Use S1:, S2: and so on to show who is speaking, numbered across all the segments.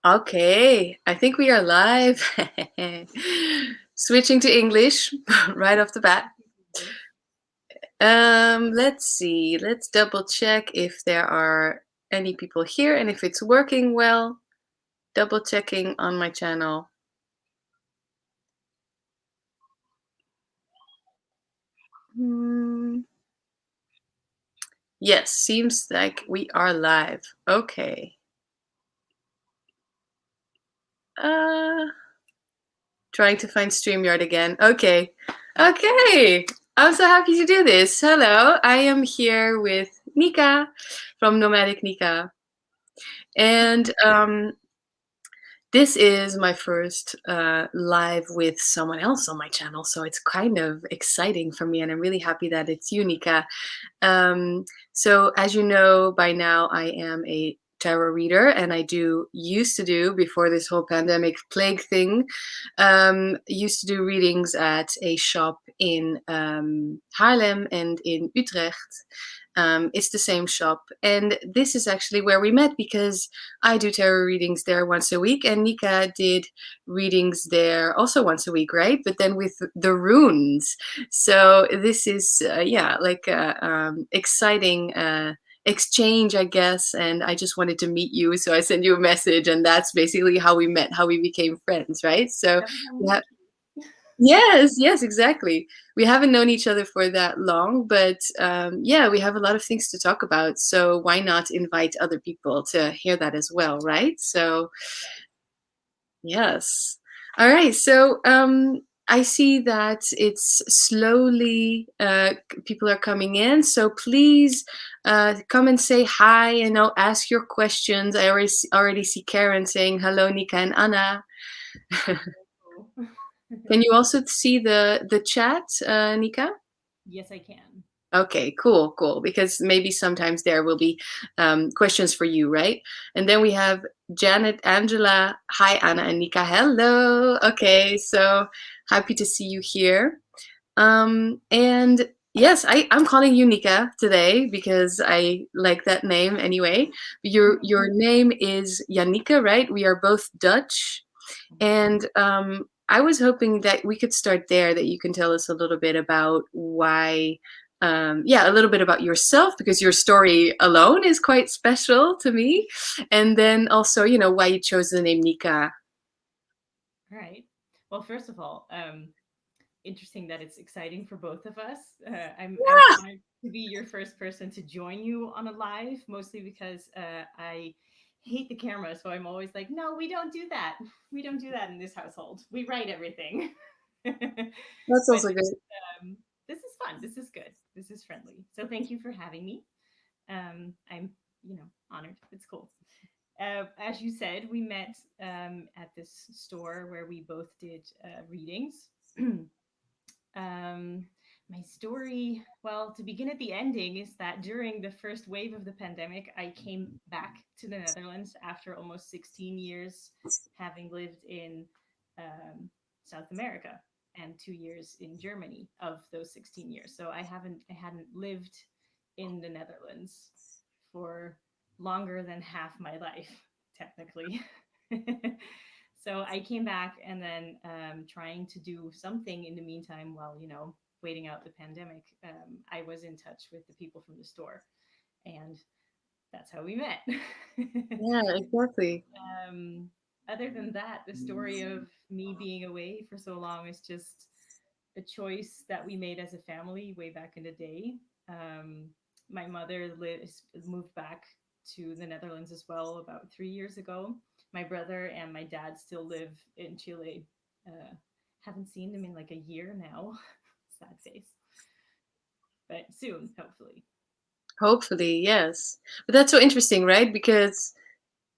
S1: Okay, I think we are live. Switching to English right off the bat. Let's see. Let's double check if there are any people here and if it's working well. Double checking on my channel. Yes, seems like we are live. Okay. Trying to find StreamYard again. Okay. Okay. I'm so happy to do this. Hello. I am here with Nika from Nomadic Nika. And this is my first live with someone else on my channel. So it's kind of exciting for me. And I'm really happy that it's you, Nika. So as you know by now, I am a tarot reader, and I used to do before this whole pandemic plague thing, used to do readings at a shop in Haarlem and in Utrecht. It's the same shop, and this is actually where we met because I do tarot readings there once a week, and Nika did readings there also once a week, right? But then with the runes. So this is like a exciting exchange, I guess. And I just wanted to meet you, so I sent you a message, and that's basically how we met, how we became friends, right? So yeah. Yes, exactly. We haven't known each other for that long, but yeah, we have a lot of things to talk about. So why not invite other people to hear that as well, right? So yes. All right. So I see that it's slowly people are coming in. So please come and say hi and I'll ask your questions. I already see Karen saying hello, Nika and Anna. Can you also see the chat, Nika?
S2: Yes, I can.
S1: Okay, cool. Because maybe sometimes there will be questions for you, right? And then we have Janet, Angela. Hi, Anna and Nika. Hello. Okay, so happy to see you here. And yes, I'm calling you Nika today because I like that name anyway. Your name is Janika, right? We are both Dutch. And I was hoping that we could start there, that you can tell us a little bit about why, a little bit about yourself, because your story alone is quite special to me. And then also, why you chose the name Nika.
S2: All right. Well, first of all, interesting that it's exciting for both of us. I'm
S1: Yeah.
S2: honored to be your first person to join you on a live, mostly because I hate the camera, so I'm always like, no, we don't do that. We don't do that in this household. We write everything. but
S1: That's also good.
S2: this is fun. This is good. This is friendly. So thank you for having me. I'm honored. It's cool. As you said, we met at this store where we both did readings. um, my story, well, to begin at the ending, is that during the first wave of the pandemic, I came back to the Netherlands after almost 16 years having lived in um, South America and 2 years in Germany of those 16 years. So I hadn't lived in the Netherlands for longer than half my life, technically. So I came back and then trying to do something in the meantime while, waiting out the pandemic. I was in touch with the people from the store, and that's how we met.
S1: Yeah, exactly.
S2: um, Other than that, the story of me being away for so long is just a choice that we made as a family way back in the day. My mother moved back to the Netherlands as well about 3 years ago. My brother and my dad still live in Chile. Haven't seen them in like a year now. Sad face. But soon, hopefully.
S1: Hopefully, yes. But that's so interesting, right? Because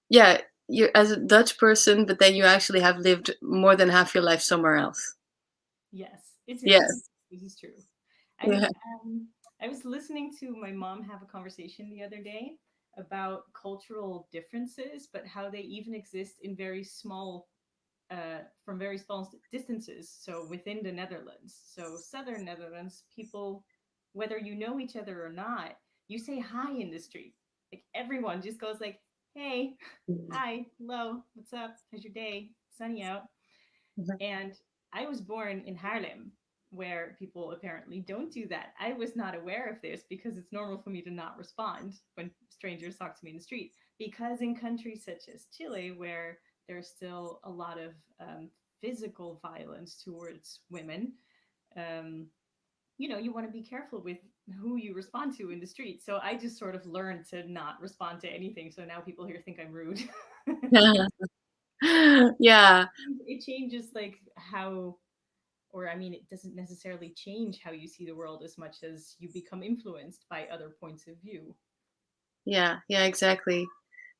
S1: yeah, you're as a Dutch person, but then you actually have lived more than half your life somewhere else.
S2: Yes, it is.
S1: Yes.
S2: This is true. I
S1: Yeah.
S2: was I was listening to my mom have a conversation the other day about cultural differences, but how they even exist in very small from very small distances. So within the Netherlands, so southern Netherlands, people, whether you know each other or not, you say hi in the street. Like everyone just goes like, hey,
S1: Mhm.
S2: hi, hello, what's up? How's your day? Sunny out. And I was born in Haarlem, where people apparently don't do that. I was not aware of this because it's normal for me to not respond when strangers talk to me in the street. Because in countries such as Chile, where there's still a lot of physical violence towards women, um, you want to be careful with who you respond to in the street. So I just sort of learned to not respond to anything. So now people here think I'm rude.
S1: Yeah,
S2: It changes like how, or I mean, it doesn't necessarily change how you see the world as much as you become influenced by other points of view.
S1: yeah, yeah, exactly.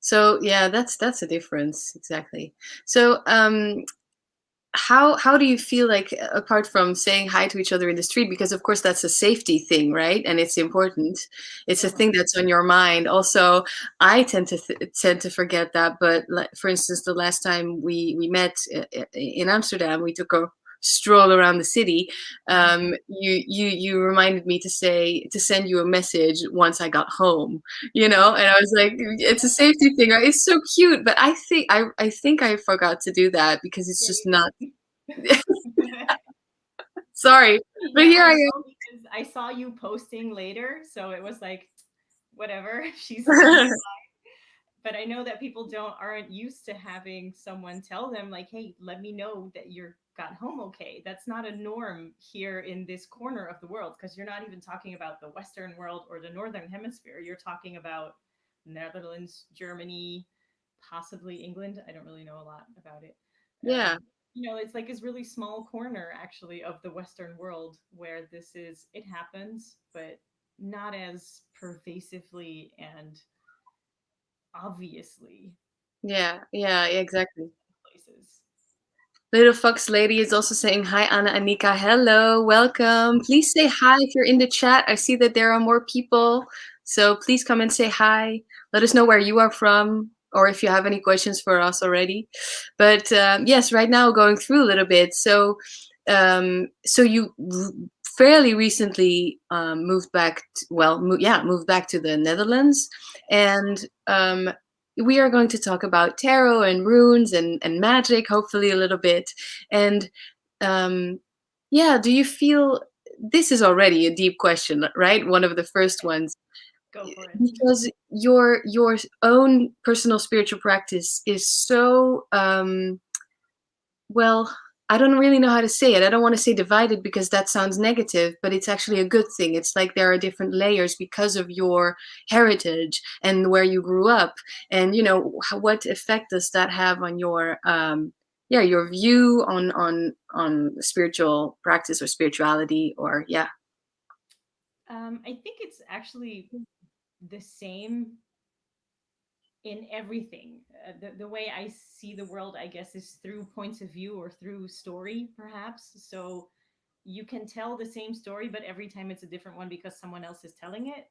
S1: So yeah, that's a difference, exactly. So how do you feel like apart from saying hi to each other in the street, because of course that's a safety thing, right? And it's important. It's a thing
S2: Definitely.
S1: that's on your mind. Also, I tend to forget that. But like, for instance, the last time we met in Amsterdam, we took a stroll around the city.
S2: Mhm.
S1: You reminded me to send you a message once I got home. And I was like, it's a safety thing, right? It's so cute, but I think I forgot to do that because it's just not.
S2: Same.
S1: Sorry, but
S2: Yeah,
S1: here
S2: I
S1: I
S2: know because I saw you posting later, so it was like, whatever. She's
S1: am.
S2: but I know that people don't aren't used to having someone tell them like, "Hey, let me know that you're got home okay." That's not a norm here in this corner of the world because you're not even talking about the Western world or the Northern Hemisphere. You're talking about Netherlands, Germany, possibly England. I don't really know a lot about it.
S1: Yeah,
S2: It's like this really small corner actually of the Western world where it happens, but not as pervasively and obviously
S1: yeah, yeah, exactly.
S2: places.
S1: Little Fox Lady is also saying hi, Anna and Nika. Hello, welcome. Please say hi if you're in the chat. I see that there are more people, so please come and say hi. Let us know where you are from, or if you have any questions for us already. But yes, right now going through a little bit. So you fairly recently moved back. Moved back to the Netherlands, and we are going to talk about tarot and runes and magic, hopefully a little bit. And um, yeah, do you feel this is already a deep question, right? One of the first ones,
S2: Go for it.
S1: because your own personal spiritual practice is so well, I don't really know how to say it. I don't want to say divided because that sounds negative, but it's actually a good thing. It's like there are different layers because of your heritage and where you grew up. And what effect does that have on your view on spiritual practice or spirituality, or yeah.
S2: I think it's actually the same in everything. The way I see the world, I guess, is through points of view or through story, perhaps. So you can tell the same story, but every time it's a different one because someone else is telling it.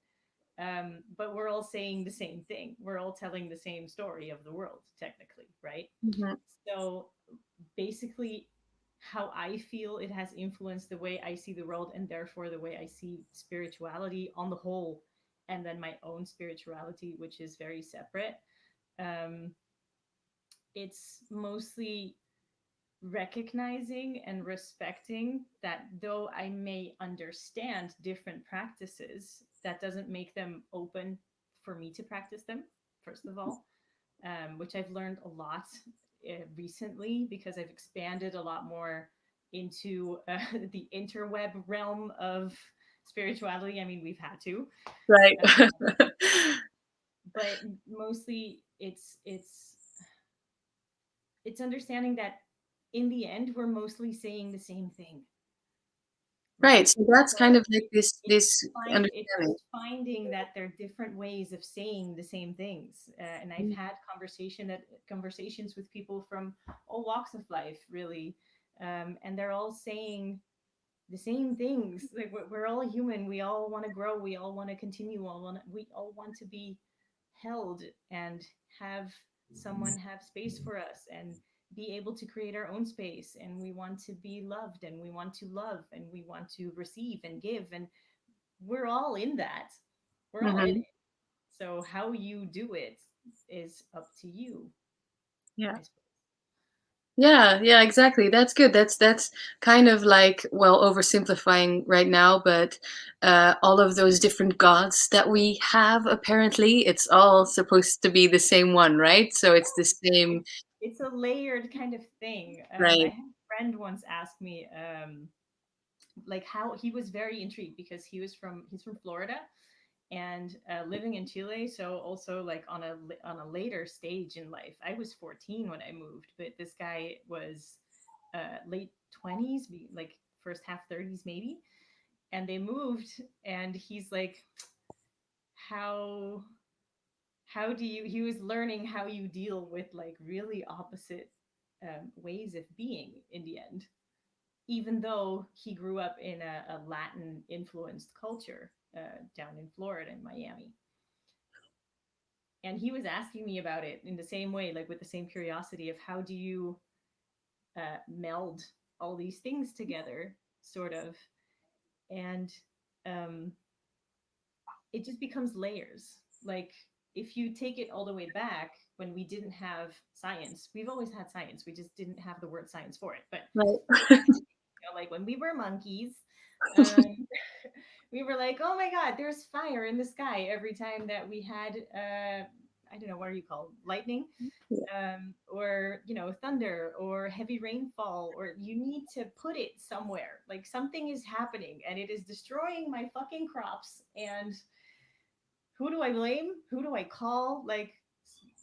S2: But we're all saying the same thing. We're all telling the same story of the world, technically, right?
S1: Mhm.
S2: So basically, how I feel it has influenced the way I see the world and therefore the way I see spirituality on the whole, and then my own spirituality, which is very separate. Um, it's mostly recognizing and respecting that though I may understand different practices, that doesn't make them open for me to practice them, first of all, which I've learned a lot recently because I've expanded a lot more into the interweb realm of spirituality. I mean, we've had to,
S1: Right.
S2: uh, but mostly it's understanding that in the end we're mostly saying the same thing,
S1: Right.
S2: right?
S1: So that's kind
S2: So
S1: of like this
S2: it's
S1: understanding.
S2: just finding that there are different ways of saying the same things, and I've had conversations with people from all walks of life, really, and they're all saying the same things. Like we're all human. We all want to grow. We all want to continue. We all want to be held and have someone have space for us and be able to create our own space, and we want to be loved and we want to love and we want to receive and give, and we're all in that. We're all in
S1: Hmm.
S2: it. So how you do it is up to you,
S1: Yeah.
S2: I suppose.
S1: Yeah, yeah, exactly. That's good. That's kind of like, well, oversimplifying right now, but all of those different gods that we have, apparently, it's all supposed to be the same one, right? So it's the same,
S2: It's a layered kind of thing. I
S1: right?
S2: had a friend once ask me, like how he was very intrigued because he's from Florida and living in Chile, so also like on a later stage in life. I was 14 when I moved, but this guy was late 20s, like first half 30s maybe, and they moved, and he's like, how how do you he was learning how you deal with like really opposite ways of being in the end, even though he grew up in a Latin influenced culture down in Florida in Miami. And he was asking me about it in the same way, like with the same curiosity of how do you meld all these things together, sort of. And um, it just becomes layers. Like if you take it all the way back when we didn't have science, we've always had science. We just didn't have the word science for it. But
S1: Right.
S2: back in the day, you know, like when we were monkeys, um, we were like, oh my God, there's fire in the sky every time that we had, I don't know, what are you called? Lightning?
S1: Yeah.
S2: Or you know, thunder or heavy rainfall, or you need to put it somewhere, like something is happening and it is destroying my fucking crops, and who do I blame, who do I call? Like,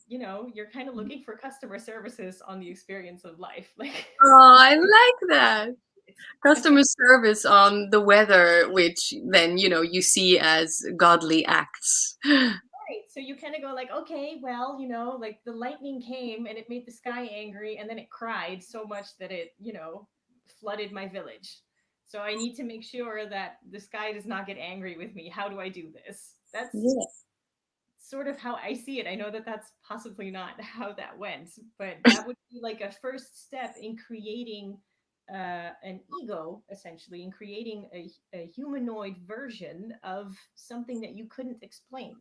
S2: you know, you're kind of looking for customer services on the experience of life. Like
S1: Oh, I like that.
S2: it's
S1: Customer service on the weather, which then, you see as godly acts.
S2: right. So you kind of go like, okay, well, you know, like the lightning came and it made the sky angry, and then it cried so much that it, you know, flooded my village. So I need to make sure that the sky does not get angry with me. How do I do this? That's
S1: Yeah.
S2: sort of how I see it. I know that that's possibly not how that went, but that would be like a first step in creating an ego, essentially, in creating a humanoid version of something that you couldn't explain,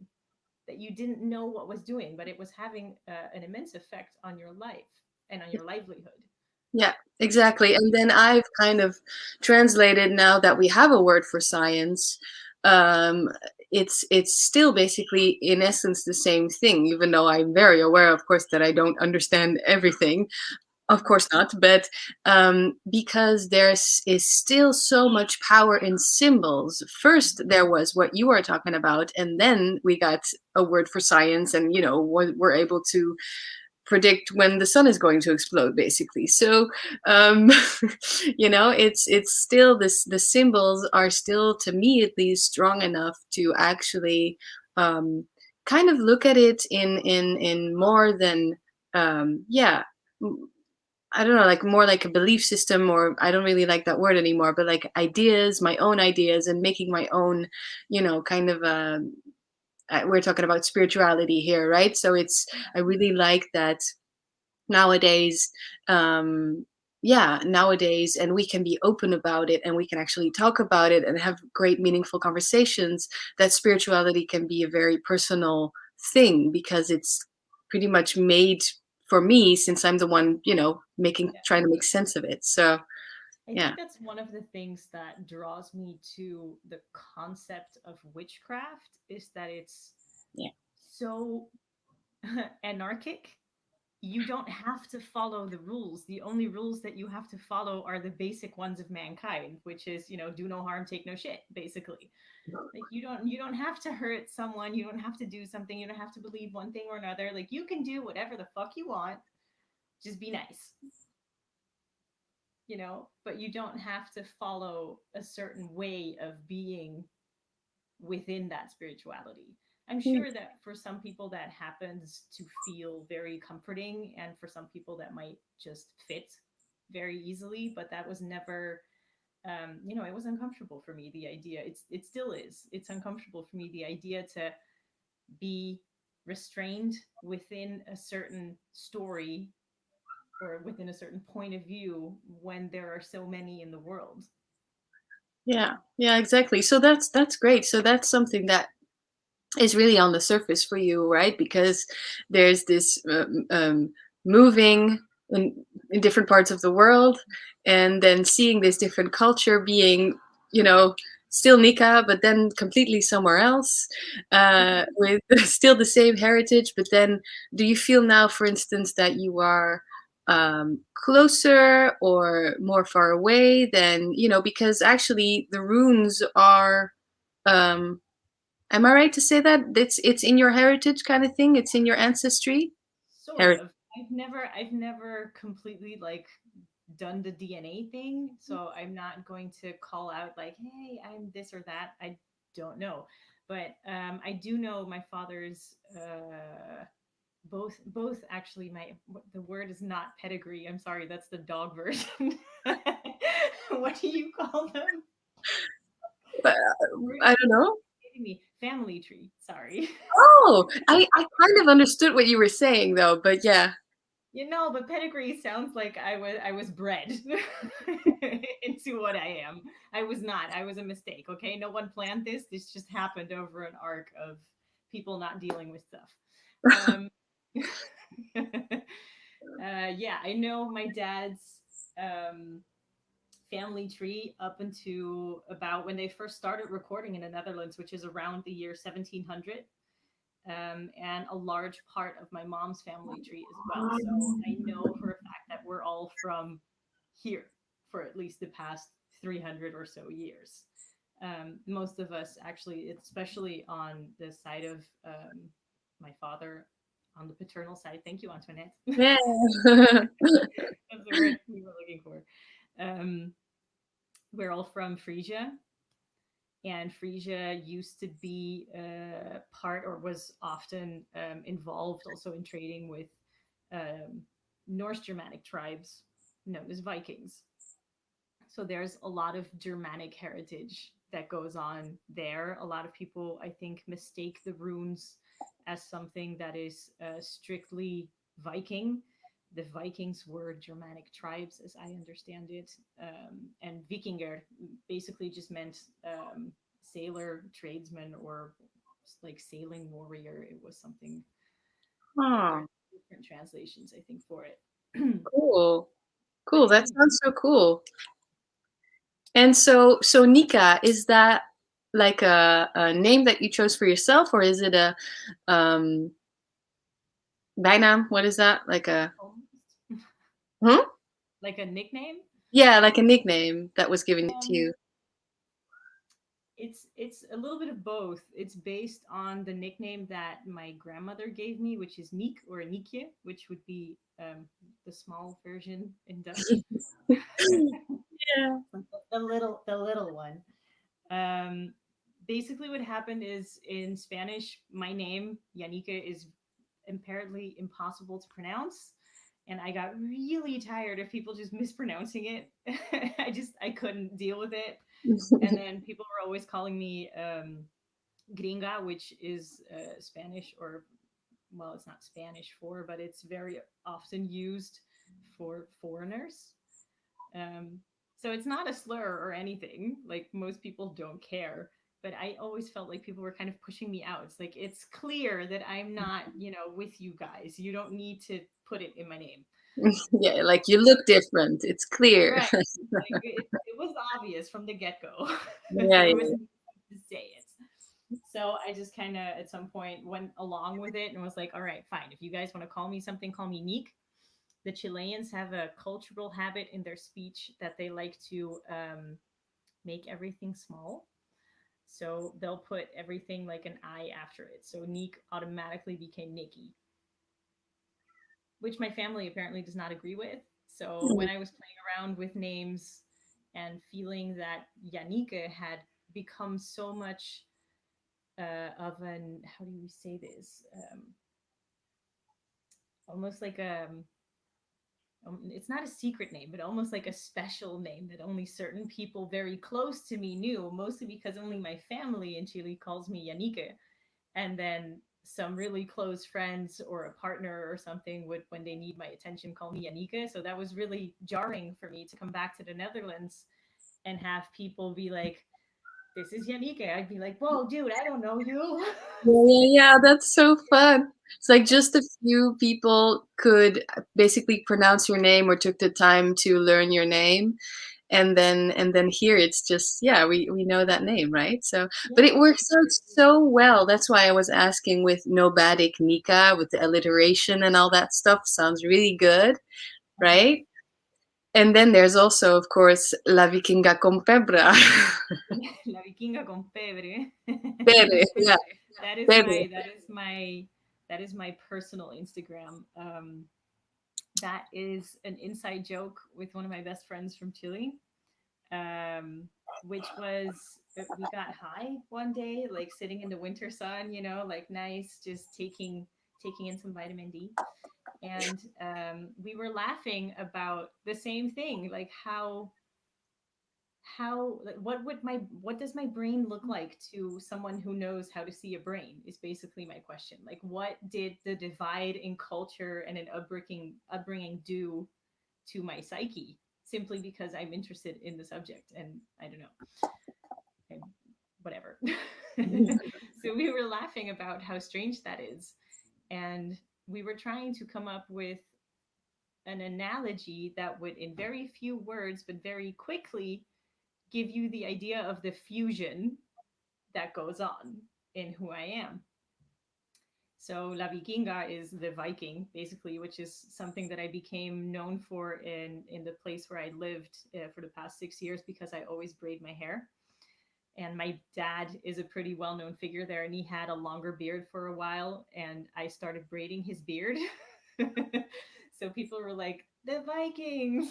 S2: that you didn't know what was doing, but it was having an immense effect on your life and on your livelihood.
S1: Yeah, exactly. And then I've kind of translated, now that we have a word for science, um, it's still basically in essence the same thing, even though I'm very aware, of course, that I don't understand everything. Of course not, but because is still so much power in symbols. First, there was what you are talking about, and then we got a word for science, and we're able to predict when the sun is going to explode, basically. So um it's still this, the symbols are still, to me at least, strong enough to actually kind of look at it in more than yeah, I don't know, like more like a belief system, or I don't really like that word anymore, but like ideas, my own ideas, and making my own, kind of we're talking about spirituality here, right? So I really like that nowadays. Yeah, nowadays, and we can be open about it, and we can actually talk about it and have great meaningful conversations, that spirituality can be a very personal thing, because it's pretty much made for me, since I'm the one, making
S2: Yeah.
S1: trying to make sense of it. So
S2: I
S1: yeah.
S2: think that's one of the things that draws me to the concept of witchcraft is that it's
S1: Yeah.
S2: so anarchic. You don't have to follow the rules. The only rules that you have to follow are the basic ones of mankind, which is, you know, do no harm, take no shit, basically. Like you don't have to hurt someone, you don't have to do something, you don't have to believe one thing or another. Like you can do whatever the fuck you want. Just be nice, you know, but you don't have to follow a certain way of being within that spirituality. I'm
S1: Yeah.
S2: sure that for some people that happens to feel very comforting, and for some people that might just fit very easily, but that was never, you know, it was uncomfortable for me. The idea, it still is. It's uncomfortable for me, the idea to be restrained within a certain story or within a certain point of view when there are so many in the world.
S1: Yeah, yeah, exactly. So that's great. So that's something that is really on the surface for you, right? Because there's this moving in different parts of the world, and then seeing this different culture being, you know, still Nika, but then completely somewhere else, with still the same heritage. But then, do you feel now, for instance, that you are closer or more far away than, because actually the runes are. Um, Am I right to say that it's in your heritage kind of thing? It's in your ancestry?
S2: Sort
S1: Heritage.
S2: of. I've never completely like done the DNA thing, so I'm not going to call out like, "Hey, I'm this or that." I don't know, but I do know my father's both actually. The word is not pedigree. I'm sorry, that's the dog version. What do you call them?
S1: Uh,
S2: Word
S1: I
S2: is
S1: don't know.
S2: escaping me. Family tree. Sorry.
S1: Oh, I kind of understood what you were saying though, but yeah.
S2: You know, but pedigree sounds like I was bred into what I am. I was not. I was a mistake. Okay, no one planned this. This just happened over an arc of people not dealing with stuff. Um, yeah, I know my dad's um, family tree up into about when they first started recording in the Netherlands, which is around the year 1700. And a large part of my mom's family tree as well. So I know for a fact that we're all from here for at least the past 300 or so years. Most of us, actually, especially on the side of my father, on the paternal side. Thank you, Antoinette.
S1: Yeah.
S2: That's the word we were looking for. Um, we're all from Frisia, and Frisia used to be part or was often involved also in trading with um, Norse Germanic tribes known as Vikings. So there's a lot of Germanic heritage that goes on there. A lot of people, I think, mistake the runes as something that is strictly Viking. The Vikings were Germanic tribes, as I understand it, and Vikinger basically just meant sailor, tradesman, or like sailing warrior. It was something.
S1: Oh,
S2: There's different translations, I think, for it.
S1: cool.
S2: But
S1: Cool.
S2: yeah,
S1: That sounds so cool. And so Nika, is that like a name that you chose for yourself, or is it a um bijnaam? What is that? Like a
S2: almost
S1: hmm?
S2: like a nickname.
S1: Yeah, like a nickname that was given to
S2: Um,
S1: you.
S2: it's a little bit of both. It's based on the nickname that my grandmother gave me, which is Niek or Niekje, which would be the small version in Dutch.
S1: Yeah.
S2: The little one. Um, basically, what happened is in Spanish, my name Janika is apparently impossible to pronounce, and I got really tired of people just mispronouncing it. I couldn't deal with it, and then people were always calling me gringa, which is Spanish, or well, it's not Spanish for, but it's very often used for foreigners. Um, so it's not a slur or anything. Like most people don't care, but I always felt like people were kind of pushing me out. It's like it's clear that I'm not, with you guys. You don't need to put it in my name.
S1: Yeah, like you look different. It's clear.
S2: Right. Like it was obvious from the get go.
S1: Yeah,
S2: There was
S1: yeah.
S2: no need to say it. So I just kind of at some point went along with it and was like, all right, fine. If you guys want to call me something, call me Neek. The Chileans have a cultural habit in their speech that they like to make everything small. So they'll put everything like an I after it. So Neek automatically became Nikki, which my family apparently does not agree with. So when I was playing around with names and feeling that Yanika had become so much of an, how do you say this, almost like it's not a secret name, but almost like a special name that only certain people very close to me knew, mostly because only my family in Chile calls me Yanika. And then some really close friends or a partner or something would, when they need my attention, call me Yanika. So that was really jarring for me to come back to the Netherlands and have people be like, this is Yanike. I'd be like, whoa, dude, I don't know you.
S1: Yeah, that's so fun. It's like just a few people could basically pronounce your name or took the time to learn your name. And then here it's just, yeah, we know that name, right? So, but
S2: Yeah,
S1: it works out so well. That's why I was asking with Nomadic Nika, with the alliteration and all that stuff. Sounds really good,
S2: uh-huh.
S1: right? And then there's also, of course, La Vikinga con Pebra.
S2: La vikinga con pebre.
S1: Pere, yeah,
S2: that is
S1: Pere.
S2: my that is my that is my personal Instagram. That is an inside joke with one of my best friends from Chile, which was we got high one day, like sitting in the winter sun, like nice, just taking in some vitamin D, and we were laughing about the same thing, like how like, what does my brain look like to someone who knows how to see a brain is basically my question. Like what did the divide in culture and in upbringing do to my psyche simply because I'm interested in the subject, and I don't know, and whatever. So we were laughing about how strange that is, and we were trying to come up with an analogy that would in very few words but very quickly give you the idea of the fusion that goes on in who I am. So La Vikinga is the Viking, basically, which is something that I became known for in the place where I lived for the past 6 years because I always braid my hair. And my dad is a pretty well known figure there, and he had a longer beard for a while, and I started braiding his beard. So people were like, the Vikings.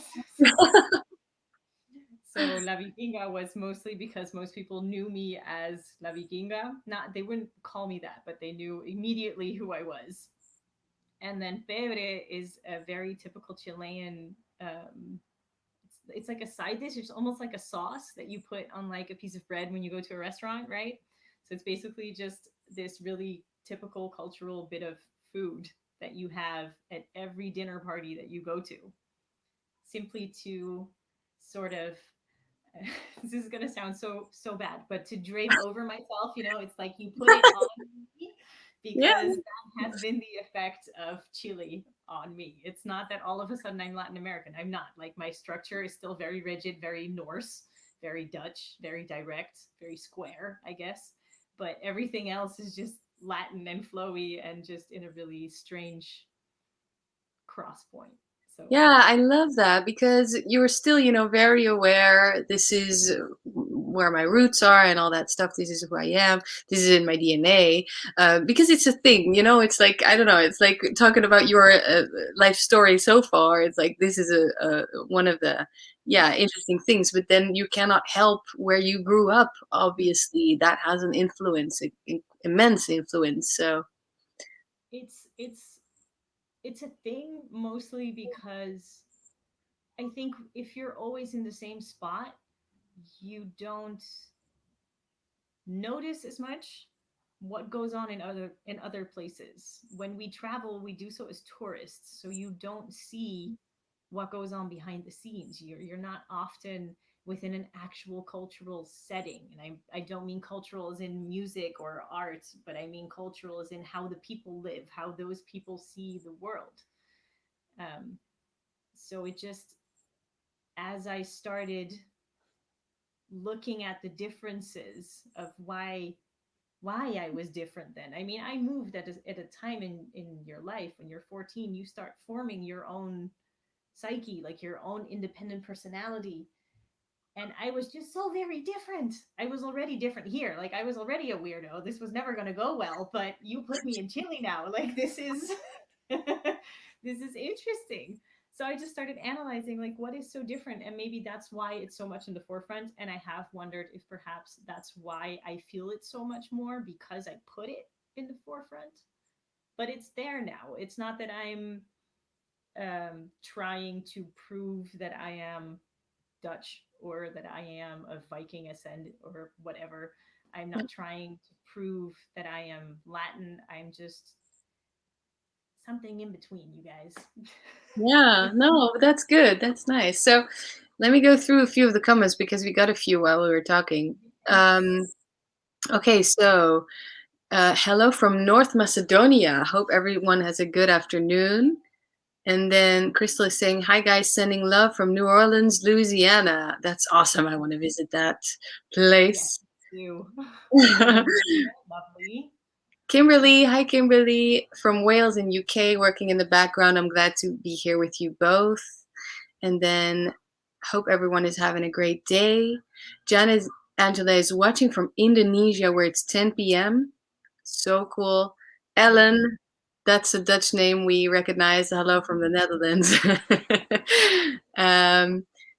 S2: So La Vikinga was mostly because most people knew me as La Vikinga. Not they wouldn't call me that, but they knew immediately who I was. And then pebre is a very typical Chilean. It's like a side dish. It's almost like a sauce that you put on like a piece of bread when you go to a restaurant, right? So it's basically just this really typical cultural bit of food that you have at every dinner party that you go to, simply to sort of this is gonna sound so bad, but to drape over myself, it's like you put it on me
S1: Yeah,
S2: because that has been the effect of Chile on me. It's not that all of a sudden I'm Latin American. I'm not. Like my structure is still very rigid, very Norse, very Dutch, very direct, very square, I guess. But everything else is just Latin and flowy and just in a really strange cross point. So
S1: yeah, I love that because you were still, very aware. This is where my roots are and all that stuff. This is who I am. This is in my DNA. Because it's a thing, it's like, I don't know, it's like talking about your life story so far. It's like, this is one of the, yeah, interesting things. But then you cannot help where you grew up. Obviously, that has an influence, immense influence. So,
S2: it's it's a thing mostly because I think if you're always in the same spot, you don't notice as much what goes on in other places. When we travel, we do so as tourists, so you don't see what goes on behind the scenes. You're not often within an actual cultural setting, and I don't mean cultural as in music or art, but I mean cultural as in how the people live, how those people see the world. So it just, as I started looking at the differences of why I was different then. I mean, I moved at a time in your life when you're 14, you start forming your own psyche, like your own independent personality. And I was just so very different. I was already different here. Like I was already a weirdo. This was never going to go well, but you put me in Chile now. Like this is this is interesting. So I just started analyzing like what is so different, and maybe that's why it's so much in the forefront, and I have wondered if perhaps that's why I feel it so much more because I put it in the forefront. But it's there now. It's not that I'm trying to prove that I am Dutch or that I am of Viking ascent or whatever. I'm not trying to prove that I am Latin. I'm just something in between, you guys.
S1: yeah, no, that's good. That's nice. So let me go through a few of the comments because we got a few while we were talking. Um, okay, so hello from North Macedonia. Hope everyone has a good afternoon. And then Crystal is saying, hi guys, sending love from New Orleans, Louisiana. That's awesome. I want to visit that
S2: Yes,
S1: place.
S2: you. Louisiana, lovely.
S1: Kimberly, hi Kimberly from Wales in UK, working in the background. I'm glad to be here with you both. And then hope everyone is having a great day. Janice Angela is watching from Indonesia where it's 10 p.m. So cool. Ellen, that's a Dutch name we recognize. Hello from the Netherlands.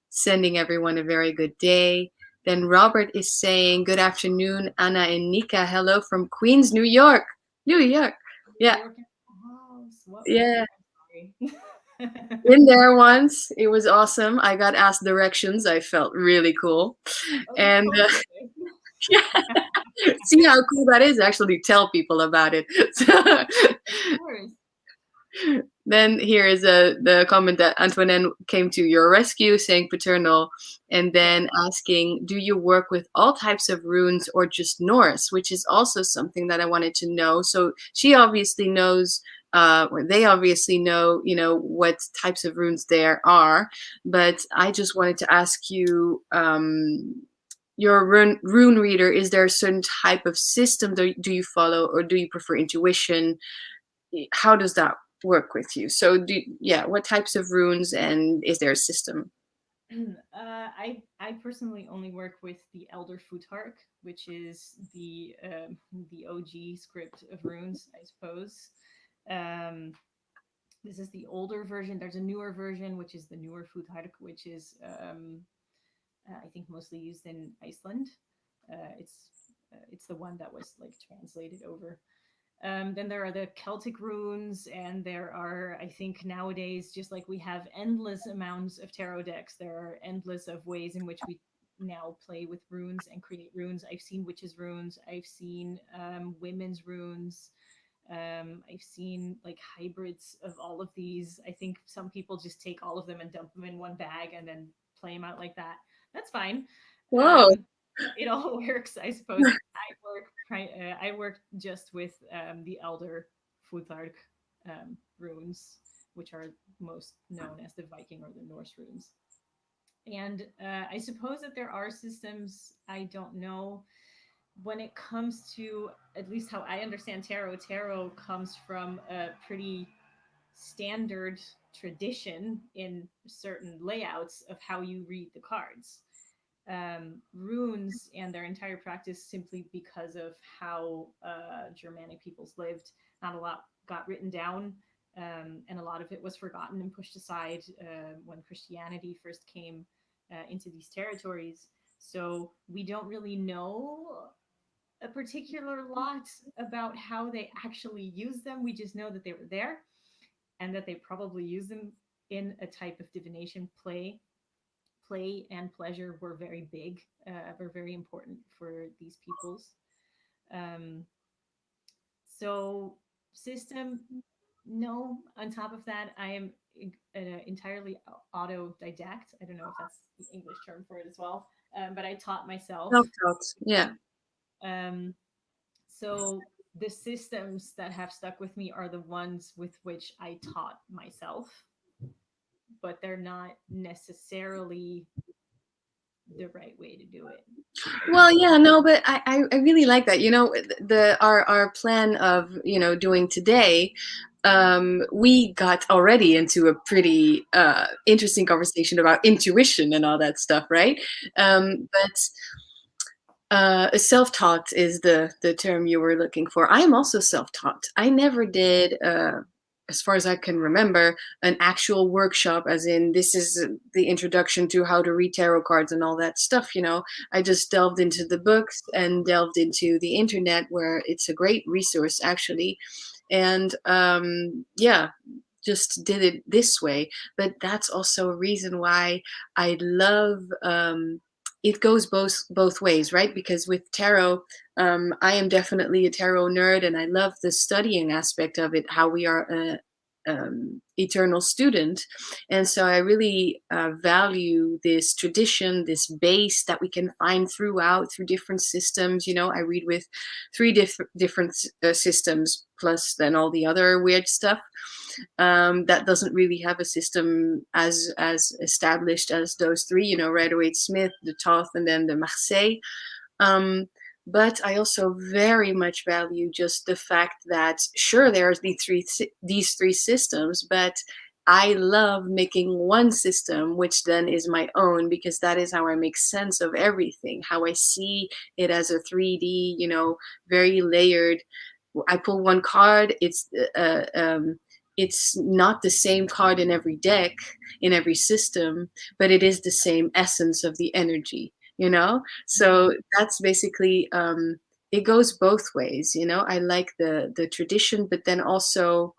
S1: Sending everyone a very good day. Then Robert is saying, good afternoon, Anna and Nika. Hello from Queens, New York. New York. Yeah.
S2: New York house. What
S1: Yeah.
S2: I'm sorry.
S1: Been there once. It was awesome. I got asked directions. I felt really cool.
S2: Oh, you
S1: And
S2: told
S1: yeah. See how cool that is? Actually tell people about it. So,
S2: of course.
S1: then here is the comment that Antoinette came to your rescue, saying paternal, and then asking, do you work with all types of runes or just Norse? Which is also something that I wanted to know. So she obviously knows, or they obviously know, what types of runes there are. But I just wanted to ask you, your rune reader, is there a certain type of system do you follow, or do you prefer intuition? How does that work with you? So what types of runes, and is there a system?
S2: I personally only work with the Elder Futhark, which is the OG script of runes, I suppose. Um, this is the older version. There's a newer version, which is the newer Futhark, which is I think mostly used in Iceland. It's the one that was like translated over. Then there are the Celtic runes, and there are, I think nowadays, just like we have endless amounts of tarot decks, there are endless of ways in which we now play with runes and create runes. I've seen witches runes, I've seen women's runes, I've seen like hybrids of all of these. I think some people just take all of them and dump them in one bag and then play them out like that. That's fine.
S1: Whoa.
S2: It all works, I suppose. I work just with the Elder Futhark runes, which are most known as the Viking or the Norse runes. And I suppose that there are systems, I don't know. When it comes to, at least how I understand tarot comes from a pretty standard tradition in certain layouts of how you read the cards. Runes and their entire practice, simply because of how Germanic peoples lived. Not a lot got written down, and a lot of it was forgotten and pushed aside when Christianity first came into these territories. So we don't really know a particular lot about how they actually use them. We just know that they were there and that they probably use them in a type of divination play. Play and pleasure were very big, were very important for these peoples. Um, so, system, no. On top of that, I am entirely autodidact. I don't know if that's the English term for it as well, but I taught myself.
S1: Self-taught. Yeah.
S2: Um, so, the systems that have stuck with me are the ones with which I taught myself, but they're not necessarily the right way to do it.
S1: Well, yeah, no, but I really like that. Our plan of, doing today, we got already into a pretty interesting conversation about intuition and all that stuff, right? But self-taught is the term you were looking for. I am also self-taught. I never did, as far as I can remember, an actual workshop, as in this is the introduction to how to read tarot cards and all that stuff. I just delved into the books and delved into the internet, where it's a great resource actually, and yeah, just did it this way. But that's also a reason why I love. It goes both ways, right? Because with tarot, I am definitely a tarot nerd, and I love the studying aspect of it. How we are eternal student. And so I really value this tradition, this base that we can find throughout through different systems. You know, I read with three different systems plus then all the other weird stuff that doesn't really have a system as established as those three. You know, Rider-Waite-Smith, the Thoth, and then the Marseille. Um, but I also very much value just the fact that sure there are these three systems, but I love making one system, which then is my own, because that is how I make sense of everything, how I see it as a 3D, you know, very layered. I pull one card, it's not the same card in every deck, in every system, but it is the same essence of the energy, you know? So that's basically, it goes both ways, you know? I like the tradition, but then also,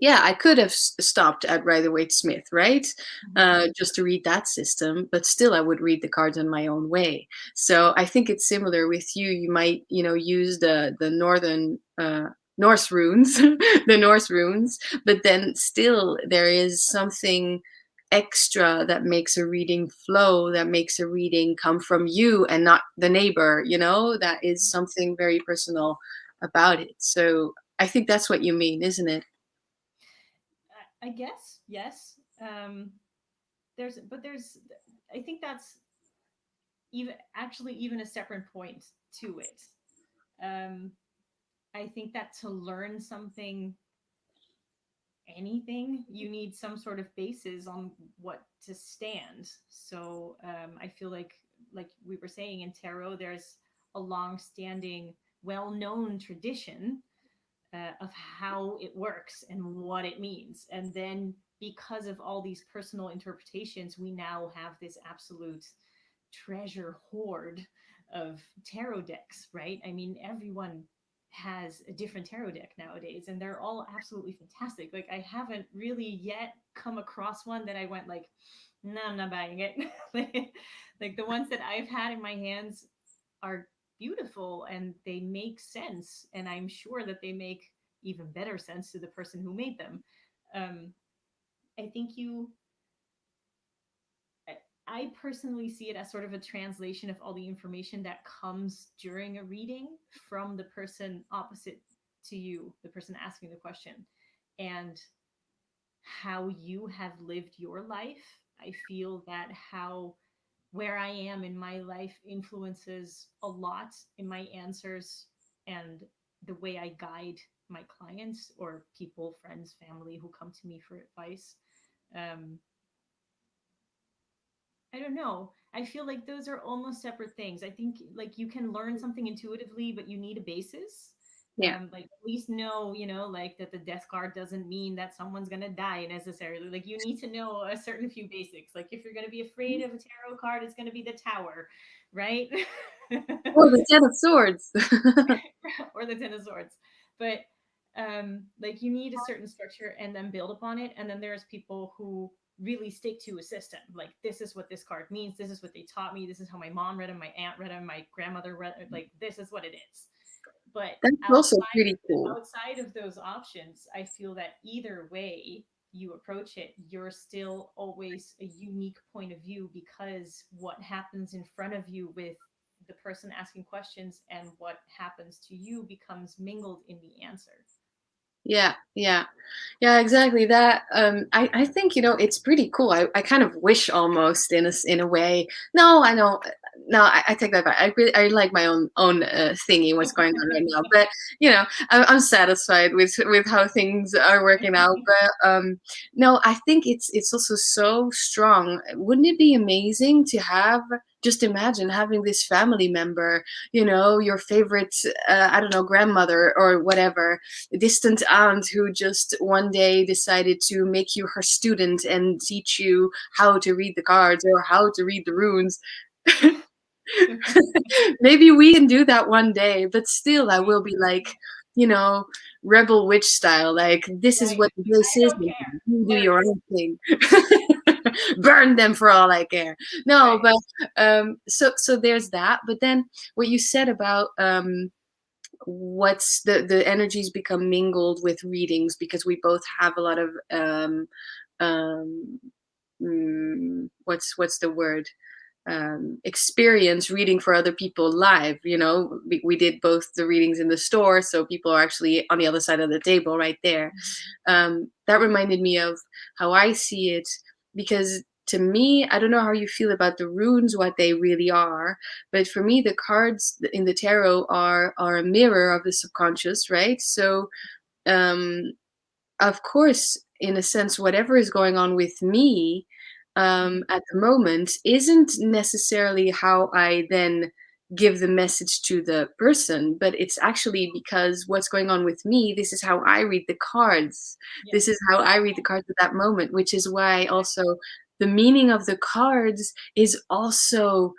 S1: yeah, I could have stopped at Rider-Waite-Smith, right? Just to read that system, but still I would read the cards in my own way. So I think it's similar with you. You might, you know, use the northern Norse runes, the Norse runes, but then still there is something extra that makes a reading flow, that makes a reading come from you and not the neighbor, you know? That is something very personal about it. So I think that's what you mean, isn't it?
S2: I guess yes. There's I think that's even a separate point to it. Um, I think that to learn something, anything, you need some sort of basis on what to stand. So I feel like we were saying in tarot, there's a long-standing, well-known tradition of how it works and what it means. And then because of all these personal interpretations, we now have this absolute treasure hoard of tarot decks, right? I mean, everyone has a different tarot deck nowadays and they're all absolutely fantastic. Like I haven't really yet come across one that I went like, no, I'm not buying it. Like the ones that I've had in my hands are beautiful and they make sense, and I'm sure that they make even better sense to the person who made them. um, I think you I personally see it as sort of a translation of all the information that comes during a reading from the person opposite to you, the person asking the question, and how you have lived your life. I feel that how where I am in my life influences a lot in my answers and the way I guide my clients or people, friends, family who come to me for advice. Um, I don't know. I feel like those are almost separate things. I think like you can learn something intuitively, but you need a basis.
S1: Yeah.
S2: Like at least know, like that the death card doesn't mean that someone's gonna die necessarily. Like you need to know a certain few basics. Like if you're gonna be afraid of a tarot card, it's gonna be the Tower, right?
S1: Or the Ten of Swords.
S2: Or the Ten of Swords. But like you need a certain structure and then build upon it. And then there's people who really stick to a system. Like this is what this card means. This is what they taught me. This is how my mom read them, my aunt read them, my grandmother read. Like this is what it is. But
S1: That's also pretty cool.
S2: outside of those options, I feel that either way you approach it, you're still always a unique point of view because what happens in front of you with the person asking questions and what happens to you becomes mingled in the answer.
S1: Yeah, yeah. Yeah, exactly that. I think, you know, it's pretty cool. I kind of wish almost in a way. No, I know. No, I take that back. I like my own thingy, what's going on right now. But you know, I'm satisfied with how things are working out. But no, I think it's also so strong. Wouldn't it be amazing to have? Just imagine having this family member, you know, your favorite, I don't know, grandmother or whatever, distant aunt who just one day decided to make you her student and teach you how to read the cards or how to read the runes. Maybe we can do that one day, but still I will be like, you know, rebel witch style, like this is
S2: Right.
S1: what this
S2: I
S1: is,
S2: don't care.
S1: you do
S2: Burn
S1: your
S2: it.
S1: own thing. Burn them for all I care. No,
S2: Right.
S1: but so there's that. But then what you said about what's the energies become mingled with readings, because we both have a lot of um what's the word, experience reading for other people live. You know, we did both the readings in the store, so people are actually on the other side of the table right there. That reminded me of how I see it, because to me, I don't know how you feel about the runes, what they really are, but for me, the cards in the tarot are a mirror of the subconscious, right? So, um, of course, in a sense, whatever is going on with me at the moment isn't necessarily how I then give the message to the person, but it's actually because what's going on with me, this is how I read the cards. This is
S2: Yes.
S1: how I read the cards at that moment, which is why also the meaning of the cards is also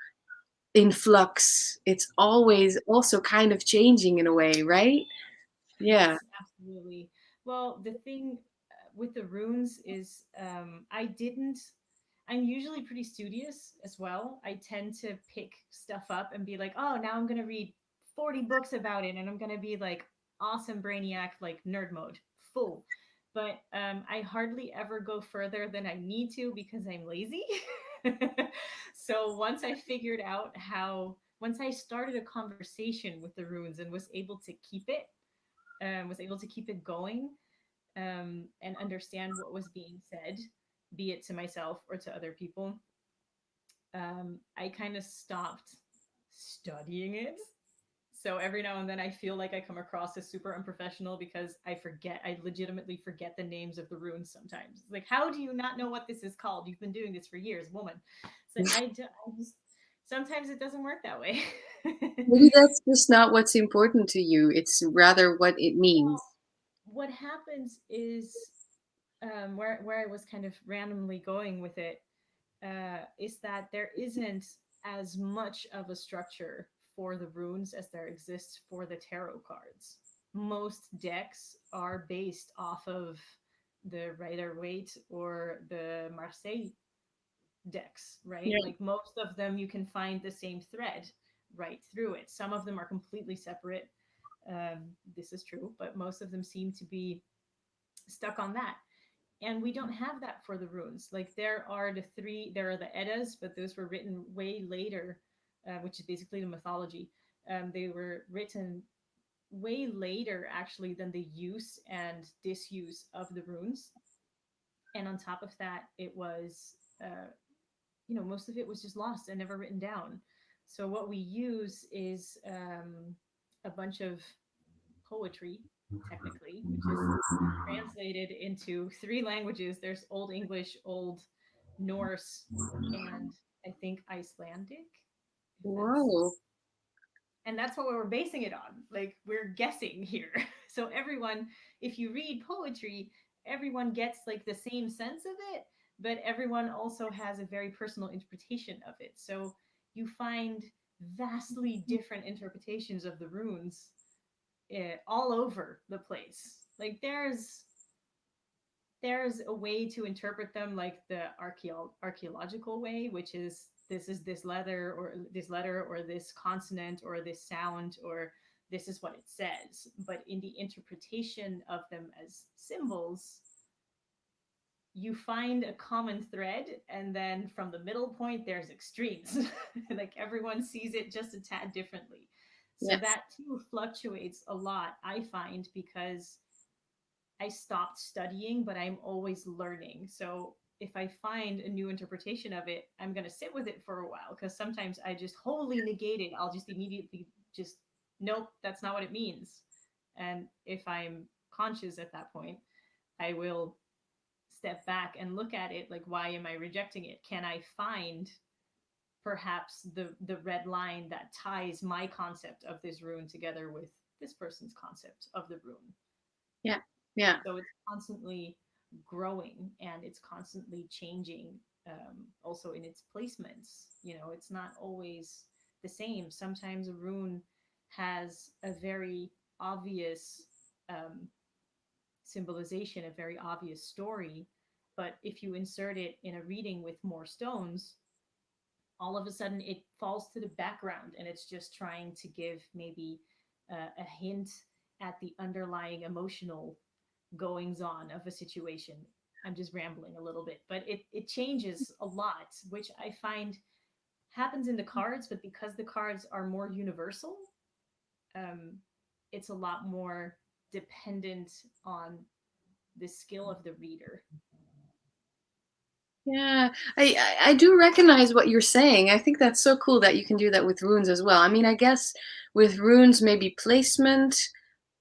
S1: in flux. It's always also kind of changing in a way, right? Yeah.
S2: Yes, absolutely. Well, the thing with the runes is I'm usually pretty studious as well. I tend to pick stuff up and be like, oh, now I'm going to read 40 books about it and I'm going to be like awesome brainiac, like nerd mode, full. But I hardly ever go further than I need to because I'm lazy. So once I started a conversation with the runes and was able to keep it going, and understand what was being said, be it to myself or to other people, I kind of stopped studying it. So every now and then I feel like I come across as super unprofessional because I legitimately forget the names of the runes sometimes. It's like, how do you not know what this is called? You've been doing this for years, woman. So I just, sometimes it doesn't work that way.
S1: Maybe that's just not what's important to you. It's rather what it
S2: Well,
S1: means.
S2: what happens is, where I was kind of randomly going with it, is that there isn't as much of a structure for the runes as there exists for the tarot cards. Most decks are based off of the Rider Waite or the Marseille decks, right?
S1: Yeah.
S2: Like most of them, you can find the same thread right through it. Some of them are completely separate. This is true, but most of them seem to be stuck on that. And we don't have that for the runes. Like there are the Eddas, but those were written way later, which is basically the mythology. They were written way later, actually, than the use and disuse of the runes. And on top of that, it was, most of it was just lost and never written down. So what we use is, a bunch of poetry, technically, which is translated into three languages. There's Old English, Old Norse, and I think Icelandic, if that's,
S1: Whoa.
S2: and that's what we're basing it on. Like we're guessing here. So everyone, if you read poetry, everyone gets like the same sense of it, but everyone also has a very personal interpretation of it. So you find vastly different interpretations of the runes, all over the place. Like there's a way to interpret them, like the archaeological way, which is this is this letter or this consonant or this sound, or this is what it says. But in the interpretation of them as symbols, you find a common thread, and then from the middle point there's extremes. Like everyone sees it just a tad differently. So
S1: Yes.
S2: that too fluctuates a lot, I find, because I stopped studying, but I'm always learning. So if I find a new interpretation of it, I'm going to sit with it for a while, because sometimes I just wholly negate it. I'll just immediately just, nope, that's not what it means. And if I'm conscious at that point, I will step back and look at it like, why am I rejecting it? Can I find perhaps the red line that ties my concept of this rune together with this person's concept of the rune?
S1: Yeah. Yeah.
S2: So it's constantly growing and it's constantly changing, also in its placements. It's not always the same. Sometimes a rune has a very obvious, um, symbolization, a very obvious story, but if you insert it in a reading with more stones, all of a sudden it falls to the background and it's just trying to give maybe, a hint at the underlying emotional goings on of a situation. I'm just rambling a little bit, but it changes a lot, which I find happens in the cards, but because the cards are more universal, um, it's a lot more dependent on the skill of the reader.
S1: Yeah, I do recognize what you're saying. I think that's so cool that you can do that with runes as well. I mean, I guess with runes, maybe placement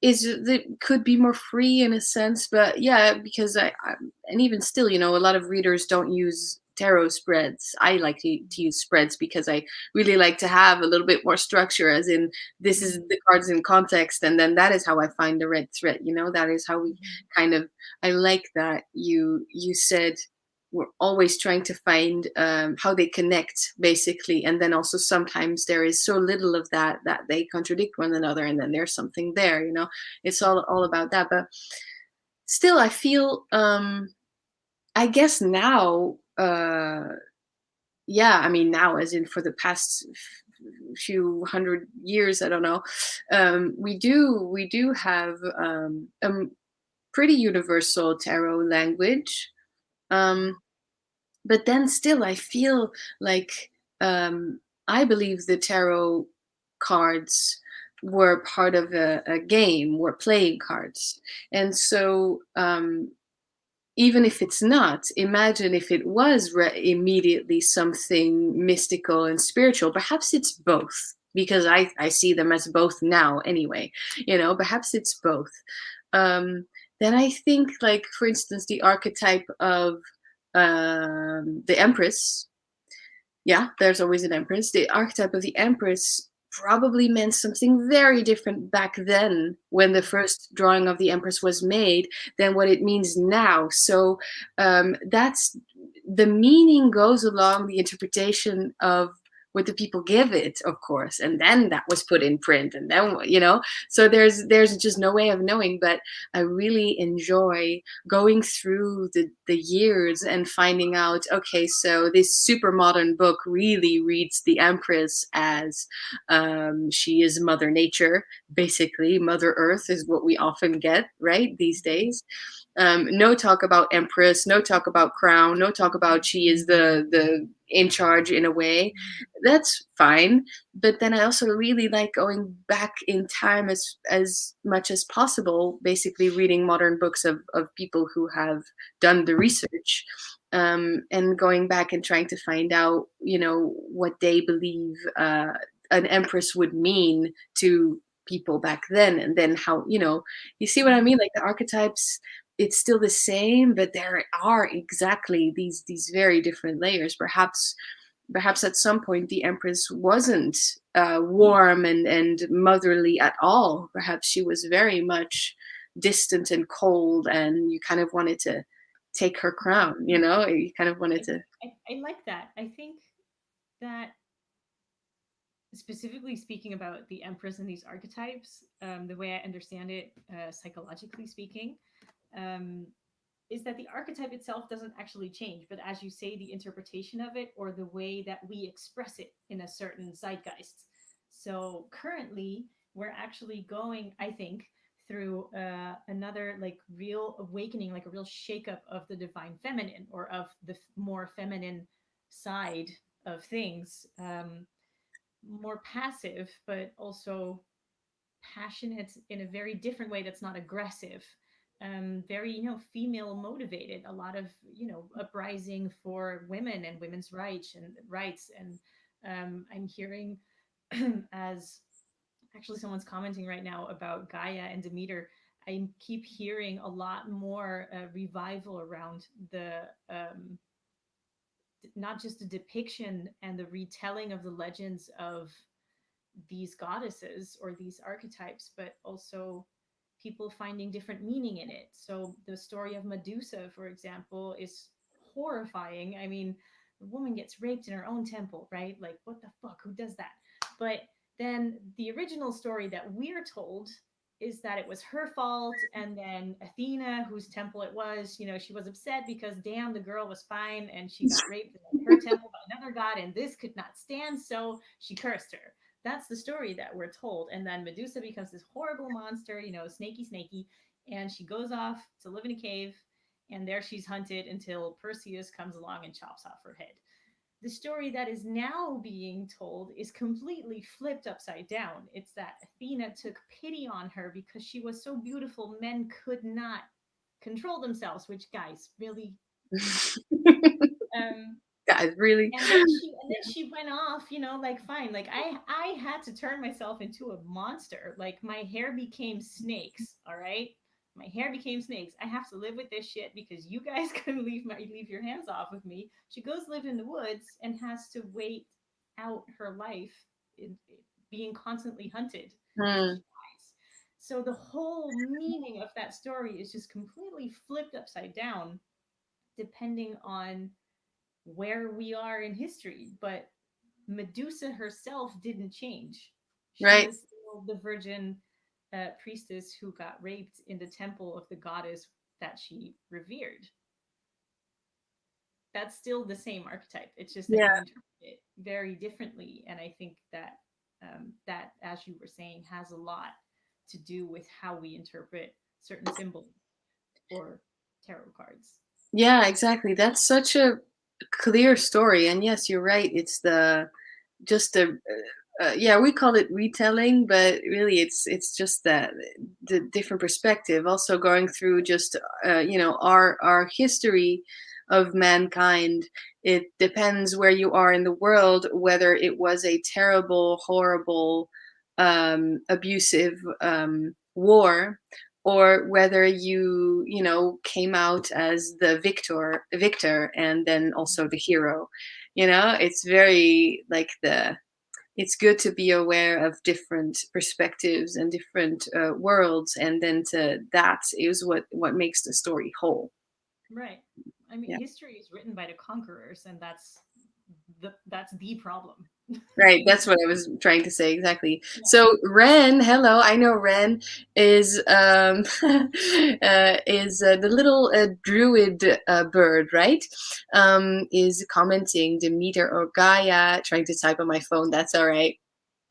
S1: is that could be more free in a sense, but yeah, because and even still, a lot of readers don't use tarot spreads. I like to use spreads because I really like to have a little bit more structure, as in this is
S2: Mhm.
S1: the cards in context, and then that is how I find the red thread. That is how we
S2: Mhm.
S1: kind of. I like that you said we're always trying to find how they connect basically, and then also sometimes there is so little of that they contradict one another, and then there's something there. It's all about that, but still I feel I guess now yeah, I mean now as in for the past few hundred years, I don't know, we do have a pretty universal tarot language. um but then still I feel like I believe the tarot cards were part of a game, were playing cards. And so even if it's not, imagine if it was immediately something mystical and spiritual. Perhaps it's both, because I see them as both now anyway. Perhaps it's both. um, then I think, like, for instance, the archetype of the Empress. Yeah, there's always an Empress. The archetype of the Empress probably meant something very different back then when the first drawing of the Empress was made than what it means now. So that's the meaning goes along the interpretation of what the people give it, of course, and then that was put in print, and then so there's just no way of knowing. But I really enjoy going through the years and finding out, okay, so this super modern book really reads the Empress as she is Mother Nature, basically. Mother Earth is what we often get, right, these days. No talk about Empress, no talk about crown, no talk about she is the in charge in a way. That's fine, but then I also really like going back in time as much as possible, basically reading modern books of people who have done the research, and going back and trying to find out, what they believe an empress would mean to people back then, and then how, you see what I mean? Like the archetypes, it's still the same, but there are exactly these very different layers. Perhaps at some point the empress wasn't warm and motherly at all. Perhaps she was very much distant and cold, and you kind of wanted to take her crown. You kind of wanted
S2: I,
S1: to.
S2: I like that. I think that specifically speaking about the Empress and these archetypes, the way I understand it, psychologically speaking, um, is that the archetype itself doesn't actually change, but as you say, the interpretation of it or the way that we express it in a certain zeitgeist. So currently, we're actually going, I think, through another like real awakening, like a real shakeup of the divine feminine or of the more feminine side of things. More passive, but also passionate in a very different way that's not aggressive. Very, female motivated. A lot of, uprising for women and women's rights. And I'm hearing as actually someone's commenting right now about Gaia and Demeter. I keep hearing a lot more revival around the not just the depiction and the retelling of the legends of these goddesses or these archetypes, but also people finding different meaning in it. So the story of Medusa, for example, is horrifying. I mean, the woman gets raped in her own temple, right? Like, what the fuck? Who does that? But then the original story that we're told is that it was her fault, and then Athena, whose temple it was, she was upset because damn, the girl was fine and she got raped in her temple by another god, and this could not stand, so she cursed her. That's the story that we're told. And then Medusa becomes this horrible monster, snaky, and she goes off to live in a cave, and there she's hunted until Perseus comes along and chops off her head. The story that is now being told is completely flipped upside down. It's that Athena took pity on her because she was so beautiful, men could not control themselves, which, guys, really. Um,
S1: Guys, really?
S2: and then she went off, like, fine, like, I had to turn myself into a monster. Like, my hair became snakes, all right? My hair became snakes. I have to live with this shit because you guys couldn't leave your hands off of me. She goes live in the woods and has to wait out her life being constantly hunted until she
S1: Hmm.
S2: dies. So the whole meaning of that story is just completely flipped upside down depending on where we are in history. But Medusa herself didn't change. She
S1: Right.
S2: is still the virgin priestess who got raped in the temple of the goddess that she revered. That's still the same archetype. It's just that
S1: Yeah.
S2: you interpret it very differently. And I think that that, as you were saying, has a lot to do with how we interpret certain symbols or tarot cards.
S1: Yeah, exactly. That's such a clear story. And yes, you're right. It's the just a yeah, we call it retelling, but really it's just that the different perspective. Also going through just our history of mankind. It depends where you are in the world, whether it was a terrible, horrible, abusive war, or whether you came out as the victor, and then also the hero. It's very like it's good to be aware of different perspectives and different worlds, and then that is what makes the story whole.
S2: Right. I mean,
S1: Yeah.
S2: history is written by the conquerors, and that's the problem.
S1: Right, that's what I was trying to say exactly.
S2: Yeah.
S1: So Ren, hello. I know Ren is the little druid bird, right? Is commenting Demeter or Gaia. Trying to type on my phone. That's all right.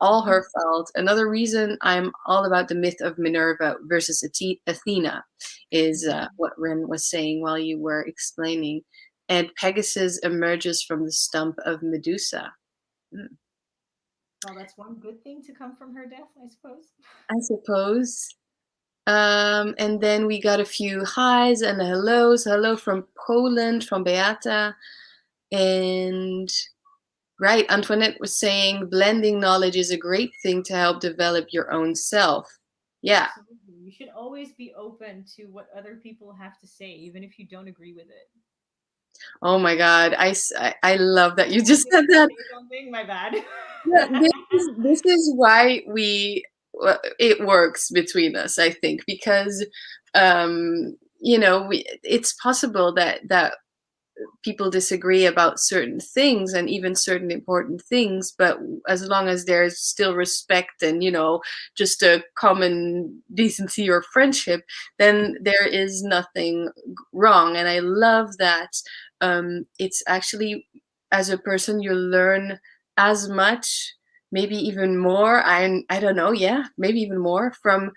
S1: All her fault. Another reason I'm all about the myth of Minerva versus Athena is what Ren was saying while you were explaining. And Pegasus emerges from the stump of Medusa. Hmm.
S2: Well, that's one good thing to come from her death, I suppose.
S1: I suppose. And then we got a few highs and hellos. Hello from Poland, from Beata. And right, Antoinette was saying blending knowledge is a great thing to help develop your own self. Yeah.
S2: Absolutely. You should always be open to what other people have to say, even if you don't agree with it.
S1: Oh my God. I love that you
S2: Oh,
S1: just
S2: did
S1: said
S2: I just
S1: that.
S2: say something? My bad.
S1: Yeah, this is why it works between us, I think, because it's possible that people disagree about certain things and even certain important things, but as long as there's still respect and just a common decency or friendship, then there is nothing wrong. And I love that. It's actually, as a person, you learn as much, maybe even more. I don't know, yeah, maybe even more from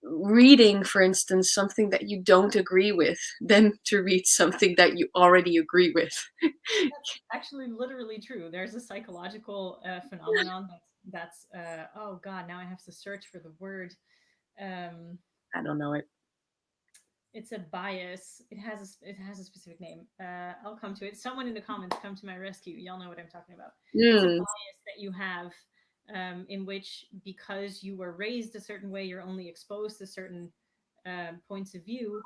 S1: reading, for instance, something that you don't agree with than to read something that you already agree with.
S2: That's actually literally true. There's a psychological phenomenon oh god, now I have to search for the word. Um,
S1: I don't know it.
S2: it's a bias. It has a specific name. I'll come to it. Someone in the comments come to my rescue. Y'all know what I'm talking about. It's a
S1: Mm,
S2: bias that you have, in which, because you were raised a certain way, you're only exposed to certain points of view,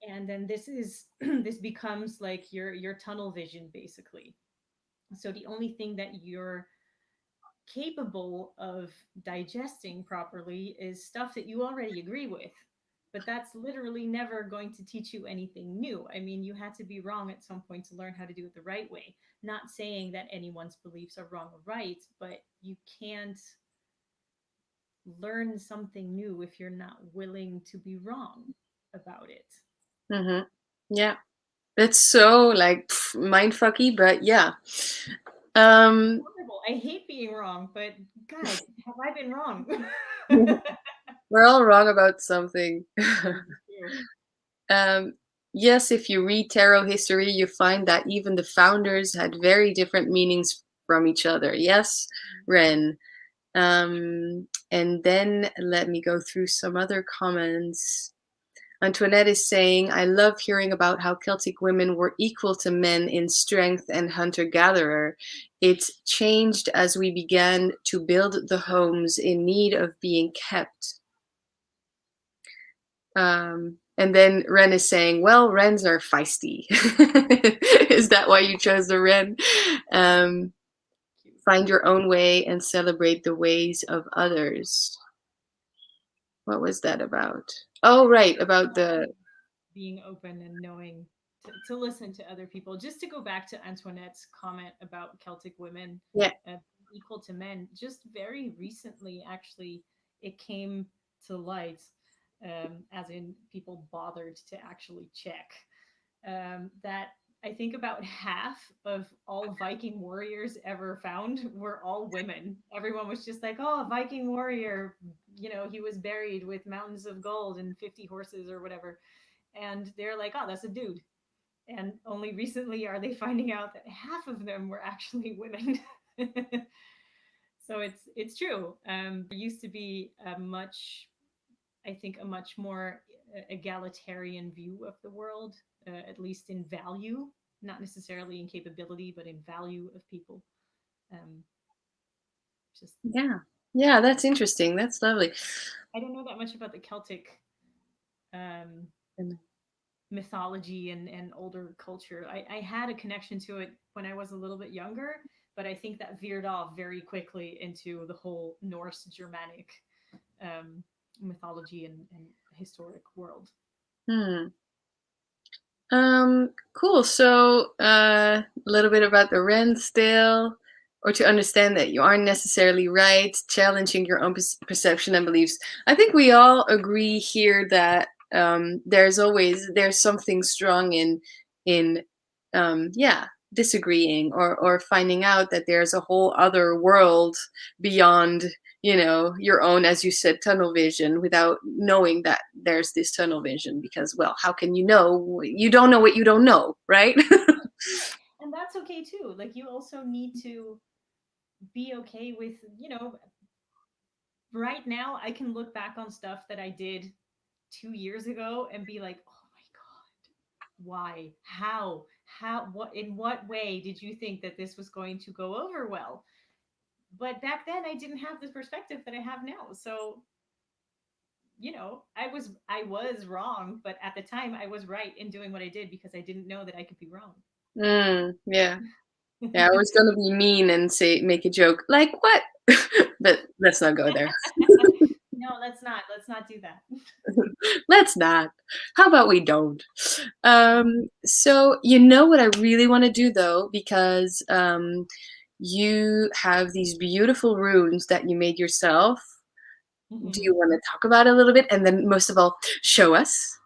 S2: and then this becomes like your tunnel vision, basically. So the only thing that you're capable of digesting properly is stuff that you already agree with. But that's literally never going to teach you anything new. I mean, you had to be wrong at some point to learn how to do it the right way. Not saying that anyone's beliefs are wrong or right, but you can't learn something new if you're not willing to be wrong about it.
S1: hmm Yeah, it's so like mind fucky, but yeah. Um,
S2: I hate being wrong, but God, have I been wrong?
S1: We're all wrong about something.
S2: This is true.
S1: Um, yes, if you read tarot history, you find that even the founders had very different meanings from each other. Yes, Ren. And then let me go through some other comments. Antoinette is saying, I love hearing about how Celtic women were equal to men in strength and hunter gatherer. It changed as we began to build the homes in need of being kept. And then Ren is saying, well, Wrens are feisty. Is that why you chose the Ren? Find your own way and celebrate the ways of others. What was that about? Oh, right, about the
S2: Being open and knowing to listen to other people. Just to go back to Antoinette's comment about Celtic women
S1: yeah.
S2: equal to men, just very recently, actually, it came to light, as in people bothered to actually check that I think about half of all Viking warriors ever found were all women. Everyone was just like, oh, a Viking warrior, he was buried with mountains of gold and 50 horses or whatever. And they're like, oh, that's a dude. And only recently are they finding out that half of them were actually women. So it's true. There used to be I think, a much more egalitarian view of the world, at least in value, not necessarily in capability, but in value of people. Um, just
S1: Yeah. Yeah, that's interesting. That's lovely.
S2: I don't know that much about the Celtic um,
S1: And
S2: mythology and older culture. I had a connection to it when I was a little bit younger, but I think that veered off very quickly into the whole Norse Germanic um, mythology and historic world.
S1: hmm. Cool. So, a little bit about the Ren still, or to understand that you aren't necessarily right, challenging your own perception and beliefs. I think we all agree here that there's something strong in yeah, disagreeing or finding out that there's a whole other world beyond your own, as you said, tunnel vision, without knowing that there's this tunnel vision, because, well, how can you know? You don't know what you don't know, right?
S2: And that's okay too. Like, you also need to be okay with, right now I can look back on stuff that I did 2 years ago and be like, oh my God, why? How, what, in what way did you think that this was going to go over well? But back then I didn't have the perspective that I have now. So, I was wrong, but at the time I was right in doing what I did because I didn't know that I could be wrong.
S1: Yeah. Yeah, I was gonna be mean and make a joke like what? But let's not go there.
S2: No, let's not do that.
S1: Let's not. How about we don't? So what I really want to do, though, because you have these beautiful runes that you made yourself. Do
S2: Mhm.
S1: you want to talk about it a little bit, and then most of all, show us?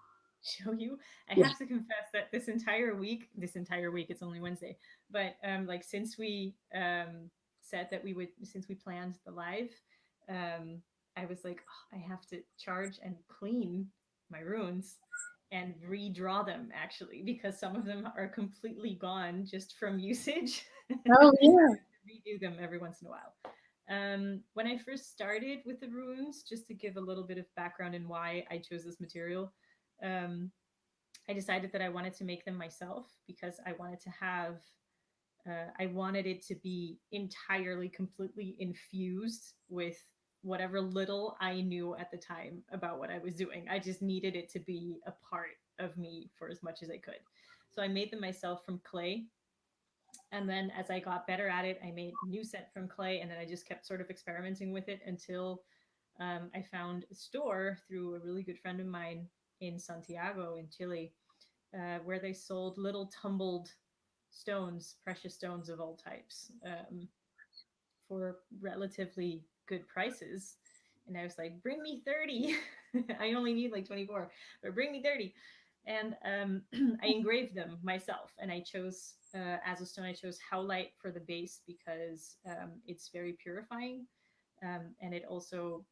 S2: Show you. I
S1: Yeah.
S2: have to confess that this entire week, it's only Wednesday, but like, since we said that we would, since we planned the live, um I was like, "Oh, I have to charge and clean my runes and redraw them, actually, because some of them are completely gone just from usage."
S1: Oh yeah.
S2: Redo them every once in a while. When I first started with the runes, just to give a little bit of background in why I chose this material, um, I decided that I wanted to make them myself because I wanted it to be entirely, completely infused with whatever little I knew at the time about what I was doing. I just needed it to be a part of me for as much as I could. So I made them myself from clay. And then as I got better at it, I made a new set from clay. And then I just kept sort of experimenting with it until I found a store through a really good friend of mine in Santiago, in Chile, where they sold little tumbled stones, precious stones of all types, for relatively good prices. And I was like, bring me 30. I only need like 24, but bring me 30. And I engraved them myself, and I chose as a stone. I chose howlite for the base because it's very purifying, and it also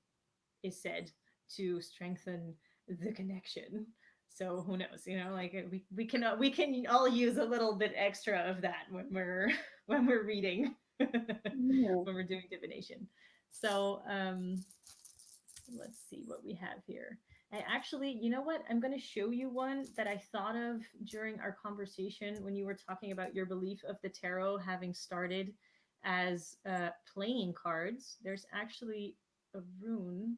S2: is said to strengthen the connection. So who knows? You know, like we can all use a little bit extra of that when we're when we're reading
S1: Yeah.
S2: when we're doing divination. So let's see what we have here. I actually, you know what? I'm going to show you one that I thought of during our conversation when you were talking about your belief of the tarot having started as playing cards. There's actually a rune,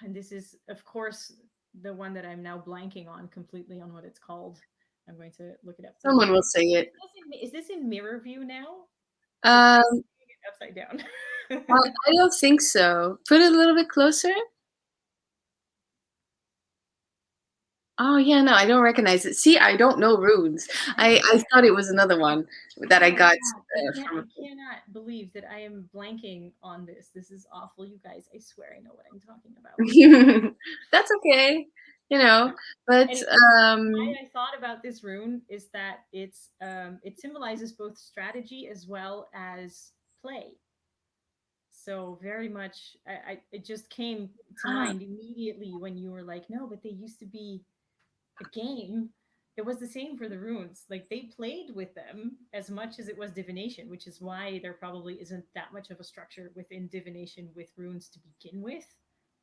S2: and this is, of course, the one that I'm now blanking on completely on what it's called. I'm going to look it up.
S1: Someone will say it.
S2: Is this in mirror view now? Because I'm
S1: Um,
S2: seeing it upside down.
S1: I don't think so. Put it a little bit closer. Oh yeah, no, I don't recognize it. See, I don't know runes. I thought it was another one that I
S2: Oh
S1: got
S2: God, I cannot believe that I am blanking on this. This is awful, you guys. I swear I know what I'm talking about.
S1: from. That's okay, you know. But
S2: Anyway, why I thought about this rune is that it symbolizes both strategy as well as play. So very much, it just came to
S1: ah,
S2: mind immediately when you were like, no, but they used to be a game. It was the same for the runes. Like they played with them as much as it was divination, which is why there probably isn't that much of a structure within divination with runes to begin with.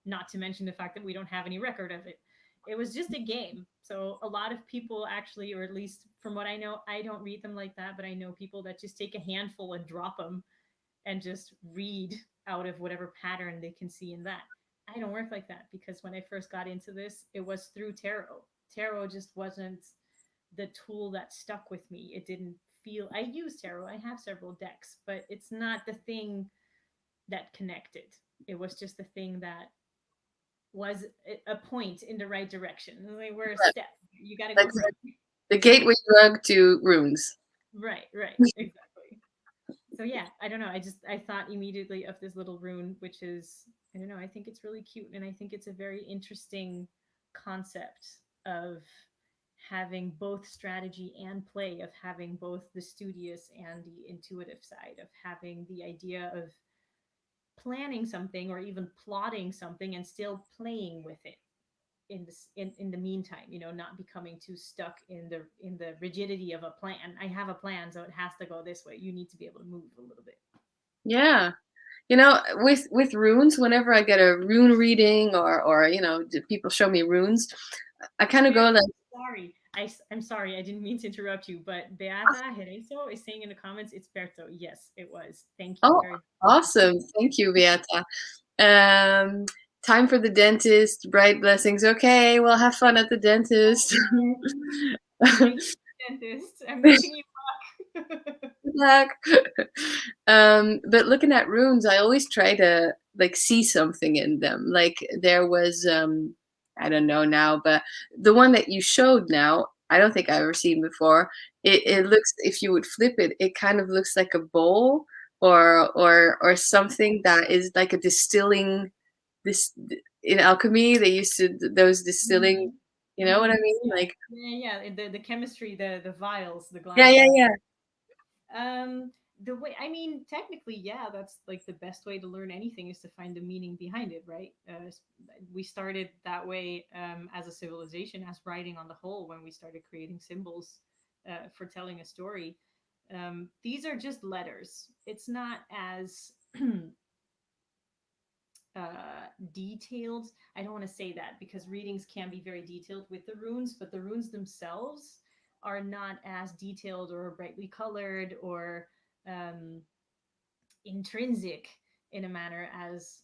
S2: Not to mention the fact that we don't have any record of it. It was just a game. So a lot of people actually, or at least from what I know, I don't read them like that, but I know people that just take a handful and drop them and just read out of whatever pattern they can see in that. I don't work like that because when I first got into this, it was through tarot. Tarot just wasn't the tool that stuck with me. It didn't feel, I use tarot, I have several decks, but it's not the thing that connected. It was just the thing that was a point in the right direction. Like we're a step. You got to
S1: like
S2: go from
S1: the gateway drug to runes.
S2: right, exactly. So yeah, I don't know. I thought immediately of this little rune, which is, I don't know. I think it's really cute, and I think it's a very interesting concept of having both strategy and play, of having both the studious and the intuitive side, of having the idea of planning something or even plotting something and still playing with it in the meantime, not becoming too stuck in the rigidity of a plan. I have a plan, so it has to go this way. You need to be able to move a little bit.
S1: Yeah. With runes, whenever I get a rune reading or people show me runes, I kind of go like,
S2: Sorry, I'm sorry, I didn't mean to interrupt you, but Beata Hereso is saying in the comments it's Berto. Yes, it was. Thank you
S1: oh,
S2: very much.
S1: awesome, thank you, Beata. Um, Time for the dentist. Bright blessings. Okay, well, have fun at the dentist.
S2: I hate dentists. I'm missing you.
S1: Good luck. But looking at runes, I always try to like see something in them. Like there was, I don't know now, but the one that you showed now, I don't think I've ever seen before. It looks, if you would flip it, it kind of looks like a bowl or something that is like a distilling. This in alchemy, they used to those distilling. You know what I
S2: Mhm.
S1: mean? Like
S2: Yeah. The chemistry, the vials, the
S1: yeah,
S2: glass
S1: yeah,
S2: vials.
S1: yeah,
S2: The way, I mean, technically, yeah, that's like the best way to learn anything is to find the meaning behind it, right? We started that way as a civilization, as writing on the whole, when we started creating symbols for telling a story. These are just letters. It's not as detailed. I don't want to say that because readings can be very detailed with the runes, but the runes themselves are not as detailed or brightly colored or um, intrinsic in a manner as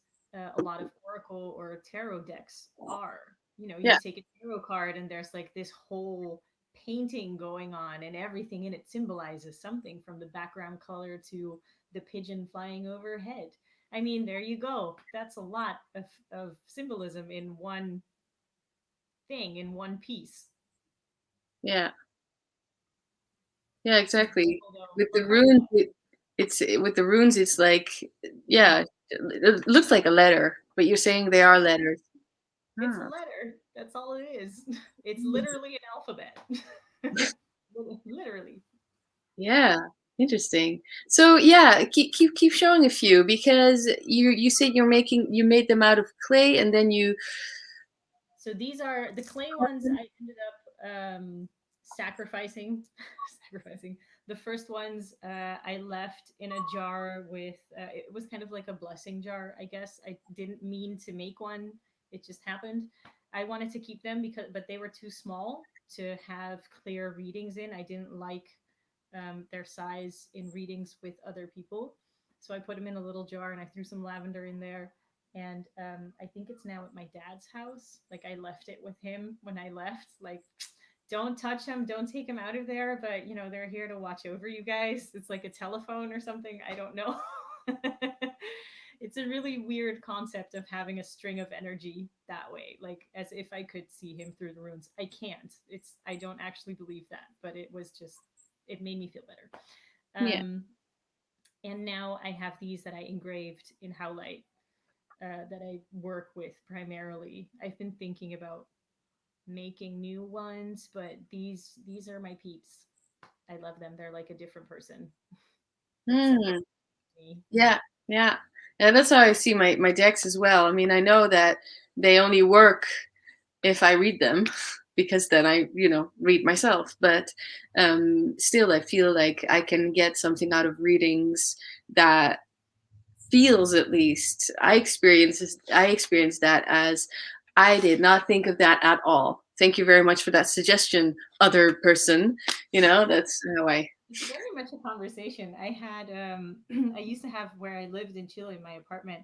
S2: a lot of oracle or tarot decks are. You
S1: yeah,
S2: take a tarot card and there's like this whole painting going on, and everything in it symbolizes something from the background color to the pigeon flying overhead. I mean, there you go. That's a lot of symbolism in one thing, in one piece.
S1: yeah. Yeah, exactly.
S2: Although,
S1: With the
S2: what color?
S1: runes, it's with the runes. It's like, yeah, it looks like a letter, but you're saying they are letters.
S2: It's a
S1: Ah,
S2: letter. That's all it is. It's literally an alphabet. Literally.
S1: yeah, interesting. So yeah, keep showing a few because you said you made them out of clay and then you
S2: So these are the clay ones I ended up sacrificing. Sacrificing. The first ones I left in a jar with, it was kind of like a blessing jar, I guess. I didn't mean to make one, it just happened. I wanted to keep them because, but they were too small to have clear readings in. I didn't like their size in readings with other people. So I put them in a little jar and I threw some lavender in there. And I think it's now at my dad's house. Like I left it with him when I left. Like, don't touch them, don't take them out of there. But you know, they're here to watch over you guys. It's like a telephone or something. I don't know. It's a really weird concept of having a string of energy that way, like as if I could see him through the runes. I can't. It's I don't actually believe that, but it was just it made me feel better.
S1: yeah.
S2: And now I have these that I engraved in Howlite that I work with primarily. I've been thinking about making new ones, but these are my peeps. I love them. They're like a different person, separate
S1: Hmm.
S2: from me.
S1: Yeah, yeah. And that's how I see my decks as well. I mean, I know that they only work if I read them because then I, read myself. But still, I feel like I can get something out of readings that feels at least I experienced that as I did not think of that at all. Thank you very much for that suggestion, other person. That's how I.
S2: It's very much a conversation. I had I used to have where I lived in Chile, my apartment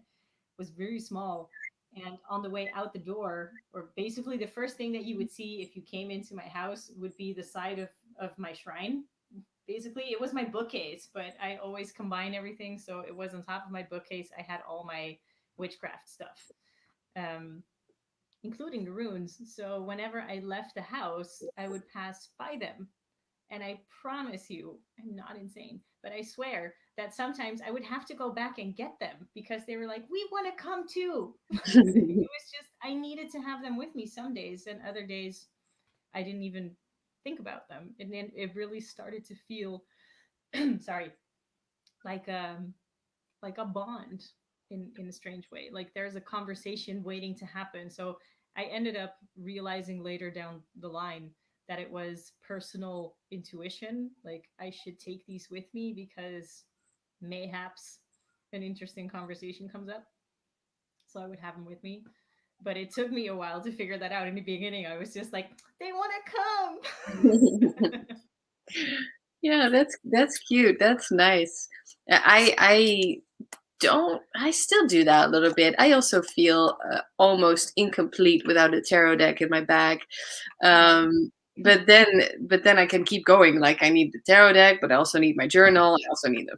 S2: was very small. And on the way out the door, or basically the first thing that you would see if you came into my house would be the side of my shrine. Basically, it was my bookcase, but I always combine everything. So it was on top of my bookcase. I had all my witchcraft stuff, um, including the runes. So whenever I left the house, I would pass by them, and I promise you, I'm not insane, but I swear that sometimes I would have to go back and get them because they were like, we want to come too. It was just, I needed to have them with me some days, and other days I didn't even think about them. And then it really started to feel, sorry, like like a bond in a strange way. Like there's a conversation waiting to happen. So I ended up realizing later down the line that it was personal intuition. Like I should take these with me because mayhaps an interesting conversation comes up. So I would have them with me. But it took me a while to figure that out. In the beginning, I was just like, they want to come.
S1: Yeah, that's cute. That's nice. I still do that a little bit. I also feel almost incomplete without a tarot deck in my bag.
S2: Right.
S1: But then I can keep going. Like I need the tarot deck, but I also need my journal. I also need the,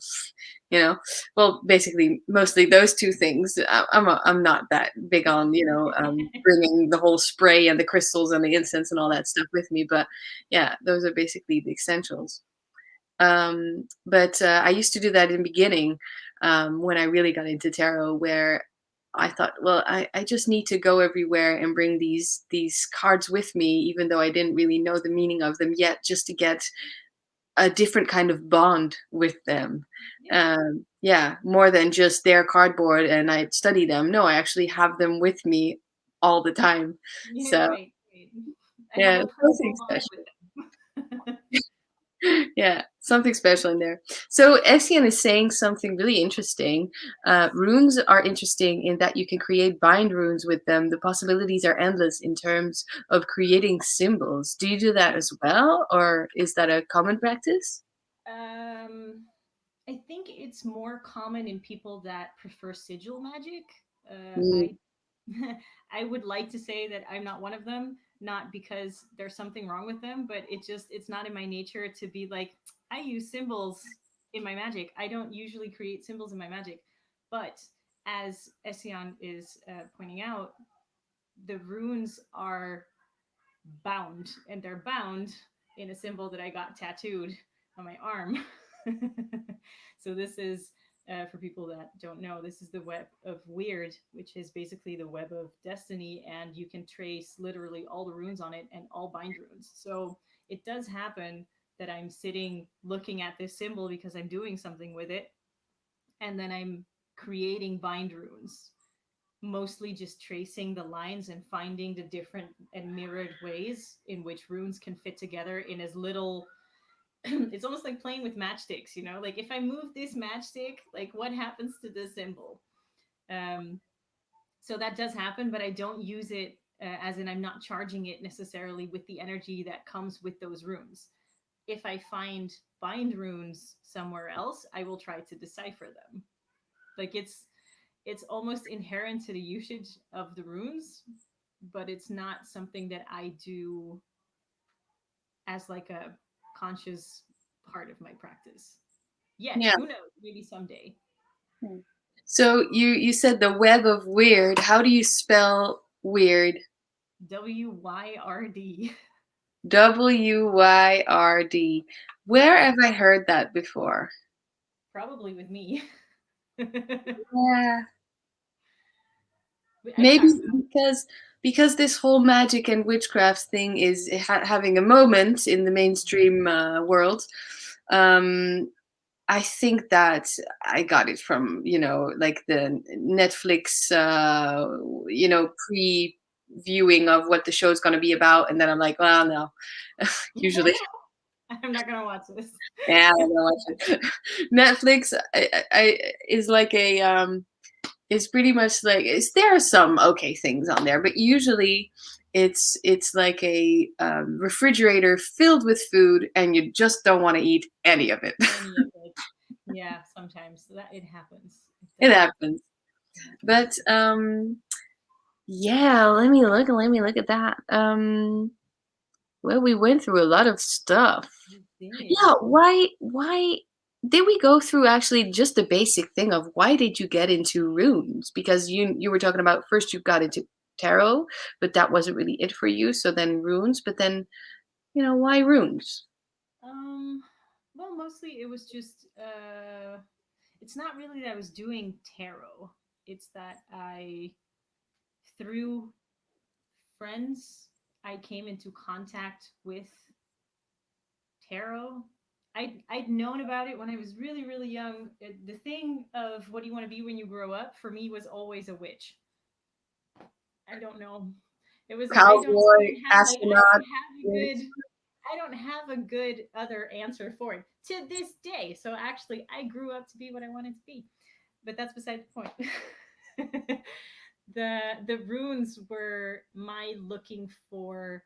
S1: you know, well, basically mostly those two things. I'm not that big on bringing the whole spray and the crystals and the incense and all that stuff with me. But yeah, those are basically the essentials. But I used to do that in the beginning when I really got into tarot, where I thought, well, I just need to go everywhere and bring these cards with me, even though I didn't really know the meaning of them yet, just to get a different kind of bond with them.
S2: Yeah.
S1: Yeah, more than just their cardboard and I study them. No, I actually have them with me all the time.
S2: Yeah,
S1: So
S2: right. Right. I have
S1: yeah,
S2: a
S1: something
S2: personal bond
S1: special.
S2: with them.
S1: Yeah, something special in there. So Essian is saying something really interesting. Runes are interesting in that you can create bind runes with them. The possibilities are endless in terms of creating symbols. Do you do that as well, or is that a common practice?
S2: Um, I think it's more common in people that prefer sigil magic.
S1: Mm.
S2: I I would like to say that I'm not one of them, not because there's something wrong with them, but it's not in my nature to be like I use symbols in my magic. I don't usually create symbols in my magic, but as Essian is pointing out, the runes are bound, and they're bound in a symbol that I got tattooed on my arm. So this is For people that don't know, this is the web of weird, which is basically the web of destiny, and you can trace literally all the runes on it and all bind runes. So it does happen that I'm sitting looking at this symbol because I'm doing something with it, and then I'm creating bind runes, mostly just tracing the lines and finding the different and mirrored ways in which runes can fit together in as little it's almost like playing with matchsticks, you know? Like if I move this matchstick, like what happens to this symbol? Um, so that does happen, but I don't use it as in I'm not charging it necessarily with the energy that comes with those runes. If I find bind runes somewhere else, I will try to decipher them. Like it's almost inherent to the usage of the runes, but it's not something that I do as like a conscious part of my practice. Yet,
S1: Yeah.
S2: who knows? Maybe someday.
S1: So you said the web of weird. How do you spell weird?
S2: WYRD.
S1: WYRD. Where
S2: Yeah,
S1: have I heard that before?
S2: probably with me.
S1: Yeah.
S2: I
S1: Maybe
S2: talked.
S1: because this whole magic and witchcraft thing is having a moment in the mainstream world. Um, I think that I got it from like the Netflix pre-viewing of what the show's going to be about, and then I'm like, well, no, usually.
S2: I'm not gonna watch this.
S1: Yeah, I don't watch it. Netflix is like a it's pretty much like there are some okay things on there, but usually it's like a refrigerator filled with food, and you just don't want to eat any of it.
S2: Any of it. Yeah, sometimes that it happens. It
S1: It
S2: does.
S1: happens,
S2: It happens.
S1: but yeah. Let me look at that. Well, we went through a lot of stuff.
S2: We did.
S1: Yeah, why did we go through actually just the basic thing of why did you get into runes? Because you were talking about first you got into tarot, but that wasn't really it for you. So then runes, but then why runes?
S2: Um. Well, mostly it was just. It's not really that I was doing tarot. It's that I through friends I came into contact with tarot. I'd known about it when I was really really young. The thing of what do you want to be when you grow up for me was always a witch. I don't know. It was I
S1: Cowboy,
S2: don't have like
S1: astronaut.
S2: I don't have a good other answer for it to this day. So actually I grew up to be what I wanted to be. But that's beside the point. The runes were my looking for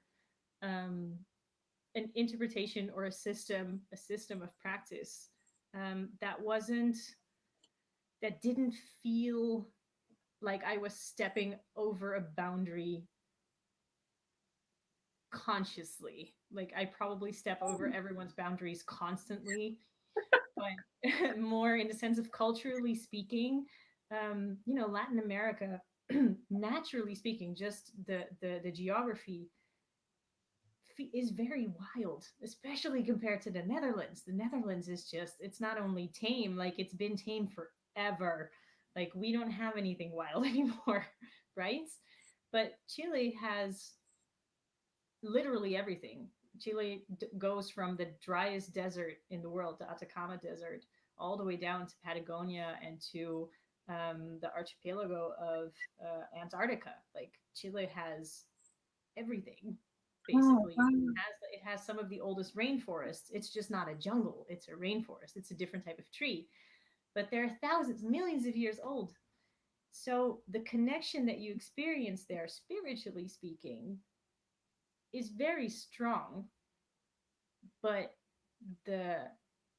S2: um an interpretation or a system of practice that wasn't that didn't feel like I was stepping over a boundary consciously. Like I probably step over everyone's boundaries constantly, but more in the sense of culturally speaking, Latin America, naturally speaking, just the geography is very wild, especially compared to the Netherlands. The Netherlands is just, it's not only tame, like it's been tame forever. Like we don't have anything wild anymore, right? But Chile has literally everything. Chile goes from the driest desert in the world, the Atacama Desert, all the way down to Patagonia and to the archipelago of Antarctica. Like Chile has everything,
S1: Oh,
S2: basically.
S1: wow.
S2: It has some of the oldest rainforests. It's just not a jungle; it's a rainforest. It's a different type of tree, but they're thousands, millions of years old. So the connection that you experience there, spiritually speaking, is very strong, but the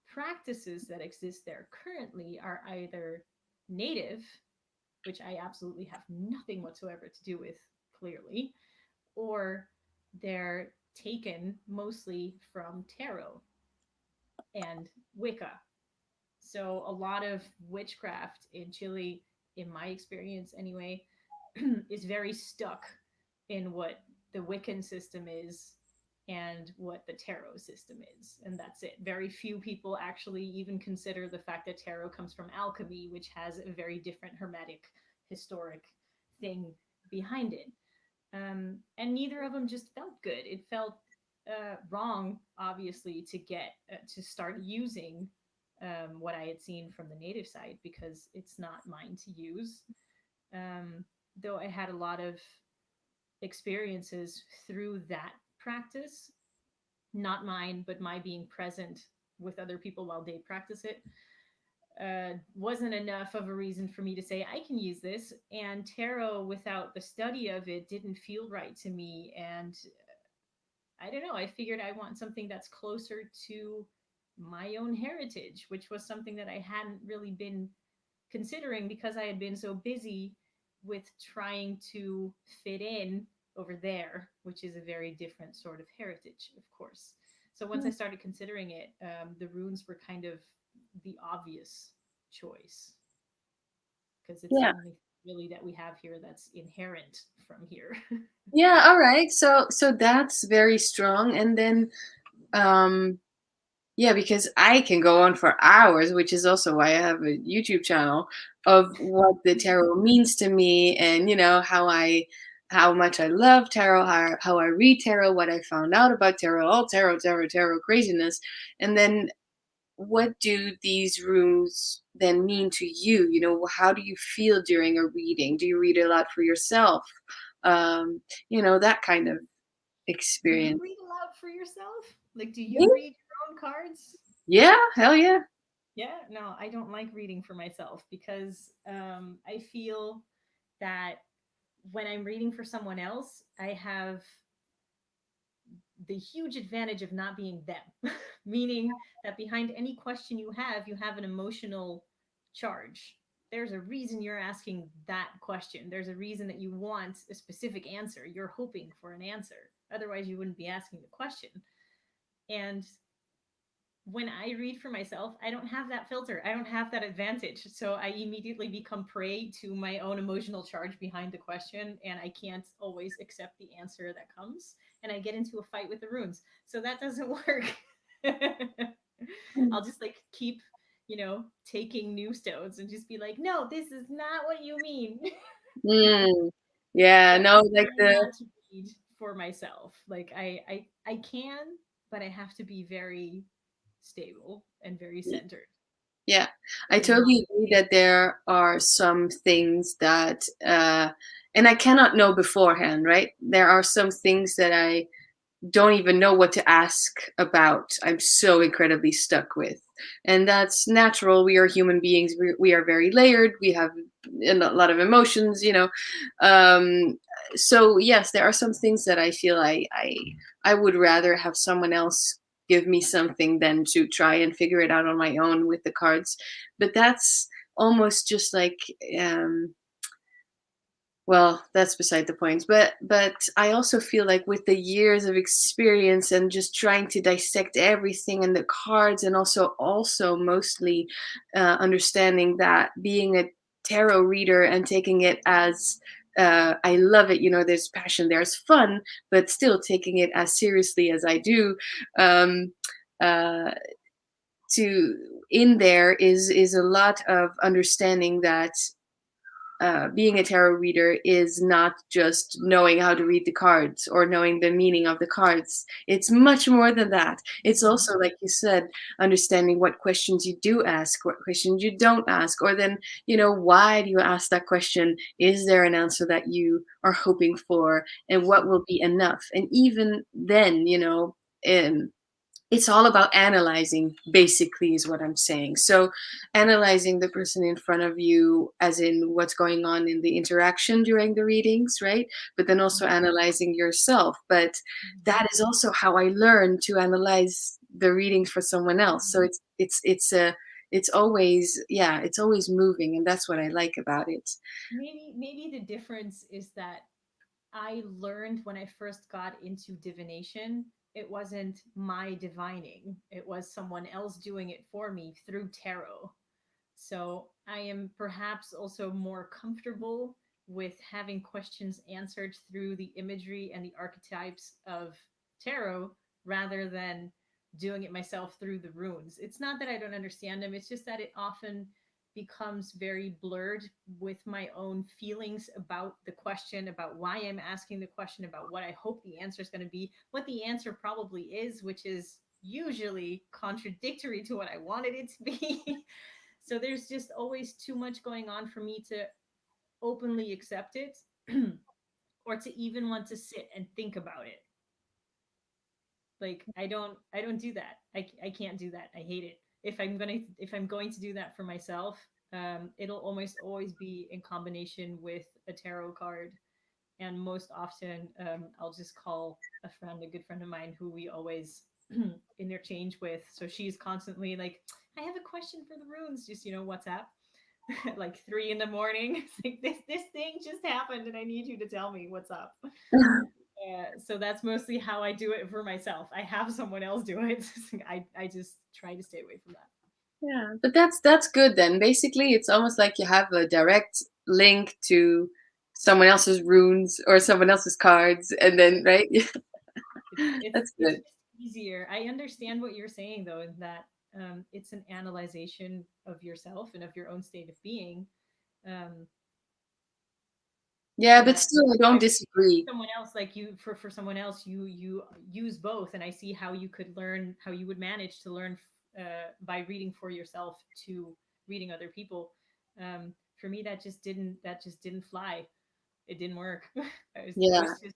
S2: practices that exist there currently are either native, which I absolutely have nothing whatsoever to do with, clearly, or they're taken mostly from tarot and Wicca. So a lot of witchcraft in Chile, in my experience anyway, is very stuck in what the Wiccan system is, and what the tarot system is. And that's it. Very few people actually even consider the fact that tarot comes from alchemy, which has a very different hermetic, historic thing behind it. And neither of them just felt good. It felt wrong, obviously, to start using what I had seen from the native side, because it's not mine to use. Though I had a lot of experiences through that practice, not mine, but my being present with other people while they practice it, wasn't enough of a reason for me to say I can use this. And tarot, without the study of it, didn't feel right to me. And I don't know, I figured I want something that's closer to my own heritage, which was something that I hadn't really been considering because I had been so busy with trying to fit in over there, which is a very different sort of heritage, of course. So once I started considering it, the runes were kind of the obvious choice, because it's the
S1: Yeah.
S2: only really that we have here that's inherent from here.
S1: Yeah, all right. So that's very strong. And then um yeah, because I can go on for hours, which is also why I have a YouTube channel of what the tarot means to me, and how much I love tarot, how I read tarot, what I found out about tarot, all tarot craziness. And then what do these runes then mean to you? How do you feel during a reading? Do you read a lot for yourself? That kind of
S2: Do you
S1: experience.
S2: read aloud for yourself? Like, do you
S1: Yeah,
S2: read your own cards?
S1: yeah, hell yeah.
S2: Yeah, no, I don't like reading for myself because I feel that when I'm reading for someone else, I have the huge advantage of not being them, meaning that behind any question you have an emotional charge. There's a reason you're asking that question. There's a reason that you want a specific answer. You're hoping for an answer. Otherwise, you wouldn't be asking the question. And when I read for myself, I don't have that filter. I don't have that advantage. So I immediately become prey to my own emotional charge behind the question, and I can't always accept the answer that comes. And I get into a fight with the runes. So that doesn't work. I'll just like keep, taking new stones and just be like, no, this is not what you mean.
S1: Mm, yeah,
S2: So
S1: no,
S2: I
S1: like
S2: learned
S1: the
S2: not to read for myself. Like I can, but I have to be very stable and very centered.
S1: yeah, I
S2: And
S1: totally agree that there are some things that and I cannot know beforehand, right? There are some things that I don't even know what to ask about. I'm so incredibly stuck with. And that's natural. We are human beings. We are very layered. We have a lot of emotions, Um, so yes, there are some things that I feel I would rather have someone else give me something than to try and figure it out on my own with the cards. But that's almost just like well, that's beside the point. But I also feel like with the years of experience and just trying to dissect everything in the cards, and also mostly understanding that being a tarot reader and taking it as I love it. There's passion, there's fun, but still taking it as seriously as I do. Um, uh, to in there is a lot of understanding that being a tarot reader is not just knowing how to read the cards or knowing the meaning of the cards. It's much more than that. It's
S2: Mhm.
S1: also, like you said, understanding what questions you do ask, what questions you don't ask, or then, why do you ask that question? Is there an answer that you are hoping for? And what will be enough? And even then, um, it's all about analyzing, basically, is what I'm saying. So analyzing the person in front of you, as in what's going on in the interaction during the readings, right? But then also analyzing yourself. But
S2: Mhm.
S1: that is also how I learned to analyze the readings for someone else. So it's always, yeah, it's always moving, and that's what I like about it.
S2: Maybe the difference is that I learned when I first got into divination, it wasn't my divining. It was someone else doing it for me through tarot. So I am perhaps also more comfortable with having questions answered through the imagery and the archetypes of tarot rather than doing it myself through the runes. It's not that I don't understand them, it's just that it often becomes very blurred with my own feelings about the question, about why I'm asking the question, about what I hope the answer is going to be, what the answer probably is, which is usually contradictory to what I wanted it to be. So there's just always too much going on for me to openly accept it or to even want to sit and think about it. Like I don't do that. I can't do that. I hate it. If I'm going to do that for myself, it'll almost always be in combination with a tarot card. And most often, I'll just call a friend, a good friend of mine, who we always interchange with. So she's constantly like, "I have a question for the runes." Just WhatsApp, like 3 in the morning. It's like this thing just happened, and I need you to tell me what's up. So that's mostly how I do it for myself. I have someone else do it. I just try to stay away from that.
S1: Yeah, but that's good then. Basically, it's almost like you have a direct link to someone else's runes or someone else's cards, and then right?
S2: It's
S1: That's
S2: it's
S1: good.
S2: just easier. I understand what you're saying though, in that it's an analyzation of yourself and of your own state of being. Um,
S1: Yeah,
S2: and
S1: but
S2: that
S1: still, I don't disagree.
S2: someone else, like you, for someone else, you use both, and I see how you could learn, how you would manage to learn by reading for yourself to reading other people. For me, that just didn't fly. It didn't work. I
S1: Yeah,
S2: was just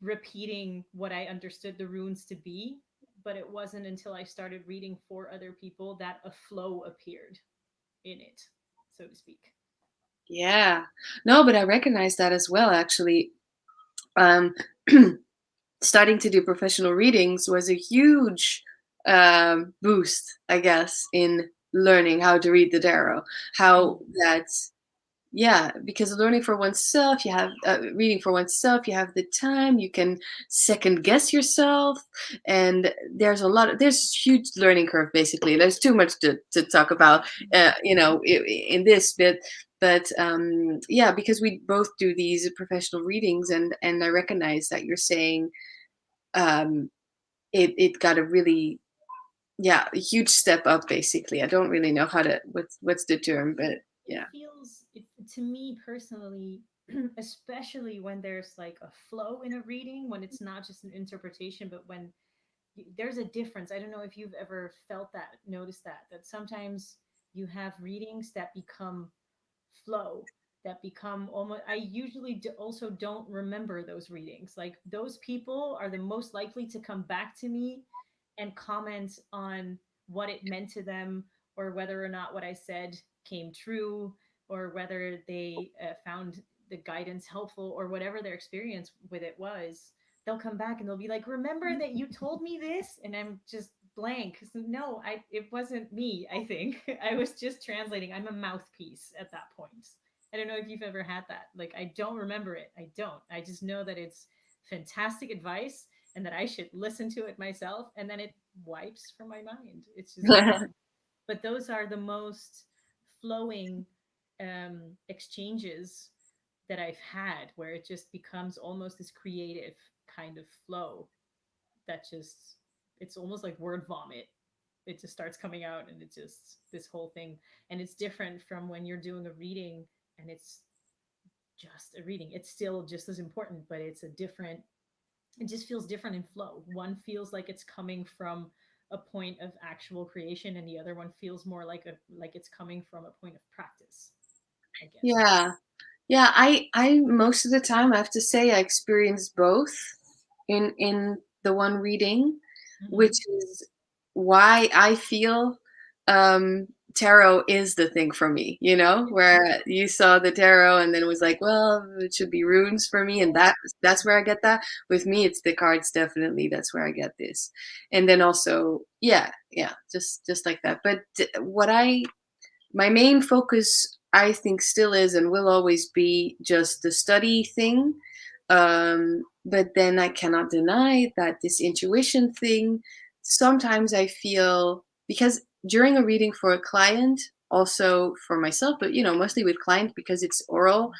S2: repeating what I understood the runes to be, but it wasn't until I started reading for other people that a flow appeared in it, so to speak.
S1: yeah. No, but I recognize that as well. Actually, um, starting to do professional readings was a huge boost, I guess, in learning how to read the tarot. How
S2: Mm.
S1: that Yeah, because learning for oneself, you have reading for oneself, you have the time, you can second guess yourself, and there's huge learning curve. Basically, there's too much to talk about, in this bit. But yeah, because we both do these professional readings, and I recognize that you're saying um, it got a really, yeah, a huge step up. Basically, I don't really know how to what's the term, but
S2: It
S1: yeah.
S2: feels it, to me personally, especially when there's like a flow in a reading, when it's not just an interpretation, but when there's a difference. I don't know if you've ever felt that, noticed that sometimes you have readings that become flow, that become almost, I usually also don't remember those readings. Like those people are the most likely to come back to me and comment on what it meant to them, or whether or not what I said came true, or whether they found the guidance helpful, or whatever their experience with it was. They'll come back and they'll be like, "Remember that you told me this?" And I'm just blank. So no, it wasn't me. I think I was just translating. I'm a mouthpiece at that point. I don't know if you've ever had that. Like, I don't remember it. I don't. I just know that it's fantastic advice and that I should listen to it myself, and then it wipes from my mind. It's just gone. But those are the most flowing exchanges that I've had, where it just becomes almost this creative kind of flow that just, it's almost like word vomit. It just starts coming out, and it's just this whole thing. And it's different from when you're doing a reading and it's just a reading. It's still just as important, but it's a different, it just feels different in flow. One feels like it's coming from a point of actual creation, and the other one feels more like it's coming from a point of practice, I guess.
S1: Yeah. Yeah, I most of the time I have to say I experienced both in the one reading, which
S2: Mm-hmm.
S1: is why I feel tarot is the thing for me, where you saw the tarot and then it was like, well, it should be runes for me, and that's where I get that. With me, it's the cards, definitely. That's where I get this. And then also, yeah, yeah, just like that. But what I my main focus, I think, still is and will always be just the study thing. But then I cannot deny that this intuition thing, sometimes I feel, because during a reading for a client, also for myself, but mostly with client because it's oral,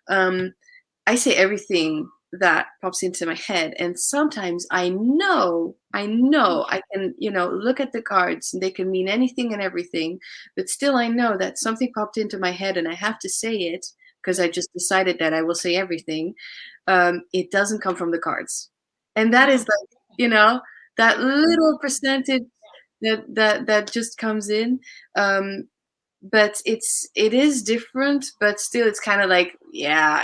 S1: I say everything that pops into my head, and sometimes I can, look at the cards and they can mean anything and everything, but still I know that something popped into my head and I have to say it because I just decided that I will say everything. It doesn't come from the cards, and that is
S2: No,
S1: like, that
S2: it happens.
S1: little percentage that just comes in. um but it is different, but still it's kind of like, yeah,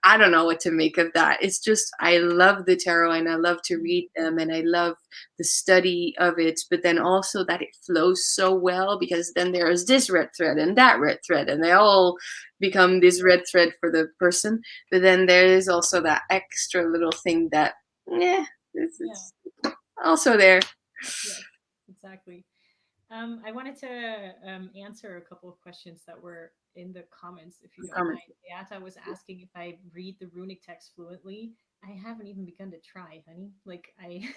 S1: I don't know what to make of that. It's just, I love the tarot and I love to read them and I love the study of it, but then also that it flows so well, because then there's this red thread and that red thread and they all become this red thread for the person. But then there is also that extra little thing that, yeah,
S2: Yeah.
S1: it's also there.
S2: Yes, exactly. I wanted to answer a couple of questions that were in the comments, if you don't mind. Beata was asking if I read the runic text fluently. I haven't even begun to try, honey. Like I,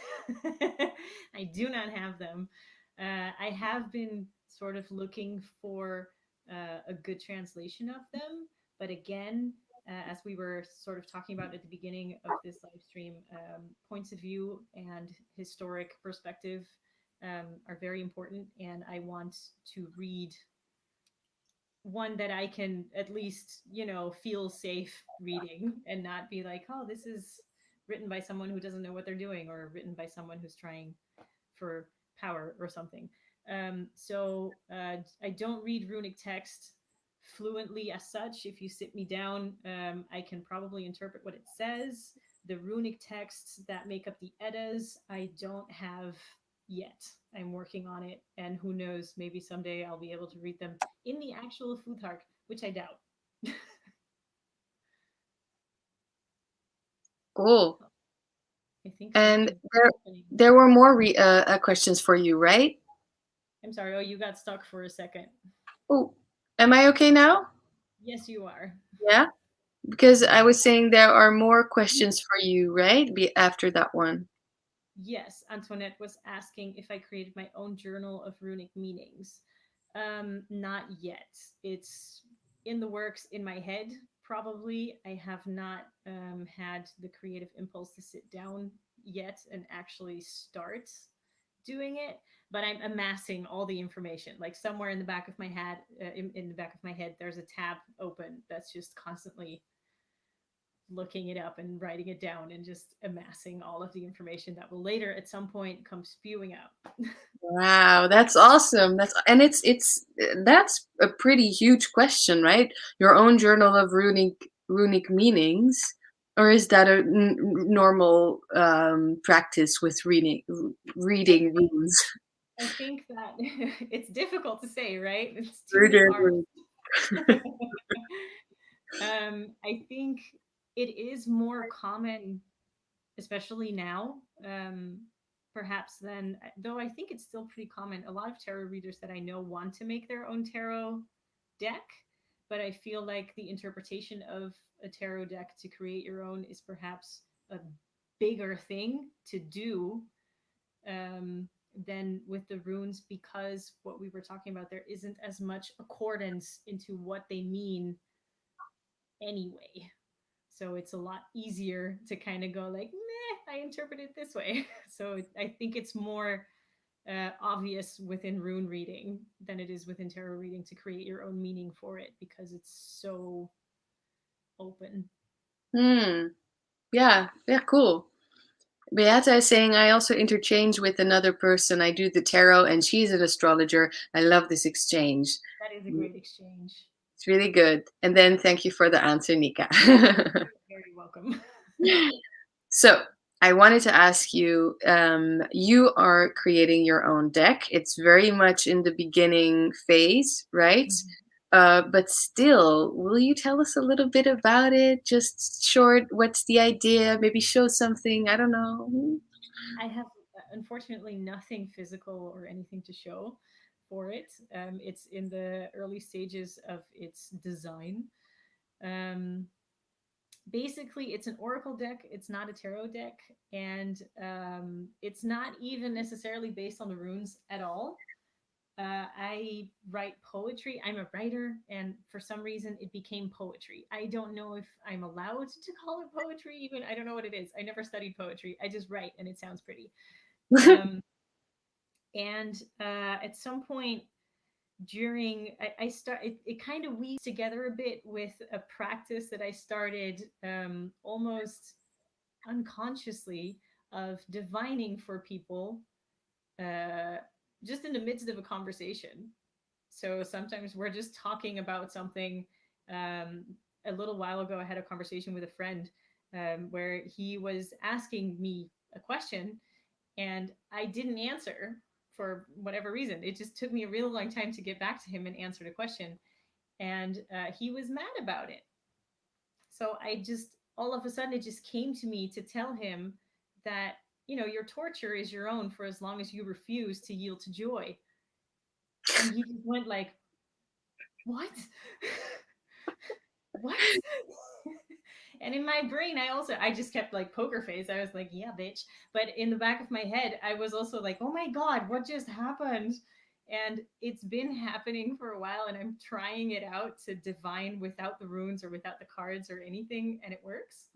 S2: I do not have them. I have been sort of looking for a good translation of them, but again, as we were sort of talking about at the beginning of this live stream, points of view and historic perspective are very important, and I want to read one that I can at least, feel safe reading and not be like, oh, this is written by someone who doesn't know what they're doing or written by someone who's trying for power or something. So I don't read runic text fluently as such. If you sit me down, I can probably interpret what it says. The runic texts that make up the Eddas, I don't have yet. I'm working on it, and who knows, maybe someday I'll be able to read them in the actual Futhark, which I doubt.
S1: Cool.
S2: I think
S1: And
S2: something's
S1: there
S2: happening.
S1: there were more questions for you, right?
S2: I'm sorry. Oh, you got stuck for a second.
S1: Oh, am I okay now?
S2: Yes, you are.
S1: Yeah, because I was saying there are more questions for you, right? After that one.
S2: Yes, Antoinette was asking if I created my own journal of runic meanings. Not yet. It's in the works in my head, probably. I have not had the creative impulse to sit down yet and actually start doing it, but I'm amassing all the information. Like somewhere in the back of my head, in the back of my head, there's a tab open that's just constantly looking it up and writing it down and just amassing all of the information that will later at some point come spewing out.
S1: Wow, that's awesome. It's that's a pretty huge question, right? Your own journal of runic meanings, or is that a normal practice with
S2: I
S1: reading
S2: think
S1: runes?
S2: I think that it's difficult to say, right? It's too many
S1: Reader
S2: arts.
S1: runes.
S2: I think it is more common, especially now, perhaps than, though I think it's still pretty common. A lot of tarot readers that I know want to make their own tarot deck, but I feel like the interpretation of a tarot deck to create your own is perhaps a bigger thing to do than with the runes, because what we were talking about, there isn't as much accordance into what they mean anyway. So it's a lot easier to kind of go like, meh, I interpret it this way. So I think it's more obvious within rune reading than it is within tarot reading to create your own meaning for it, because it's so open.
S1: Hmm. Yeah. Yeah. Cool. Beata is saying I also interchange with another person. I do the tarot, and she's an astrologer. I love this exchange.
S2: That is a great exchange.
S1: It's really good. And then thank you for the answer, Nika.
S2: You're very welcome.
S1: So I wanted to ask you, you are creating your own deck. It's very much in the beginning phase, right?
S2: Mhm.
S1: But still, will you tell us a little bit about it? Just short, what's the idea? Maybe show something. I don't know.
S2: I have unfortunately nothing physical or anything to show for it. It's in the early stages of its design. Um, Basically, it's an oracle deck. It's not a tarot deck, and it's not even necessarily based on the runes at all. I write poetry. I'm a writer, and for some reason, it became poetry. I don't know if I'm allowed to call it poetry. Even I don't know what it is. I never studied poetry. I just write, and it sounds pretty. Um, and at some point during, I start. It kind of weaves together a bit with a practice that I started almost unconsciously of divining for people, uh, just in the midst of a conversation. So sometimes we're just talking about something. Um, a little while ago, I had a conversation with a friend where he was asking me a question and I didn't answer for whatever reason. It just took me a real long time to get back to him and answer the question. And he was mad about it. So I just, all of a sudden, it just came to me to tell him that, your torture is your own for as long as you refuse to yield to joy. And he just went like, what? What? And in my brain, I just kept like poker face. I was like, yeah, bitch. But in the back of my head, I was also like, oh my God, what just happened? And it's been happening for a while, and I'm trying it out to divine without the runes or without the cards or anything, and it works.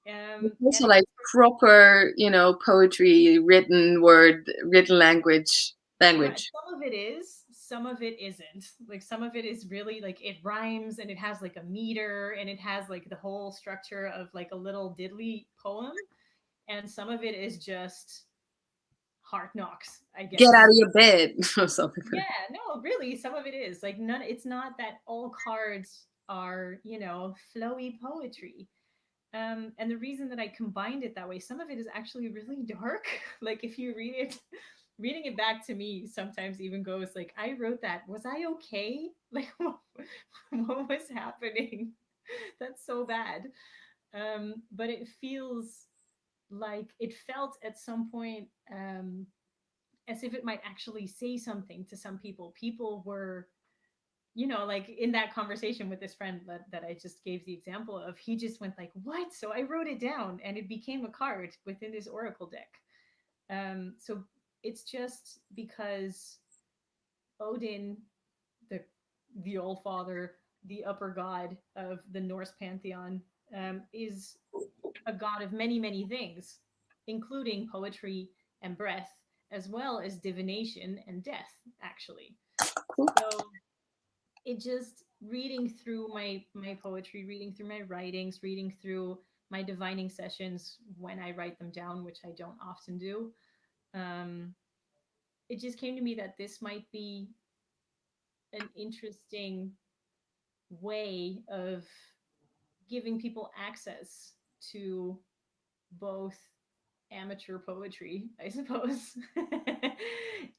S1: It's
S2: And
S1: also
S2: it
S1: like proper, poetry, written language,
S2: Yeah,
S1: language.
S2: some of it is, some of it isn't. Like some of it is really like it rhymes and it has like a meter and it has like the whole structure of like a little diddly poem. And some of it is just hard knocks, I
S1: Get out
S2: guess.
S1: of your bed or something.
S2: Yeah, no, really, some of it is. Like none it's not that all cards are, flowy poetry. And the reason that I combined it that way, some of it is actually really dark. Like if you read it, reading it back to me sometimes even goes like, I wrote that. Was I okay? Like, what was happening? That's so bad. But it feels like it felt at some point as if it might actually say something to some people. People were like in that conversation with this friend that I just gave the example of, he just went like, what? So I wrote it down and it became a card within this oracle deck. So it's just because Odin, the the All Father, the upper god of the Norse pantheon, is a god of many, many things, including poetry and breath, as well as divination and death, actually.
S1: Cool.
S2: So it just reading through my poetry, reading through my writings, reading through my divining sessions when I write them down, which I don't often do. Um, it just came to me that this might be an interesting way of giving people access to both amateur poetry, I suppose,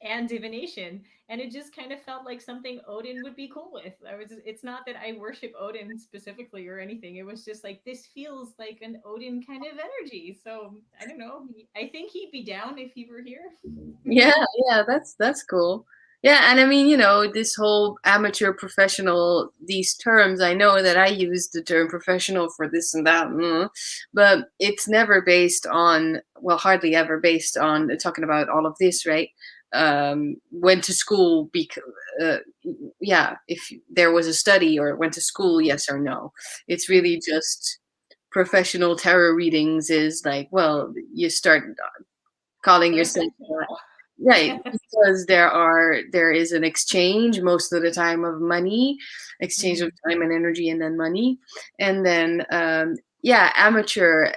S2: and divination. And it just kind of felt like something Odin would be cool with. It's not that I worship Odin specifically or anything. It was just like, this feels like an Odin kind of energy. So I don't know. I think he'd be down if he were here.
S1: Yeah, yeah, that's cool. Yeah, and I mean, this whole amateur professional, these terms, I know that I use the term professional for this and that, but it's never based on, well, hardly ever based on talking about all of this, right? Went to school uh, yeah, if there was a study or went to school, yes or no. It's really just professional tarot readings is like, well, you start calling yourself
S2: Professional.
S1: right, because there is an exchange most of the time of money, exchange of
S2: Mhm.
S1: time and energy, and then money, and then yeah, amateur.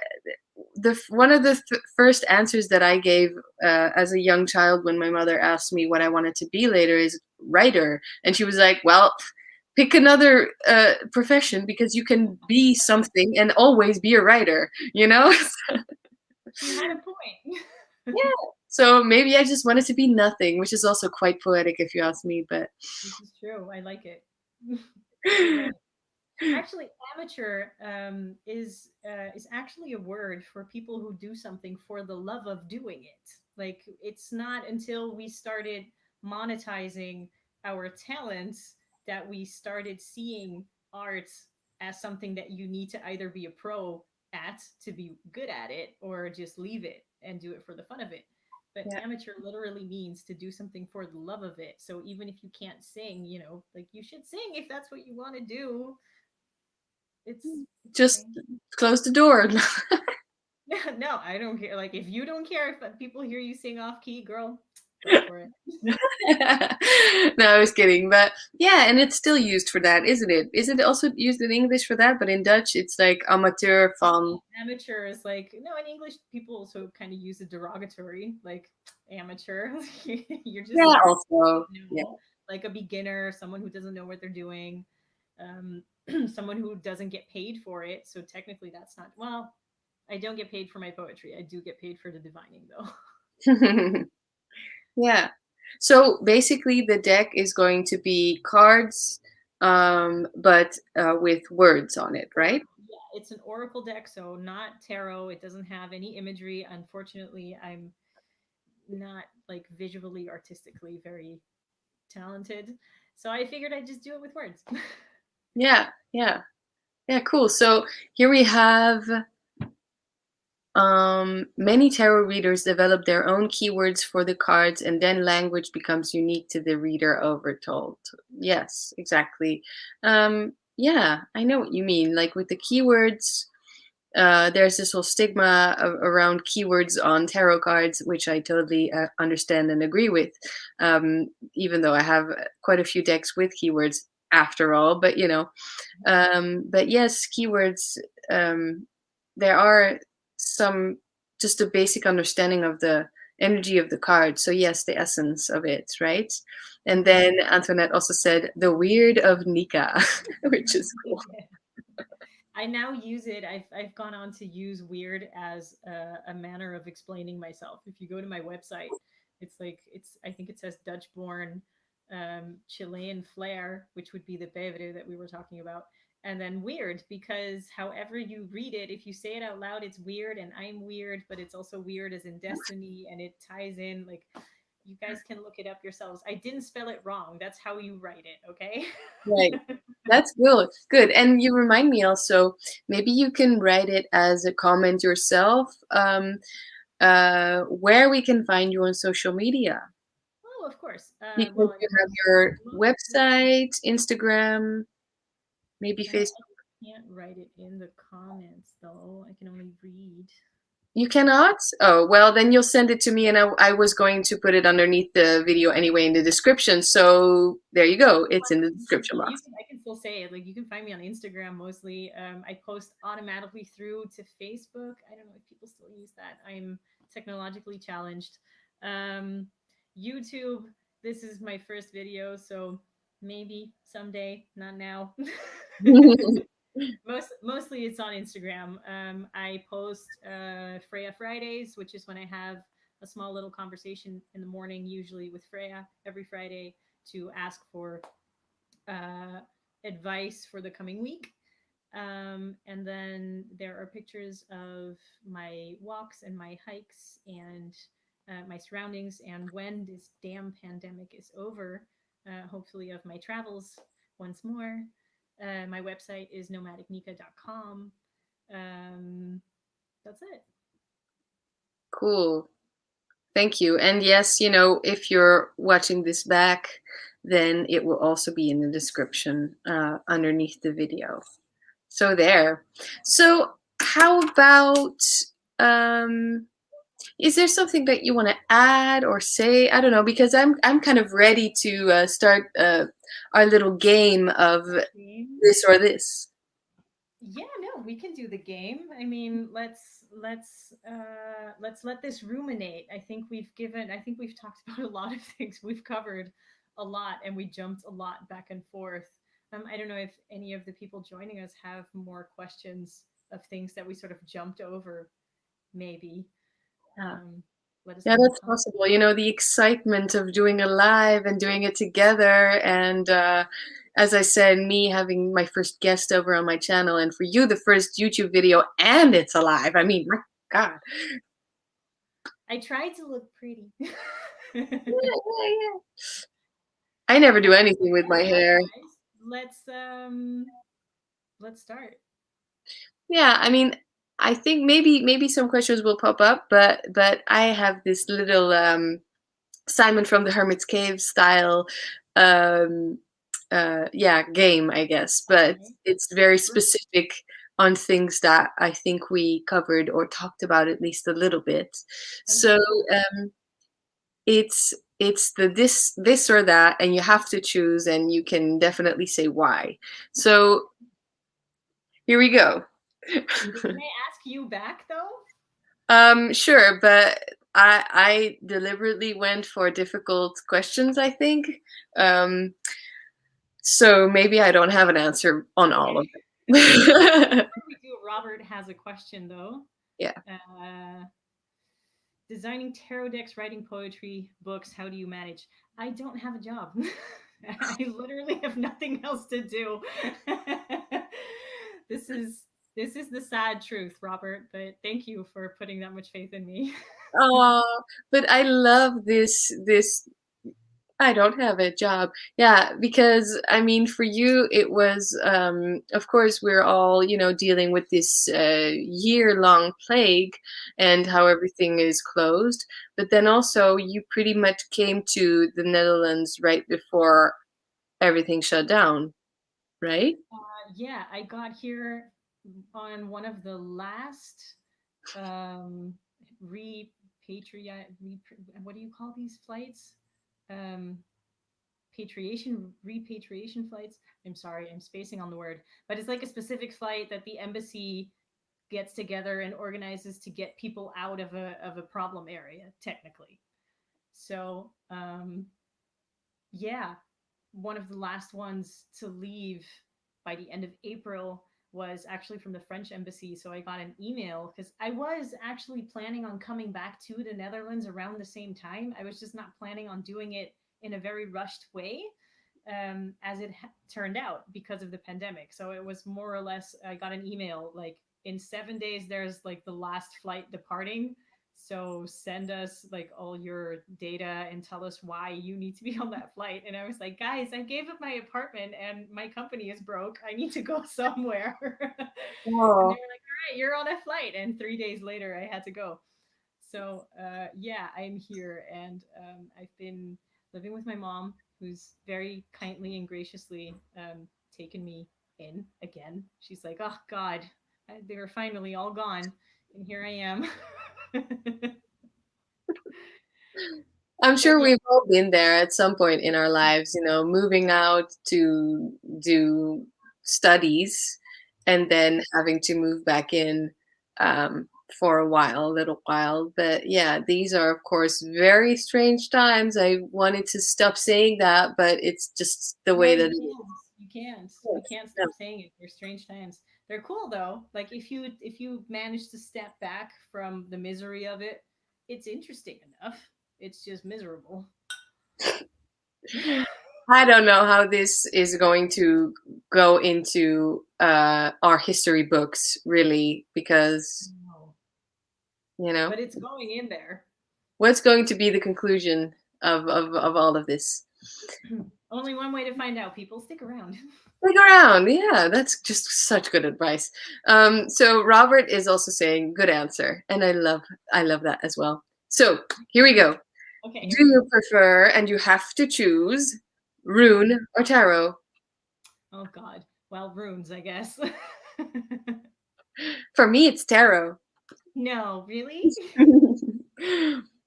S1: One of the first answers that I gave as a young child when my mother asked me what I wanted to be later is writer, and she was like, "Well, pick another profession because you can be something and always be a writer," you know.
S2: She had a point.
S1: Yeah. So maybe I just wanted to be nothing, which is also quite poetic if you ask me, but
S2: This is true. I like it. You're right. Actually, amateur is actually a word for people who do something for the love of doing it. Like it's not until we started monetizing our talents that we started seeing art as something that you need to either be a pro at to be good at it or just leave it and do it for the fun of it. But
S1: Yeah.
S2: amateur literally means to do something for the love of it. So even if you can't sing, like you should sing if that's what you want to do. It's
S1: Just
S2: okay.
S1: close the door.
S2: No, I don't care. Like if you don't care if people hear you sing off key, girl, go for it.
S1: No, I was kidding. But yeah, and it's still used for that, isn't it? Is it also used in English for that? But in Dutch, it's like amateur van.
S2: Amateur is like, no, in English people also kind of use a derogatory, like amateur. You're just
S1: Yeah,
S2: someone who
S1: also.
S2: doesn't
S1: Yeah.
S2: know, like a beginner, someone who doesn't know what they're doing, um, someone who doesn't get paid for it. So technically, that's not well. I don't get paid for my poetry. I do get paid for the divining, though.
S1: Yeah. So basically, the deck is going to be cards, but with words on it, right?
S2: Yeah, it's an oracle deck, so not tarot. It doesn't have any imagery. Unfortunately, I'm not like visually artistically very talented. So I figured I'd just do it with words.
S1: Yeah, yeah, yeah. Cool. So here we have many tarot readers develop their own keywords for the cards, and then language becomes unique to the reader overtold. Yes, exactly. Yeah, I know what you mean. Like with the keywords, there's this whole stigma around keywords on tarot cards, which I totally understand and agree with. Even though I have quite a few decks with keywords after all, but but yes, keywords. Um, there are some just a basic understanding of the energy of the card. So yes, the essence of it, right? And
S2: Mhm.
S1: then Antoinette also said the weird of Nika, which is cool.
S2: I now use it. I've gone on to use weird as a manner of explaining myself. If you go to my website, it's like I think it says Dutch born, Chilean flair, which would be the bevere that we were talking about, and then weird because however you read it, if you say it out loud, it's weird, and I'm weird, but it's also weird as in destiny, and it ties in like you guys can look it up yourselves. I didn't spell it wrong. That's how you write it, okay?
S1: Right. That's good. Good. And you remind me also, maybe you can write it as a comment yourself, where we can find you on social media.
S2: Oh, of course.
S1: Because
S2: Well, I
S1: you have
S2: post
S1: your
S2: mostly.
S1: website, Instagram, maybe
S2: I
S1: Facebook.
S2: can't write it in the comments though. I can only read.
S1: You cannot? Oh, well, then you'll send it to me, and I was going to put it underneath the video anyway in the description. So there you go. It's in the description
S2: You
S1: box.
S2: can, I can still say it. Like you can find me on Instagram mostly. I post automatically through to Facebook. I don't know if people still use that. I'm technologically challenged. Um, YouTube. This is my first video, so maybe someday, not now. Mostly it's on Instagram. I post Freya Fridays, which is when I have a small little conversation in the morning, usually with Freya every Friday, to ask for uh, advice for the coming week. And then there are pictures of my walks and my hikes and my surroundings. And when this damn pandemic is over, hopefully, of my travels once more. My website is nomadicnika.com. Um, that's it.
S1: Cool. Thank you. And yes, if you're watching this back, then it will also be in the description underneath the video. So there. So how about is there something that you want to add or say? I don't know, because I'm kind of ready to start our little game of this or this.
S2: Yeah, no, we can do the game. I mean, let's let this ruminate. I think we've talked about a lot of things. We've covered a lot and we jumped a lot back and forth. I don't know if any of the people joining us have more questions of things that we sort of jumped over, maybe.
S1: Yeah.
S2: Um, Let us
S1: Yeah,
S2: know in the
S1: that's
S2: comments.
S1: possible. The excitement of doing a live and doing it together. And as I said, me having my first guest over on my channel, and for you, the first YouTube video, and it's alive. I mean, my God.
S2: I tried to look pretty.
S1: Yeah, yeah, yeah. I never do anything with my
S2: Yeah,
S1: hair.
S2: otherwise, let's start.
S1: Yeah, I mean, I think maybe some questions will pop up, but I have this little Simon from the Hermit's Cave style um yeah, game, I guess, but
S2: Okay.
S1: it's very
S2: Right.
S1: specific on things that I think we covered or talked about at least a little bit. So
S2: Okay, cool.
S1: it's the this or that, and you have to choose, and you can definitely say why. So here we go.
S2: Okay, can I ask you back though?
S1: Sure, but I deliberately went for difficult questions, I think. Um, so maybe I don't have an answer on all of
S2: Okay.
S1: them.
S2: Before we do, Robert has a question though.
S1: Yeah.
S2: Uh, Designing tarot decks, writing poetry, books, how do you manage? I don't have a job. I literally have nothing else to do. this is this is the sad truth, Robert, but thank you for putting that much faith in me.
S1: Oh, but I love this I don't have a job. Yeah, because I mean, for you, it was, of course, we're all, dealing with this year-long plague and how everything is closed. But then also, you pretty much came to the Netherlands right before everything shut down, right?
S2: Yeah, I got here on one of the last um what do you call these flights? Um repatriation flights. I'm sorry, I'm spacing on the word, but it's like a specific flight that the embassy gets together and organizes to get people out of a problem area, technically. So yeah, one of the last ones to leave by the end of April was actually from the French embassy. So I got an email because I was actually planning on coming back to the Netherlands around the same time. I was just not planning on doing it in a very rushed way, as it turned out because of the pandemic. So it was more or less, I got an email like, in 7 days, there's like the last flight departing. So send us like all your data and tell us why you need to be on that flight. And I was like, guys, I gave up my apartment and my company is broke. I need to go somewhere. And they
S1: Oh,
S2: were like, all right, you're on a flight. And 3 days later, I had to go. So yeah, I'm here, and I've been living with my mom, who's very kindly and graciously taken me in again. She's like, oh God, they were finally all gone, and here I am.
S1: I'm
S2: But
S1: sure
S2: yeah,
S1: we've all been there at some point in our lives, moving out to do studies and then having to move back in for a little while. But yeah, these are, of course, very strange times. I wanted to stop saying that, but it's just the
S2: no,
S1: way that
S2: you
S1: it is.
S2: can't. You can't. You
S1: Yes.
S2: can't
S1: Yeah.
S2: stop saying it. They're strange times. They're cool though. Like if you manage to step back from the misery of it, it's interesting enough. It's just miserable.
S1: I don't know how this is going to go into our history books, really, because,
S2: No.
S1: you know.
S2: But it's going in there.
S1: What's going to be the conclusion of all of this?
S2: Only one way to find out, people. Stick around.
S1: Stick around. Yeah, that's just such good advice. So Robert is also saying good answer, and I love that as well. So here we go.
S2: Okay,
S1: Do
S2: here we go.
S1: you prefer, and you have to choose,
S2: Mhm.
S1: rune or tarot?
S2: Oh God. Well, runes, I guess.
S1: For me, it's tarot.
S2: No, really?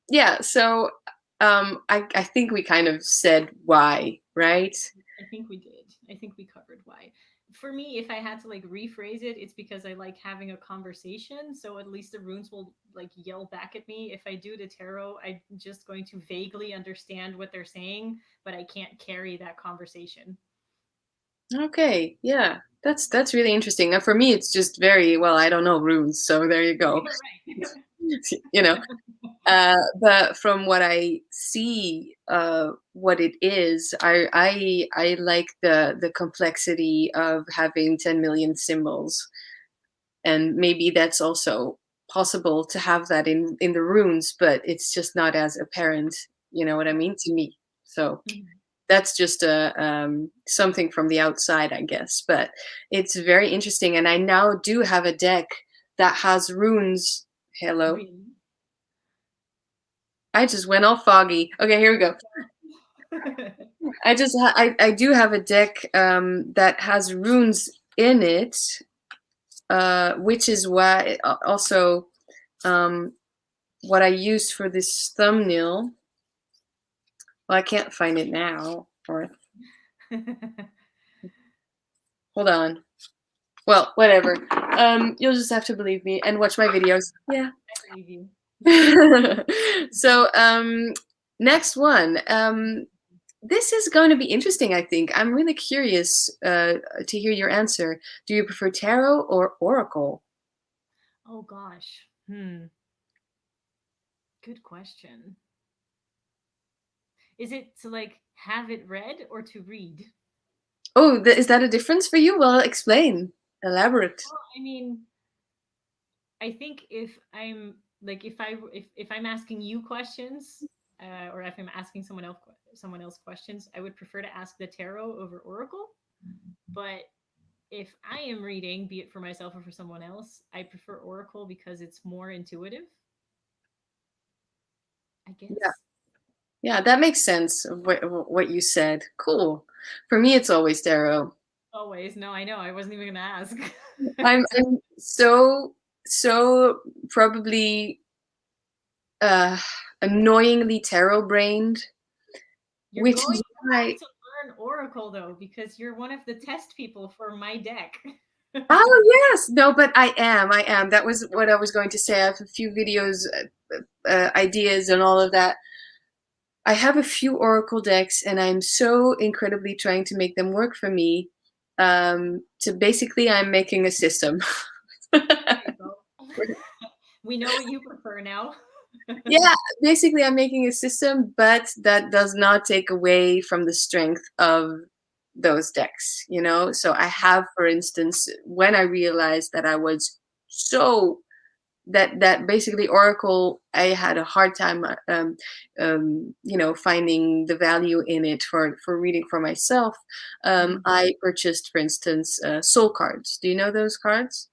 S1: Yeah. So I think we kind of said why, right?
S2: I think we did. I think we covered why. For me, if I had to like rephrase it, it's because I like having a conversation. So at least the runes will like yell back at me. If I do the tarot, I'm just going to vaguely understand what they're saying, but I can't carry that conversation.
S1: Okay, yeah, that's really interesting. And for me, it's just very well. I don't know runes, so there you go.
S2: Right.
S1: you know, but from what I see, what it is, I like the complexity of having 10 million symbols, and maybe that's also possible to have that in the runes, but it's just not as apparent. You know what I
S2: Right.
S1: mean to me. So
S2: Mhm.
S1: that's just a something from the outside, I guess. But it's very interesting, and I now do have a deck that has runes. Hello.
S2: Really?
S1: I just went all foggy. Okay, here we go. I do have a deck that has runes in it, which is why also what I used for this thumbnail. Well, I can't find it now. Or hold on. Well, whatever. You'll just have to believe me and watch my videos. Yeah.
S2: I believe you.
S1: So next one. This is going to be interesting, I think. I'm really curious to hear your answer. Do you prefer tarot or oracle?
S2: Oh gosh. Good question. Is it to like have it read or to read?
S1: Oh, is that a difference for you? Well, explain. Elaborate.
S2: Well, I mean, I think if I'm like if I'm asking you questions, or if I'm asking someone else questions, I would prefer to ask the tarot over oracle. But if I am reading, be it for myself or for someone else, I prefer oracle because it's more intuitive, I
S1: Yeah.
S2: guess.
S1: Yeah, that makes sense of what you said. Cool. For me, it's always tarot.
S2: Always. No, I know. I wasn't even gonna ask.
S1: I'm so probably uh annoyingly tarot brained,
S2: You're
S1: which
S2: going
S1: is
S2: to have
S1: why.
S2: to learn oracle though, because you're one of the test people for my deck.
S1: Oh yes, no, but I am. That was what I was going to say. I have a few videos, ideas, and all of that. I have a few oracle decks, and I'm so incredibly trying to make them work for me. To basically, I'm making a system.
S2: There you go. We know what you prefer now.
S1: Yeah, basically, I'm making a system, but that does not take away from the strength of those decks, you know? So I have, for instance, when I realized that I was so that basically Oracle, I had a hard time, finding the value in it for reading for myself. I purchased, for instance, soul cards. Do you know those cards?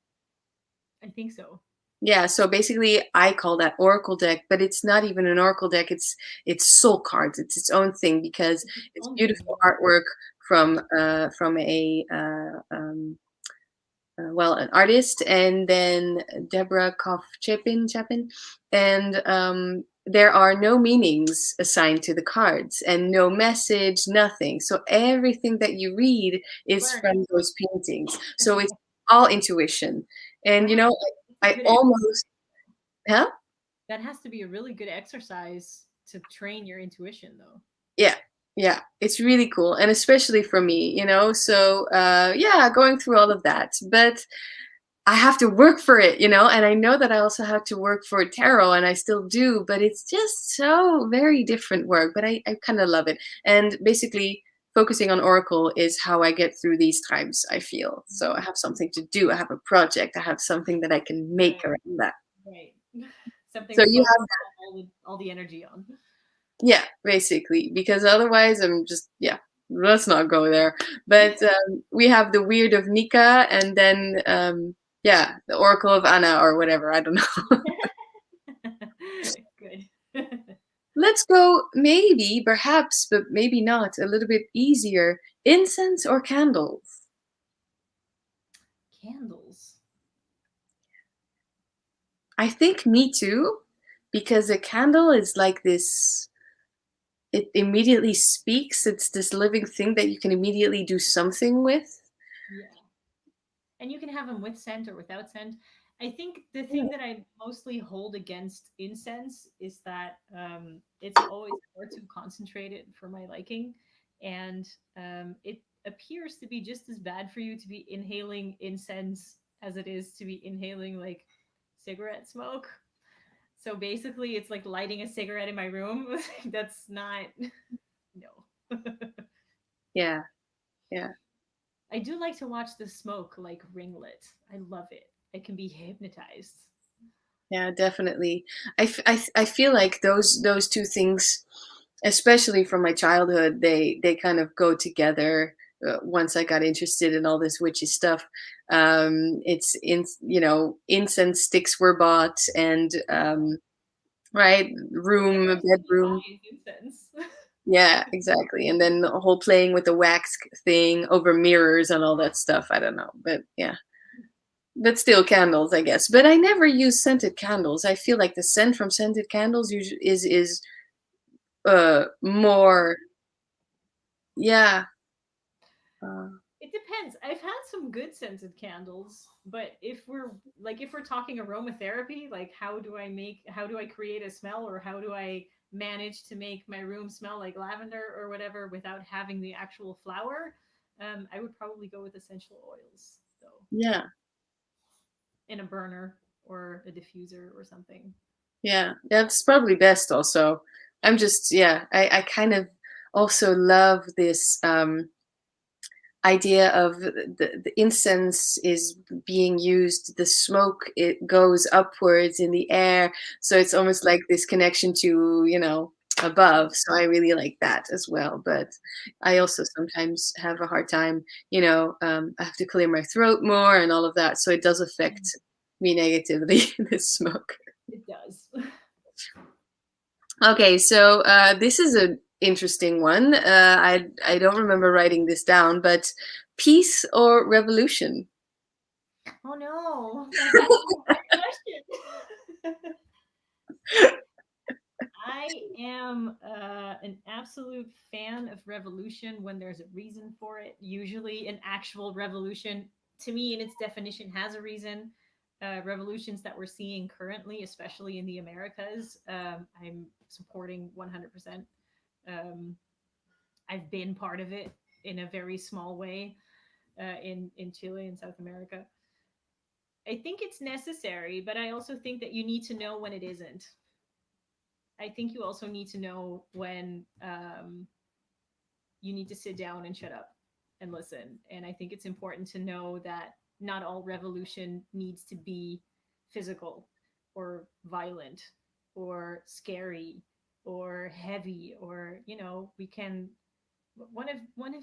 S2: I think so.
S1: Yeah, so basically I call that Oracle deck, but it's not even an Oracle deck. It's soul cards. It's its own thing because
S2: It's its
S1: it's
S2: own thing.
S1: beautiful artwork from a well, an artist, and then Deborah Koff Chapin, and there are no meanings assigned to the cards and no message, nothing. So everything that you read is
S2: Learning.
S1: from those paintings. So it's all intuition. And
S2: Wow. That's a
S1: I
S2: good
S1: almost, huh?
S2: That has to be a really good exercise to train your intuition though.
S1: Yeah, yeah, it's really cool, and especially for me. So yeah, going through all of that, but I have to work for it. And I know that I also have to work for tarot, and I still do, but it's just so very different work. But I kind of love it, and basically focusing on Oracle is how I get through these times. I feel so I have something to do. I have a project. I have something that I can make
S2: Right.
S1: around that.
S2: Right. Something
S1: So
S2: to
S1: you
S2: focus
S1: have,
S2: all the energy on.
S1: yeah, basically, because otherwise I'm just, yeah, let's not go there. But we have the Weird of Nika, and then yeah, the Oracle of Anna or whatever. I don't know.
S2: Good.
S1: Let's go, maybe, perhaps, but maybe not, a little bit easier. Incense or candles?
S2: Candles.
S1: I think me too, because a candle is like this, it immediately speaks. It's this living thing that you can immediately do something with.
S2: Yeah. And you can have them with scent or without scent. I think the thing that I mostly hold against incense is that it's always far too concentrated for my liking, and it appears to be just as bad for you to be inhaling incense as it is to be inhaling like cigarette smoke. So basically, it's like lighting a cigarette in my room. That's not no.
S1: Yeah, yeah.
S2: I do like to watch the smoke like ringlet. I love it. I can be hypnotized.
S1: Yeah, definitely. I feel like those two things, especially from my childhood, they kind of go together. once I got interested in all this witchy stuff. It's in, incense sticks were bought, and right,
S2: Yeah,
S1: room,
S2: most people
S1: bedroom.
S2: buy incense.
S1: Yeah, exactly. And then the whole playing with the wax thing over mirrors and all that stuff. I don't know, but yeah. But still candles, I guess. But I never use scented candles. I feel like the scent from scented candles usually is more, yeah. Uh,
S2: It depends. I've had some good scented candles, but if we're talking aromatherapy, like how do I create a smell, or how do I manage to make my room smell like lavender or whatever without having the actual flower? I would probably go with essential oils though,
S1: yeah.
S2: in a burner or a diffuser or something.
S1: Yeah. That's probably best also. I'm just, yeah, I kind of also love this idea of the incense is being used, the smoke, it goes upwards in the air, so it's almost like this connection to, above. So I really like that as well. But I also sometimes have a hard time, I have to clear my throat more and all of that, so it does affect
S2: Mm.
S1: me negatively, this smoke.
S2: It does.
S1: Okay, so this is an interesting one. I don't remember writing this down, but peace or revolution?
S2: Oh no, that's actually a good question. I am an absolute fan of revolution when there's a reason for it. Usually, an actual revolution, to me, in its definition, has a reason. Revolutions that we're seeing currently, especially in the Americas, I'm supporting 100%. Um, I've been part of it in a very small way in Chile and South America. I think it's necessary, but I also think that you need to know when it isn't. I think you also need to know when you need to sit down and shut up and listen. And I think it's important to know that not all revolution needs to be physical or violent or scary or heavy, or we can, one of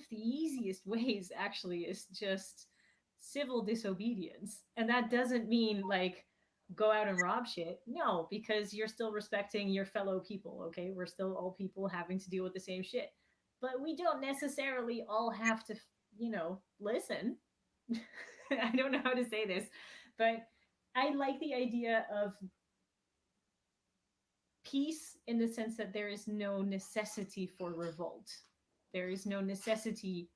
S2: the easiest ways actually is just civil disobedience. And that doesn't mean like go out and rob shit. No, because you're still respecting your fellow people, okay? We're still all people having to deal with the same shit. But we don't necessarily all have to, listen. I don't know how to say this, but I like the idea of peace in the sense that there is no necessity for revolt. There is no necessity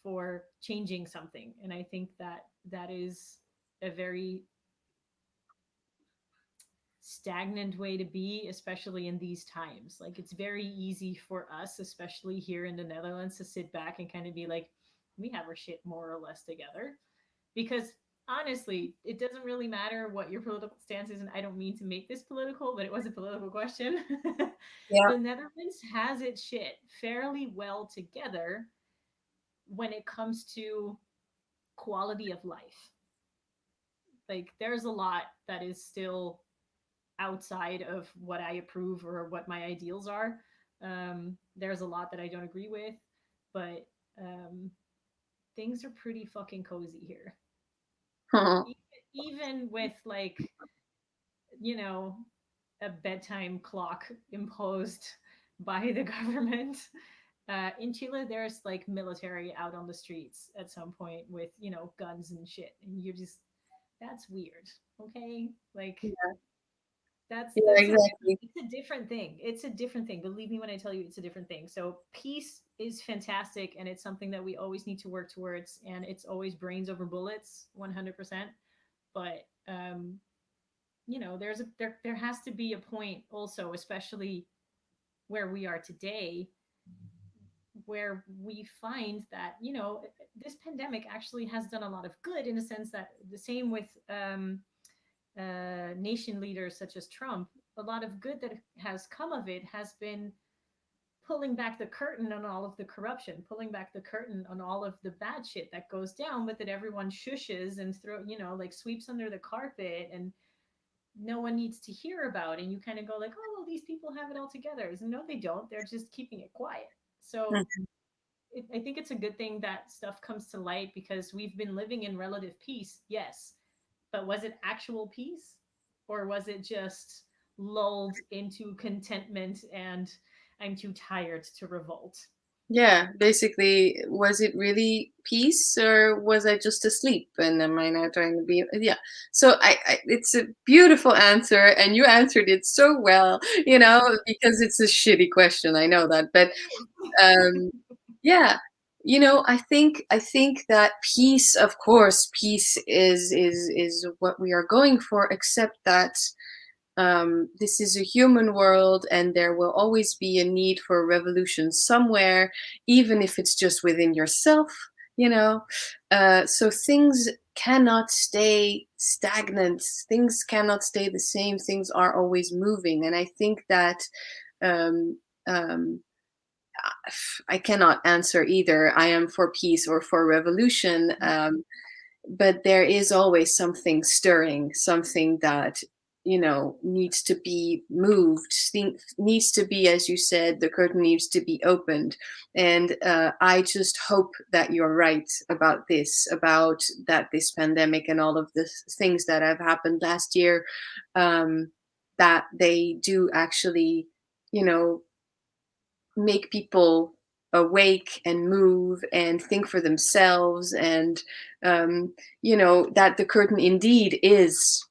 S2: for changing something. And I think that that is a very stagnant way to be, especially in these times. Like, it's very easy for us, especially here in the Netherlands, to sit back and kind of be like, we have our shit more or less together. Because honestly, it doesn't really matter what your political stance is. And I don't mean to make this political, but it was a political question.
S1: Yeah.
S2: The Netherlands has its shit fairly well together when it comes to quality of life. Like, there's a lot that is still outside of what I approve or what my ideals are. There's a lot that I don't agree with, but um, things are pretty fucking cozy here. Even with, like, you know, a bedtime clock imposed by the government. In Chile, there's like military out on the streets at some point with, guns and shit. And you're just, that's weird. Okay. Like, that's
S1: Yeah,
S2: that's a different,
S1: exactly.
S2: it's a different thing. It's a different thing. Believe me when I tell you it's a different thing. So peace is fantastic, and it's something that we always need to work towards, and it's always brains over bullets, 100%. But there has to be a point also, especially where we are today, where we find that, this pandemic actually has done a lot of good, in a sense that the same with nation leaders such as Trump. A lot of good that has come of it has been pulling back the curtain on all of the corruption, pulling back the curtain on all of the bad shit that goes down with it. Everyone shushes and like sweeps under the carpet, and no one needs to hear about. And you kind of go like, oh, well, these people have it all together. And no, they don't. They're just keeping it quiet. So I think it's a good thing that stuff comes to light because we've been living in relative peace, yes, but was it actual peace, or was it just lulled into contentment and I'm too tired to revolt?
S1: Yeah, basically, was it really peace or was I just asleep? And am I now trying to be? Yeah. So it's a beautiful answer, and you answered it so well, because it's a shitty question. I know that, but um, yeah, I think that peace, of course, peace is what we are going for, except that this is a human world and there will always be a need for a revolution somewhere, even if it's just within yourself, you know. So things cannot stay stagnant, things cannot stay the same, things are always moving. And I think that um, um, I cannot answer either. I am for peace or for revolution. But there is always something stirring, something that needs to be moved, needs to be, as you said, the curtain needs to be opened. And I just hope that you're right about this pandemic and all of the things that have happened last year, that they do actually you know make people awake and move and think for themselves, and that the curtain indeed is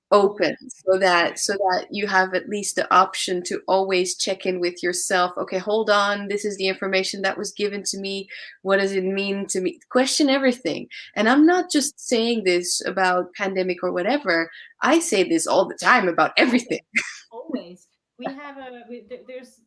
S2: Oh,
S1: open, so
S2: yeah.
S1: that you have at least the option to always check in with yourself. Okay, hold on, this is the information that was given to me, what does it mean to me? Question everything. And I'm not just saying this about pandemic or whatever, I say this all the time about everything.
S2: Always, always. We have there's,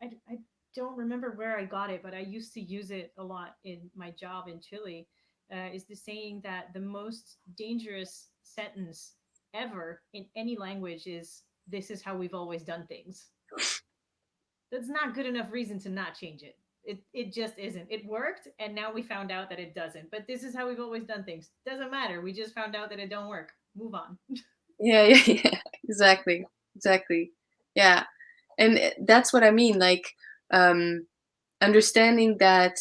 S2: I don't remember where I got it, but I used to use it a lot in my job in Chile. Is the saying that the most dangerous sentence ever in any language is, "This is how we've always done things." That's not good enough reason to not change it. It just isn't. It worked, and now we found out that it doesn't. But this is how we've always done things. Doesn't matter. We just found out that it don't work. Move on.
S1: Yeah, yeah, yeah, exactly, exactly. Yeah, and that's what I mean. Like, um, understanding that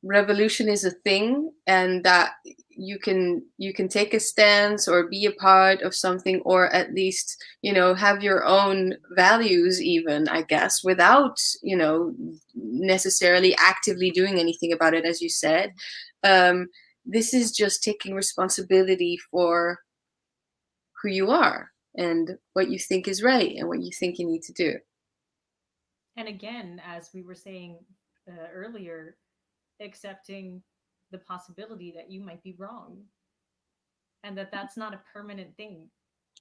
S1: revolution is a thing, and that you can take a stance or be a part of something, or at least have your own values, even, I guess, without necessarily actively doing anything about it, as you said. This is just taking responsibility for who you are and what you think is right and what you think you need to do.
S2: And again, as we were saying earlier, accepting the possibility that you might be wrong and that that's not a permanent thing.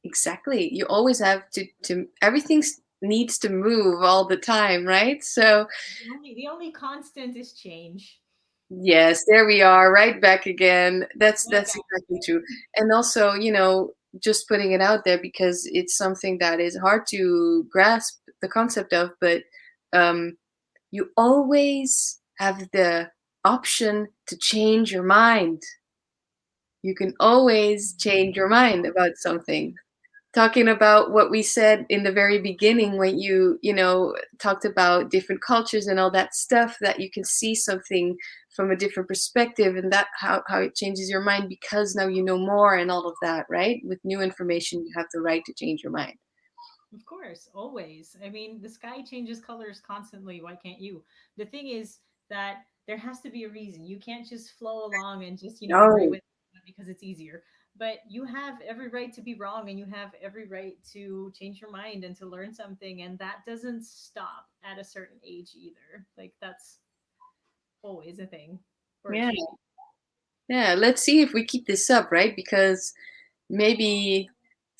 S1: Exactly. You always have to everything needs to move all the time, right? So,
S2: The only constant is change.
S1: yes, there we are, right back again.
S2: Right
S1: That's
S2: back
S1: exactly true.
S2: again.
S1: And also, just putting it out there because it's something that is hard to grasp the concept of, but um, you always have the option to change your mind. You can always change your mind about something. Talking about what we said in the very beginning when you talked about different cultures and all that stuff, that you can see something from a different perspective, and that how it changes your mind because now you know more and all of that, right? With new information, you have the right to change your mind.
S2: Of course, always. I mean, the sky changes colors constantly. Why can't you? The thing is that there has to be a reason. You can't just flow along and just, agree
S1: No.
S2: with it because it's easier. But you have every right to be wrong and you have every right to change your mind and to learn something. And that doesn't stop at a certain age either. Like, that's always a thing, or it
S1: Yeah.
S2: should be.
S1: Yeah, let's see if we keep this up, right? Because maybe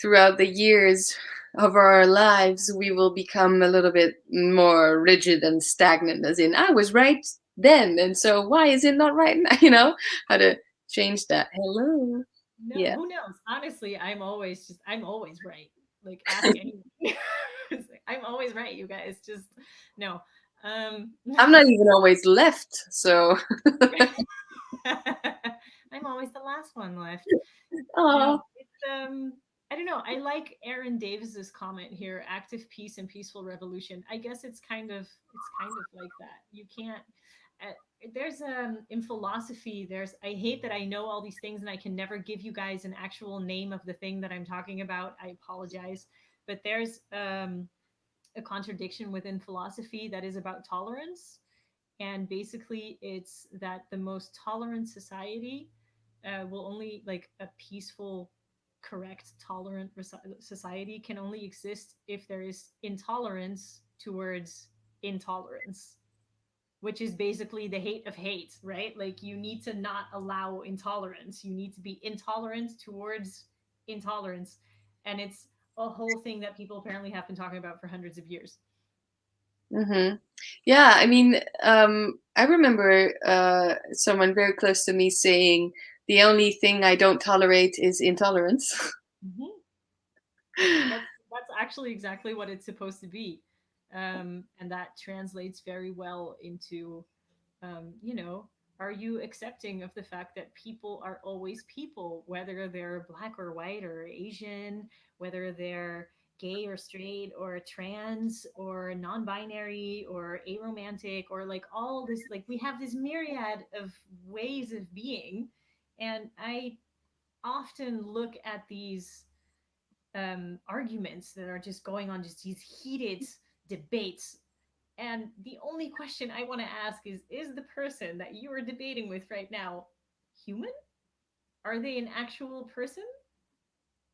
S1: throughout the years of our lives, we will become a little bit more rigid and stagnant, as in, I was right then, and so why is it not right now? How to change that. Hello.
S2: No,
S1: Yeah.
S2: who knows? Honestly, I'm always right. Like, ask anyone. It's like, I'm always right, you guys. Just no. Um
S1: I'm not even always left, so.
S2: I'm always the last one left.
S1: Oh.
S2: No, it's I don't know. I like Aaron Davis's comment here: active peace and peaceful revolution. I guess it's kind of like that. You can't. Uh, there's in philosophy. I hate that I know all these things and I can never give you guys an actual name of the thing that I'm talking about. I apologize, but there's a contradiction within philosophy that is about tolerance, and basically it's that the most tolerant society will only, like, a peaceful, correct, tolerant society can only exist if there is intolerance towards intolerance, which is basically the hate of hate, right? Like, you need to not allow intolerance, you need to be intolerant towards intolerance. And it's a whole thing that people apparently have been talking about for hundreds of years.
S1: Hmm. Yeah, I mean, I remember someone very close to me saying, "The only thing I don't tolerate is intolerance."
S2: Mhm. That's actually exactly what it's supposed to be, and that translates very well into, you know, are you accepting of the fact that people are always people, whether they're black or white or Asian, whether they're gay or straight or trans or non-binary or aromantic, or like all this, like we have this myriad of ways of being. And I often look at these arguments that are just going on, just these heated debates. And the only question I want to ask is the person that you are debating with right now human? Are they an actual person?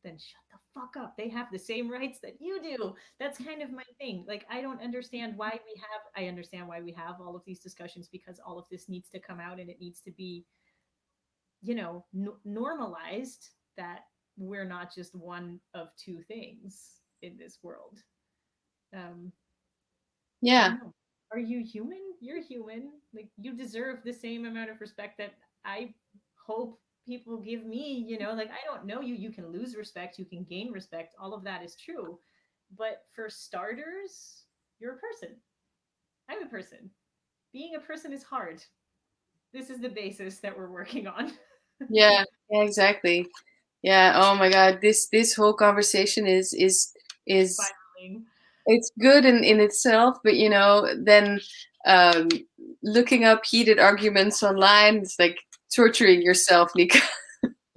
S2: Then shut the fuck up. They have the same rights that you do. That's kind of my thing. Like, I don't understand why I understand why we have all of these discussions, because all of this needs to come out and it needs to be, normalized, that we're not just one of two things in this world. Um, I
S1: Yeah,
S2: don't know. Are you human? You're human. Like, you deserve the same amount of respect that I hope people give me, like, I don't know you. You can lose respect, you can gain respect. All of that is true. But for starters, you're a person. I'm a person. Being a person is hard. This is the basis that we're working on.
S1: yeah, yeah, exactly. Yeah. Oh my God, this whole conversation is
S2: Spiraling.
S1: it's good in itself, but then um, looking up heated arguments online is like torturing yourself, Nika.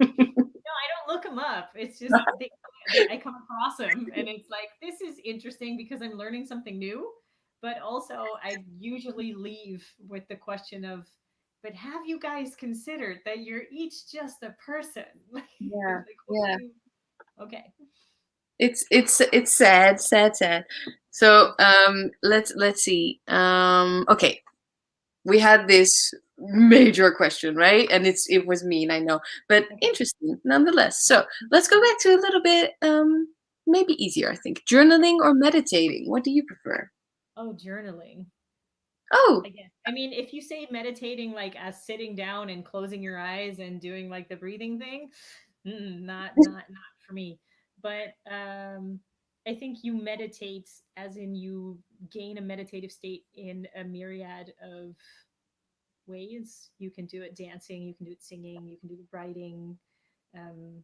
S2: No, I don't look them up. It's just I come across them, and it's like, this is interesting because I'm learning something new. But also, I usually leave with the question of, but have you guys considered that you're each just a person? Like,
S1: Yeah,
S2: what do
S1: yeah.
S2: you? Okay.
S1: It's sad, sad, sad. So let's see. Okay, we had this major question, right? And it was mean, I know, but
S2: Okay.
S1: interesting nonetheless. So let's go back to a little bit maybe easier, I think. Journaling or meditating? What do you prefer?
S2: Oh, journaling.
S1: Oh,
S2: I guess. I mean, if you say meditating like as sitting down and closing your eyes and doing like the breathing thing, not for me. But I think you meditate as in you gain a meditative state in a myriad of ways. You can do it dancing, you can do it singing, you can do it writing, um,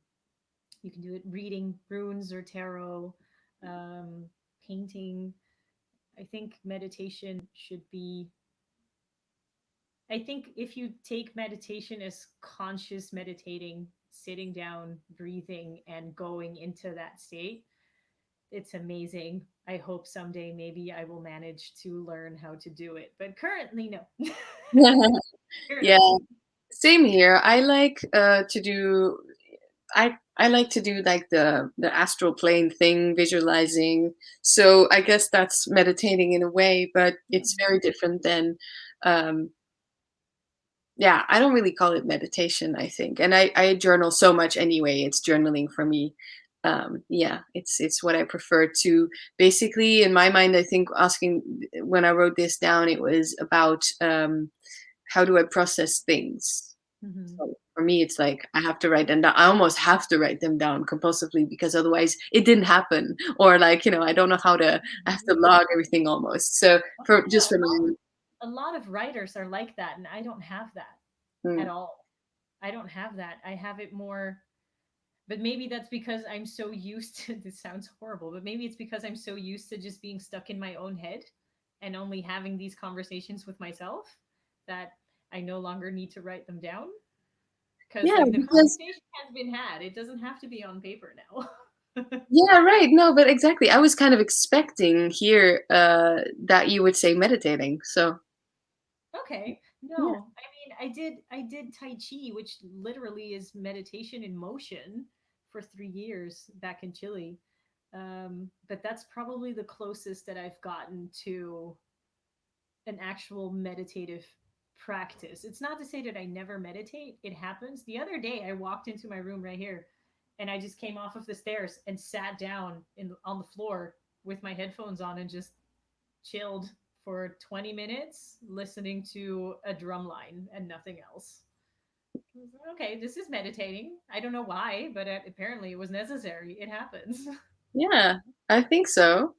S2: you can do it reading runes or tarot, um, painting. I think meditation should be I think if you take meditation as conscious meditating, sitting down, breathing, and going into that state, it's amazing. I hope someday maybe I will manage to learn how to do it. But currently, no.
S1: yeah.
S2: Currently.
S1: Same here. I like to do. I like to do like the astral plane thing, visualizing. So I guess that's meditating in a way, but it's very different than um, yeah, I don't really call it meditation, I think. And I journal so much anyway. It's journaling for me. Yeah, it's what I prefer to basically in my mind, I think asking when I wrote this down, it was about how do I process things.
S2: Mhm.
S1: So for me, it's like I have to write them down. I almost have to write them down compulsively because otherwise it didn't happen. Or like, I don't know how to I have to
S2: Mhm.
S1: log everything almost. So
S2: Oh,
S1: for
S2: yeah,
S1: just for my
S2: a lot of writers are like that, and I don't have that at
S1: mm,
S2: all. I don't have that. I have it more. But maybe that's because I'm so used to this sounds horrible, but maybe it's because I'm so used to just being stuck in my own head and only having these conversations with myself that I no longer need to write them down because
S1: Yeah,
S2: like the
S1: because
S2: conversation has been had. It doesn't have to be on paper now.
S1: yeah, right. No, but exactly. I was kind of expecting here that you would say meditating. So
S2: Okay.
S1: yeah.
S2: No. I did tai chi, which literally is meditation in motion for 3 years back in Chile. But that's probably the closest that I've gotten to an actual meditative practice. It's not to say that I never meditate. It happens. The other day I walked into my room right here and I just came off of the stairs and sat down on the floor with my headphones on and just chilled for 20 minutes listening to a drum line and nothing else. Okay, this is meditating. I don't know why, but apparently it was necessary. It happens.
S1: Yeah, I think so.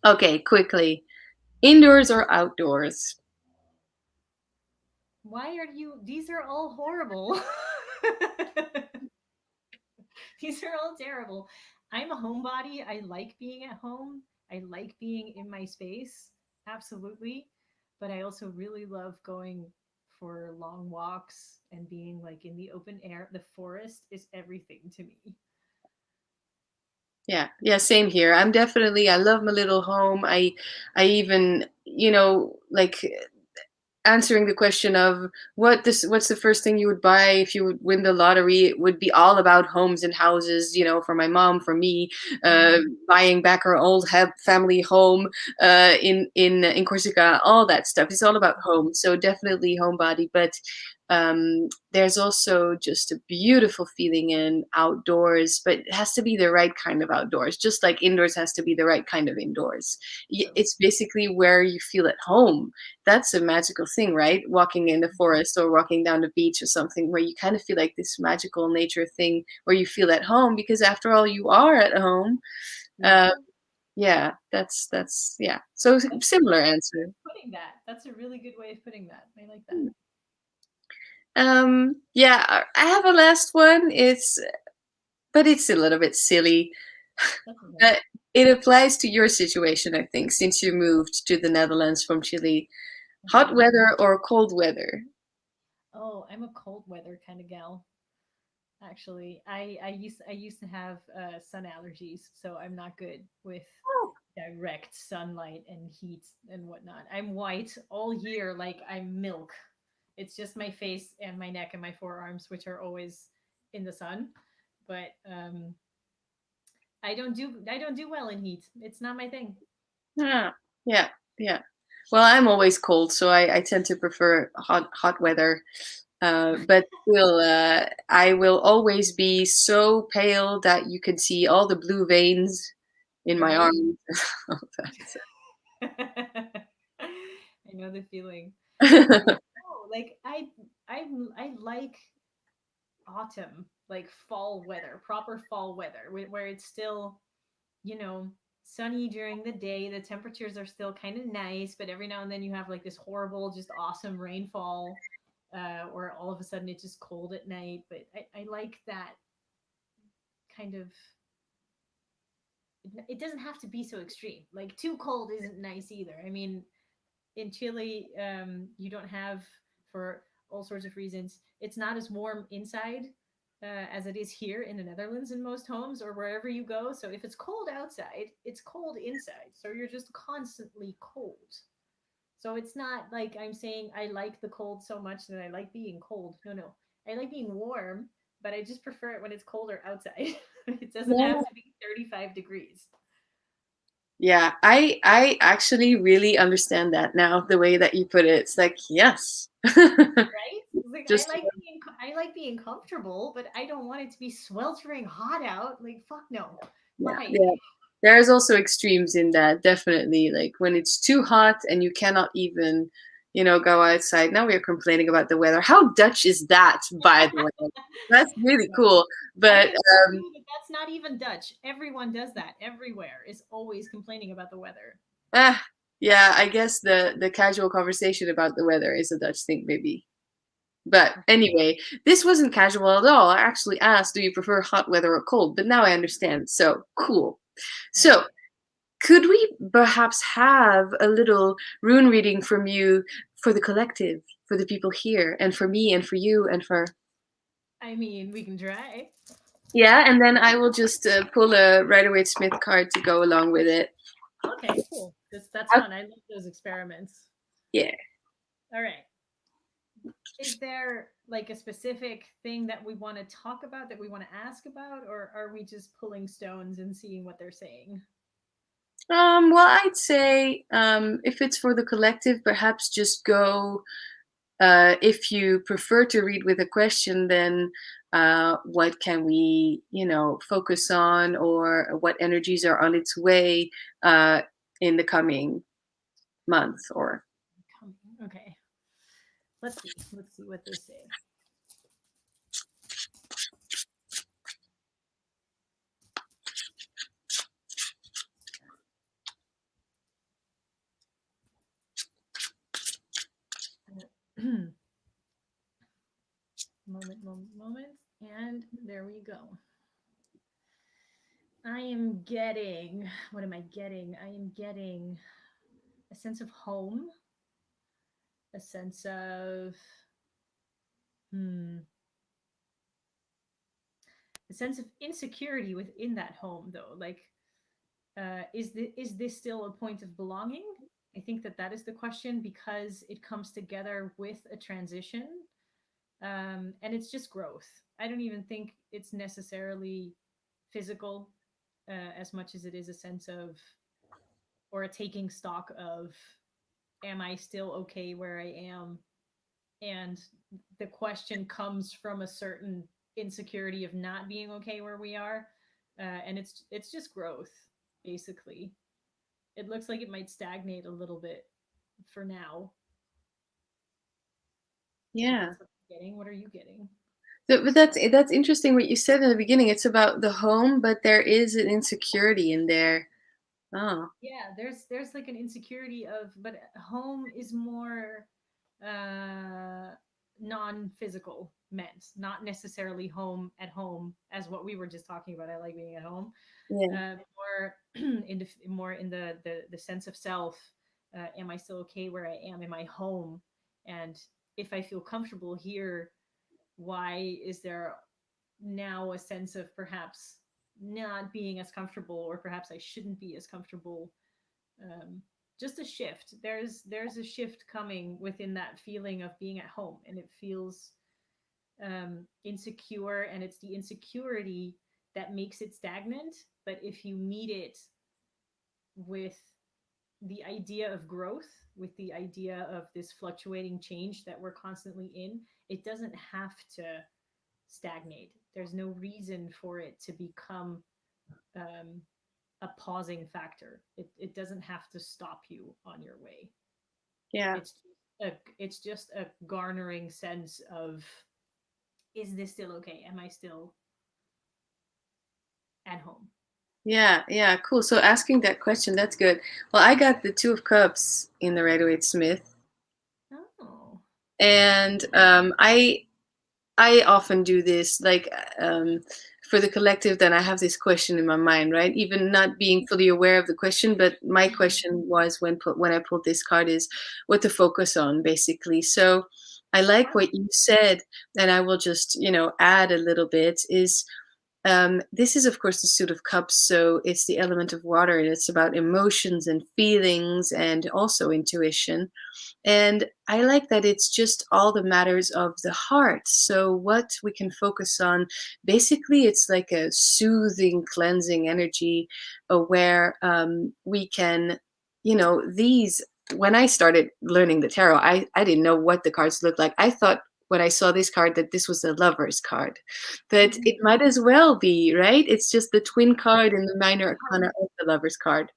S1: Okay, quickly. Indoors or outdoors?
S2: Why are you? These are all horrible. These are all terrible. I'm a homebody. I like being at home. I like being in my space. Absolutely. But I also really love going for long walks and being like in the open air. The forest is everything to me.
S1: Yeah, yeah, same here. I'm definitely, I love my little home. I even, like answering the question of what's the first thing you would buy if you would win the lottery, it would be all about homes and houses, for my mom, for me, uh,
S2: Mm,
S1: buying back our old family home in Corsica, all that stuff. It's all about home, so definitely homebody. But there's also just a beautiful feeling in outdoors, but it has to be the right kind of outdoors, just like indoors has to be the right kind of indoors.
S2: true.
S1: It's basically where you feel at home. That's a magical thing, right? Walking in the forest or walking down the beach or something where you kind of feel like this magical nature thing where you feel at home, because after all, you are at home. Uh,
S2: Yeah.
S1: yeah, that's yeah. So
S2: That's a
S1: similar
S2: really good way
S1: answer.
S2: of putting that. That's a really good way of putting that. I like that.
S1: Yeah, I have a last one. But it's a little bit silly.
S2: That's okay.
S1: But it applies to your situation, I think, since you moved to the Netherlands from Chile. Hot
S2: Okay.
S1: weather or cold weather?
S2: Oh, I'm a cold weather kind of gal. Actually, I used to have sun allergies, so I'm not good with direct sunlight and heat and whatnot. I'm white all year, like I'm milk. It's just my face and my neck and my forearms, which are always in the sun. But I don't do well in heat. It's not my thing.
S1: Ah, yeah, yeah. Well, I'm always cold, so I tend to prefer hot weather. But still, I will always be so pale that you can see all the blue veins in my
S2: Right?
S1: arms.
S2: I know the feeling. I don't
S1: So-
S2: know. Like I like autumn, like fall weather, proper fall weather, where it's still, you know, sunny during the day. The temperatures are still kind of nice, but every now and then you have like this horrible, just awesome rainfall, or all of a sudden it's just cold at night. But I like that kind of. It doesn't have to be so extreme. Like too cold isn't nice either. I mean, in Chile, you don't have, for all sorts of reasons, it's not as warm inside as it is here in the Netherlands in most homes or wherever you go. So if it's cold outside, it's cold inside. So you're just constantly cold. So it's not like I'm saying I like the cold so much that I like being cold. No, no. I like being warm, but I just prefer it when it's colder outside. It doesn't
S1: Yeah,
S2: have to be 35 degrees.
S1: yeah. I actually really understand that now, the way that you put it. It's like, yes.
S2: Right? It's like
S1: Just
S2: I like being comfortable, but I don't want it to be sweltering hot out. Like fuck no.
S1: yeah,
S2: Why?
S1: yeah. There's also extremes in that, definitely. Like when it's too hot and you cannot even, go outside. Now we're complaining about the weather. How Dutch is that, by the way? That's really
S2: Yeah.
S1: cool.
S2: I
S1: But
S2: can tell you that that's not even Dutch. Everyone does that. Everywhere is always complaining about the weather.
S1: yeah, I guess the casual conversation about the weather is a Dutch thing, maybe. But anyway, this wasn't casual at all. I actually asked, do you prefer hot weather or cold? But now I understand. So cool. So
S2: Okay.
S1: could we perhaps have a little rune reading from you for the collective, for the people here, and for me, and for you, and for.
S2: I mean, we can try.
S1: Yeah, and then I will just pull a Rider-Waite-Smith card to go along with it.
S2: Okay, cool. That's fun. I love those experiments.
S1: Yeah.
S2: All right. Is there like a specific thing that we want to talk about, that we want to ask about, or are we just pulling stones and seeing what they're saying?
S1: Well, I'd say if it's for the collective, perhaps just go. If you prefer to read with a question, then what can we, focus on, or what energies are on its way uh, in the coming month, or.
S2: Okay. Let's see. Let's see what they say. Moment. And there we go. I am getting, what am I getting? I am getting a sense of home, a sense of, hmm, a sense of insecurity within that home, though. Like, is this still a point of belonging? I think that is the question, because it comes together with a transition, and it's just growth. I don't even think it's necessarily physical, as much as it is a sense of, or a taking stock of, am I still okay where I am? And the question comes from a certain insecurity of not being okay where we are, and it's just growth, basically. It looks like it might stagnate a little bit for now, but
S1: Yeah.
S2: that's what I'm getting. What are you getting?
S1: But that's interesting what you said in the beginning. It's about the home, but there is an insecurity in there. Oh.
S2: Yeah, there's like an insecurity of, but home is more uh non-physical meant, not necessarily home at home, as what we were just talking about. I like being at home.
S1: Yeah.
S2: More in the sense of self. Am I still okay where I am? Am I home? And if I feel comfortable here, why is there now a sense of perhaps not being as comfortable, or perhaps I shouldn't be as comfortable? um, just a shift. There's a shift coming within that feeling of being at home, and it feels insecure, and it's the insecurity that makes it stagnant. But if you meet it with the idea of growth, with the idea of this fluctuating change that we're constantly in, it doesn't have to stagnate. There's no reason for it to become um, a pausing factor. It doesn't have to stop you on your way.
S1: Yeah.
S2: It's just a garnering sense of, is this still okay? Am I still at home?
S1: Yeah. Yeah. Cool. So asking that question, that's good. Well, I got the Two of Cups in the Rider-Waite-Smith,
S2: Oh.
S1: and I often do this, like um, for the collective. Then I have this question in my mind, right? Even not being fully aware of the question, but my question was when I pulled this card is what to focus on, basically. So I like what you said, and I will just add a little bit. Is this is of course the Suit of Cups, so it's the element of water, and it's about emotions and feelings and also intuition. And I like that it's just all the matters of the heart. So, what we can focus on, basically, it's like a soothing, cleansing energy where we can, these. When I started learning the tarot, I didn't know what the cards looked like. I thought when I saw this card that this was the Lover's card, but it
S2: Mhm.
S1: might as well be, right? It's just the twin card in the minor arcana of the Lover's card.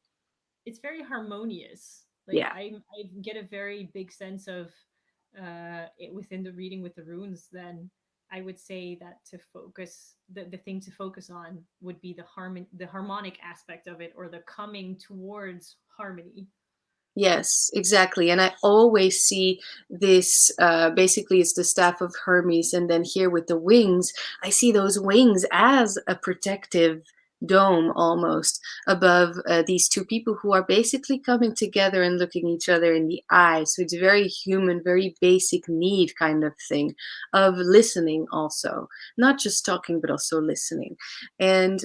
S2: It's very harmonious. Like,
S1: Yeah.
S2: I get a very big sense of it within the reading with the runes. Then I would say that to focus, the thing to focus on would be the harmonic aspect of it, or the coming towards harmony.
S1: Yes, exactly. And I always see this, basically, it's the staff of Hermes. And then here with the wings, I see those wings as a protective dome almost above these two people who are basically coming together and looking each other in the eye. So it's very human, very basic need kind of thing of listening, also, not just talking, but also listening. And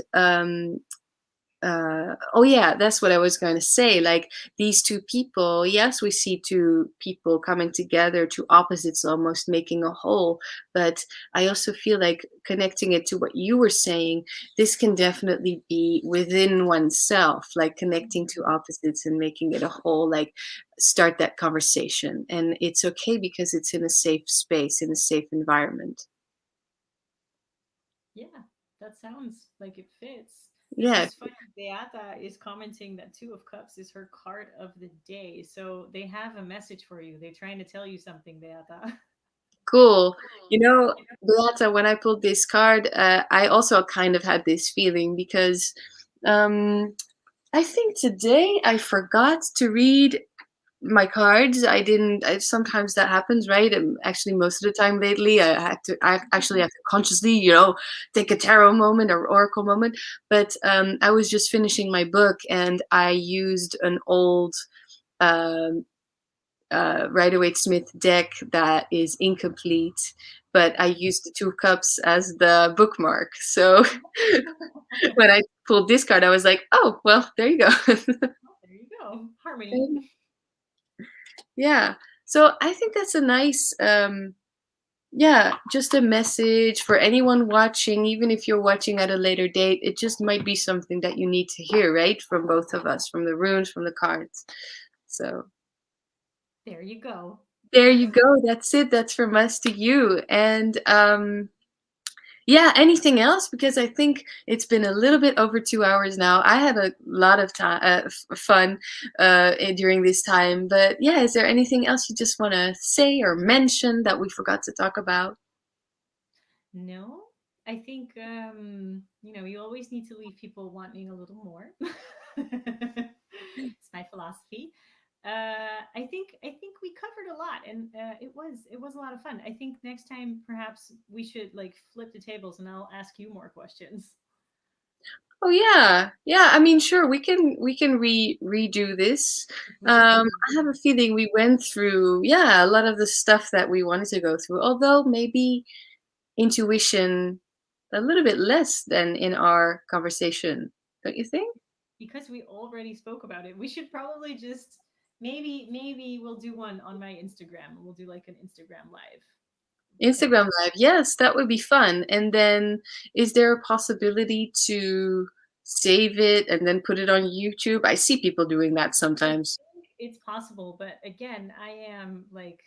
S1: oh yeah, that's what I was going to say. Like these two people, yes, we see two people coming together, two opposites almost making a whole. But I also feel like connecting it to what you were saying, this can definitely be within oneself, like connecting to opposites and making it a whole, like start that conversation. And it's okay because it's in a safe space, in a safe environment.
S2: Yeah, that sounds like it fits. This
S1: Yeah,
S2: is funny. Beata is commenting that Two of Cups is her card of the day. So they have a message for you. They're trying to tell you something, Beata.
S1: cool. You know, Beata, when I pulled this card, I also kind of had this feeling because um, I think today I forgot to read my cards. I didn't. Sometimes that happens, right? Actually, most of the time lately, I had to. I actually have to consciously, take a tarot moment or oracle moment. But I was just finishing my book, and I used an old. Um, Rider-Waite-Smith deck that is incomplete, but I used the Two of Cups as the bookmark. So when I pulled this card, I was like, oh, well, there you go.
S2: There you go. Harmony.
S1: Yeah. So I think that's a nice, yeah, just a message for anyone watching, even if you're watching at a later date. It just might be something that you need to hear, right? From both of us, from the runes, from the cards. So
S2: There you go.
S1: there you go. That's it. That's from us to you. And yeah, anything else? Because I think it's been a little bit over 2 hours now. I had a lot of time, fun during this time. But yeah, is there anything else you just want to say or mention that we forgot to talk about?
S2: No, I think you always need to leave people wanting a little more. It's my philosophy. I think we covered a lot, and it was a lot of fun. I think next time perhaps we should like flip the tables, and I'll ask you more questions.
S1: Oh yeah, yeah. I mean, sure, we can redo this. I have a feeling we went through, yeah, a lot of the stuff that we wanted to go through. Although maybe intuition a little bit less than in our conversation, don't you think?
S2: Because we already spoke about it, we should probably just maybe we'll do one on my Instagram. We'll do like an Instagram live. That
S1: Instagram Live, yes, that would be fun. And then, is there a possibility to save it and then put it on YouTube? I see people doing that
S2: I
S1: sometimes.
S2: think it's possible, but again, I am like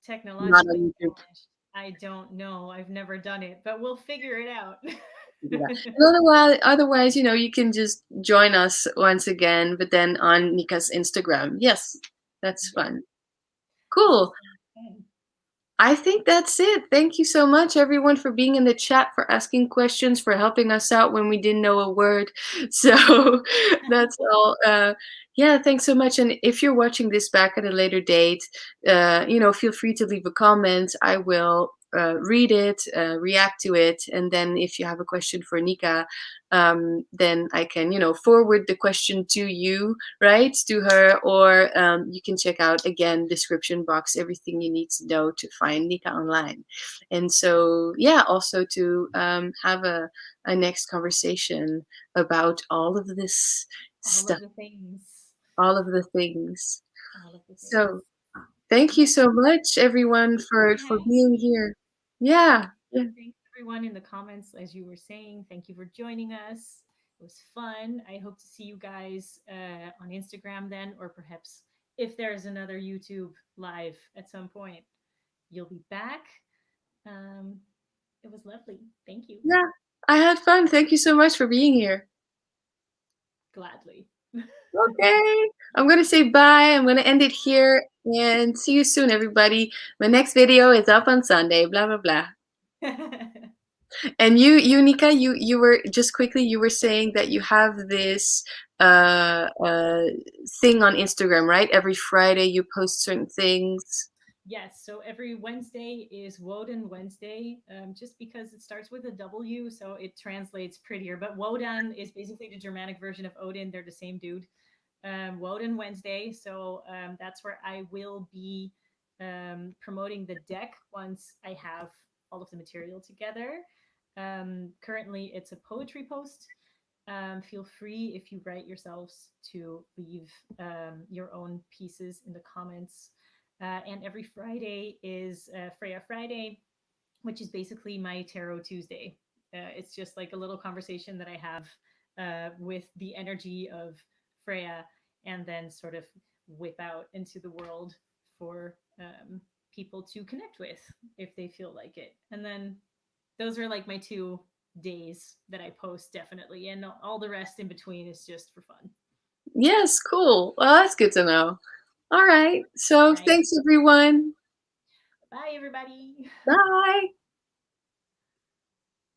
S1: Not
S2: technologically
S1: on YouTube.
S2: challenged. I don't know. I've never done it, but we'll figure it out.
S1: Yeah. And otherwise, you can just join us once again, but then on Nika's Instagram. Yes, that's
S2: Yeah,
S1: fun.
S2: this
S1: Cool.
S2: is so much fun.
S1: I think that's it. Thank you so much, everyone, for being in the chat, for asking questions, for helping us out when we didn't know a word. So that's all. Yeah, thanks so much. And if you're watching this back at a later date, feel free to leave a comment. I will read it, react to it, and then if you have a question for Nika, then I can, forward the question to you, right, to her, or you can check out again description box everything you need to know to find Nika online. And so yeah, also to have a next conversation about all of this
S2: All of
S1: stuff,
S2: the things.
S1: all of the things.
S2: All of the things.
S1: So thank you
S2: Yeah.
S1: so much, everyone, for
S2: Nice.
S1: being here. Yeah, yeah.
S2: Thanks everyone in the comments, as you were saying. Thank you for joining us. It was fun. I hope to see you guys on Instagram then, or perhaps if there's another YouTube live at some point, you'll be back. Um, it was lovely. Thank you.
S1: Yeah, I had fun. Thank you so much for being here.
S2: Gladly.
S1: Okay, I'm gonna say bye. I'm gonna end it here and see you soon, everybody. My next video is up on Sunday. Blah blah blah. And you Nika, you were just quickly, you were saying that you have this uh, uh, thing on Instagram, right? Every Friday you post certain things.
S2: Yes, so every Wednesday is Woden Wednesday, just because it starts with a W, so it translates prettier. But Wodan is basically the Germanic version of Odin. They're the same dude. Woden Wednesday. So that's where I will be promoting the deck once I have all of the material together. Currently, it's a poetry post. Feel free, if you write yourselves, to leave your own pieces in the comments. And every Friday is Freya Friday, which is basically my Tarot Tuesday. It's just like a little conversation that I have with the energy of Freya, and then sort of whip out into the world for people to connect with if they feel like it. And then those are like my 2 days that I post, definitely. And all the rest in between is just for fun.
S1: Yes, cool. Well, that's good to know. All right. So
S2: Right.
S1: thanks everyone.
S2: Bye, everybody.
S1: Bye.